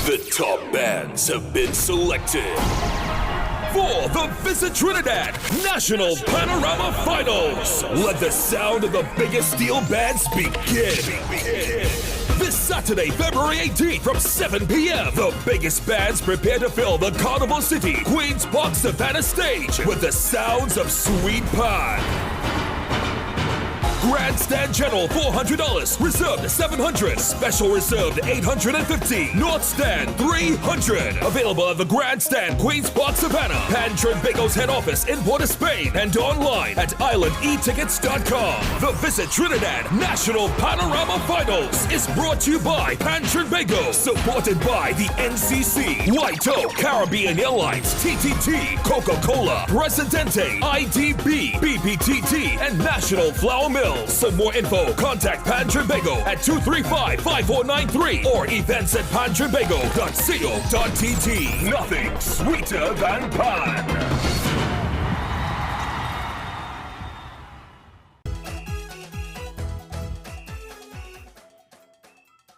The top bands have been selected for the Visit Trinidad National Panorama Finals. Let the sound of the biggest steel bands begin. This Saturday, February 18th from 7 p.m. The biggest bands prepare to fill the Carnival City Queen's Park Savannah stage with the sounds of Sweet Pie. Grandstand General $400, Reserved $700, Special Reserved $850, North Stand $300. Available at the Grandstand Queen's Park Savannah, Pan Trinbago's head office in Port of Spain, and online at islandetickets.com. The Visit Trinidad National Panorama Finals is brought to you by Pan Trinbago, supported by the NCC, White Caribbean Airlines, TTT, Coca-Cola, Presidente, IDB, BPTT, and National Flour Mill. For more info, contact Pan Trinbago at 235-5493 or events at pantrinbago.co.tt. Nothing sweeter than pan.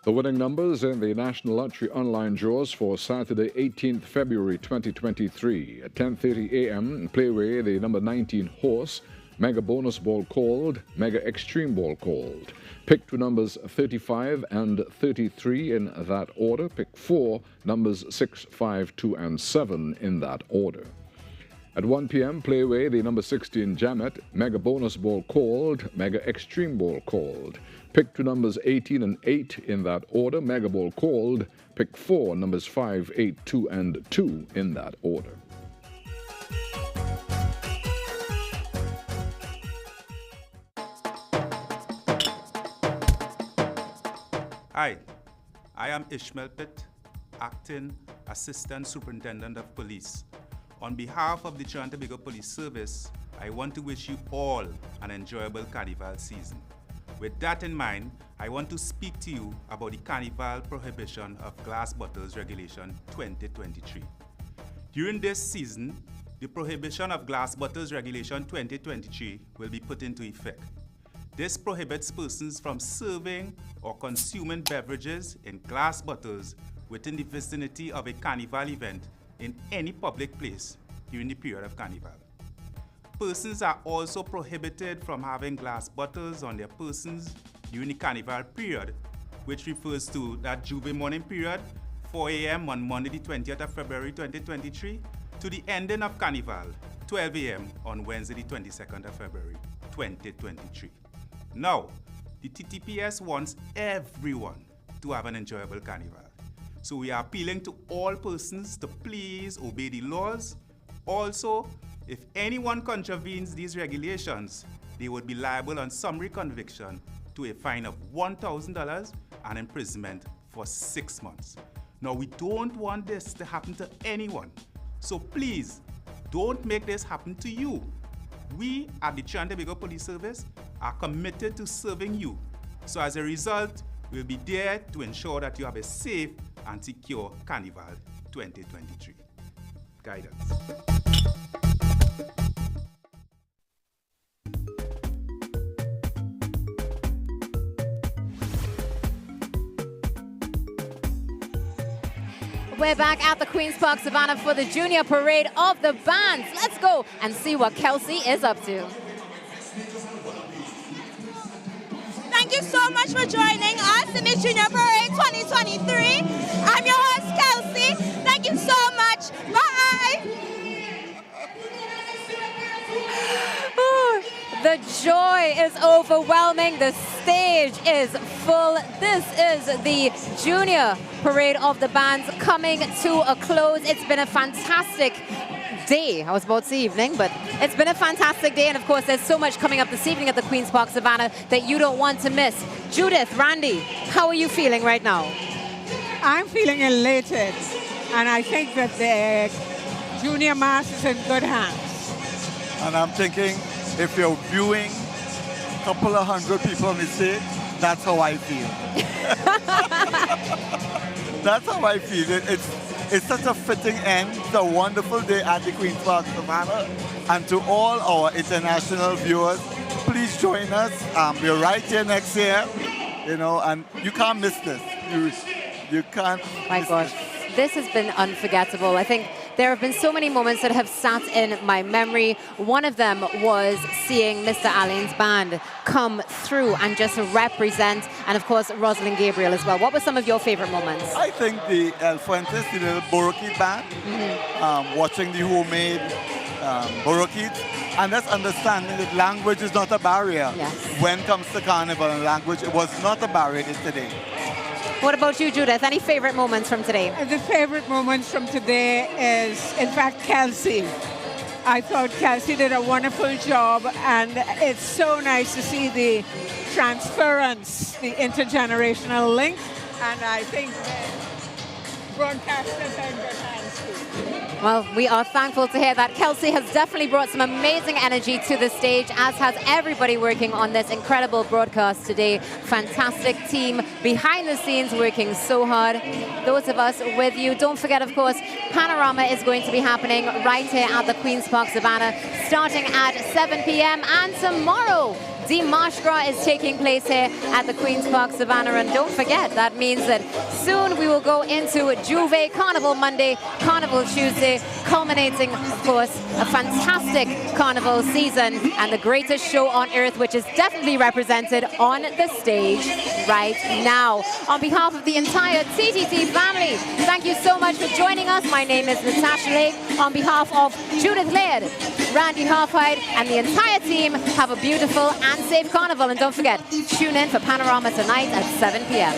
The winning numbers in the National Lottery online draws for Saturday, 18th February 2023 at 10:30 a.m. Playway, the number 19 horse, Mega Bonus Ball called, Mega Extreme Ball called. Pick 2 numbers 35 and 33 in that order. Pick 4 numbers 6, 5, 2, and 7 in that order. At 1 p.m. Playway, the number 16 Jamet, Mega Bonus Ball called, Mega Extreme Ball called. Pick 2 numbers 18 and 8 in that order. Mega Ball called. Pick 4 numbers 5, 8, 2, and 2 in that order. Hi, I am Ishmael Pitt, Acting Assistant Superintendent of Police. On behalf of the Trinidad and Tobago Police Service, I want to wish you all an enjoyable carnival season. With that in mind, I want to speak to you about the Carnival Prohibition of Glass Bottles Regulation 2023. During this season, the Prohibition of Glass Bottles Regulation 2023 will be put into effect. This prohibits persons from serving or consuming beverages in glass bottles within the vicinity of a carnival event in any public place during the period of carnival. Persons are also prohibited from having glass bottles on their persons during the carnival period, which refers to that Juve morning period, 4 a.m. on Monday the 20th of February 2023, to the ending of carnival, 12 a.m. on Wednesday the 22nd of February 2023. Now, the TTPS wants everyone to have an enjoyable carnival. So we are appealing to all persons to please obey the laws. Also, if anyone contravenes these regulations, they would be liable on summary conviction to a fine of $1,000 and imprisonment for 6 months. Now, we don't want this to happen to anyone. So please, don't make this happen to you. We at the Trinidad and Tobago Police Service are committed to serving you. So as a result, we'll be there to ensure that you have a safe and secure Carnival 2023. Guidance. We're back at the Queen's Park Savannah for the Junior Parade of the Bands. Let's go and see what Kelsey is up to. Thank you so much for joining us in the Junior Parade 2023. I'm your host, Kelsey. Thank you so much. Bye. Ooh, the joy is overwhelming. The stage is full. This is the Junior Parade of the Bands coming to a close. It's been a fantastic day. I was about to say evening, but it's been a fantastic day. And of course, there's so much coming up this evening at the Queen's Park Savannah that you don't want to miss. Judith, Randy, how are you feeling right now? I'm feeling elated. And I think that the junior mass is in good hands. And I'm thinking, if you're viewing a couple of hundred people on the stage, that's how I feel. That's how I feel. It's such a fitting end. It's a wonderful day at the Queen's Park Savannah. And to all our international viewers, please join us. We're right here next year, you know, and you can't miss this. You can't. My gosh, this has been unforgettable. I think there have been so many moments that have sat in my memory. One of them was seeing Mr. Alain's band come through and just represent, and of course, Rosalind Gabriel as well. What were some of your favorite moments? I think the El Fuentes, the little Borokit band, watching the homemade Borokit, and that's understanding that language is not a barrier. Yes. When it comes to carnival and language, it was not a barrier today. What about you, Judith? Any favorite moments from today? The favorite moments from today is, in fact, Kelsey. I thought Kelsey did a wonderful job, and it's so nice to see the transference, the intergenerational link, and I think the broadcasters are in good hands too. Well, we are thankful to hear that. Kelsey has definitely brought some amazing energy to the stage, as has everybody working on this incredible broadcast today. Fantastic team behind the scenes working so hard. Those of us with you. Don't forget, of course, Panorama is going to be happening right here at the Queen's Park Savannah, starting at 7 p.m. And tomorrow, the March Gras is taking place here at the Queen's Park Savannah. And don't forget, that means that soon we will go into Juve Carnival Monday, Carnival Tuesday, culminating, of course, a fantastic carnival season and the greatest show on earth, which is definitely represented on the stage right now. On behalf of the entire TTT family, thank you so much for joining us. My name is Natasha Lake. On behalf of Judith Laird, Randy Halfhide, and the entire team, have a beautiful and safe carnival. And don't forget, tune in for Panorama tonight at 7 p.m.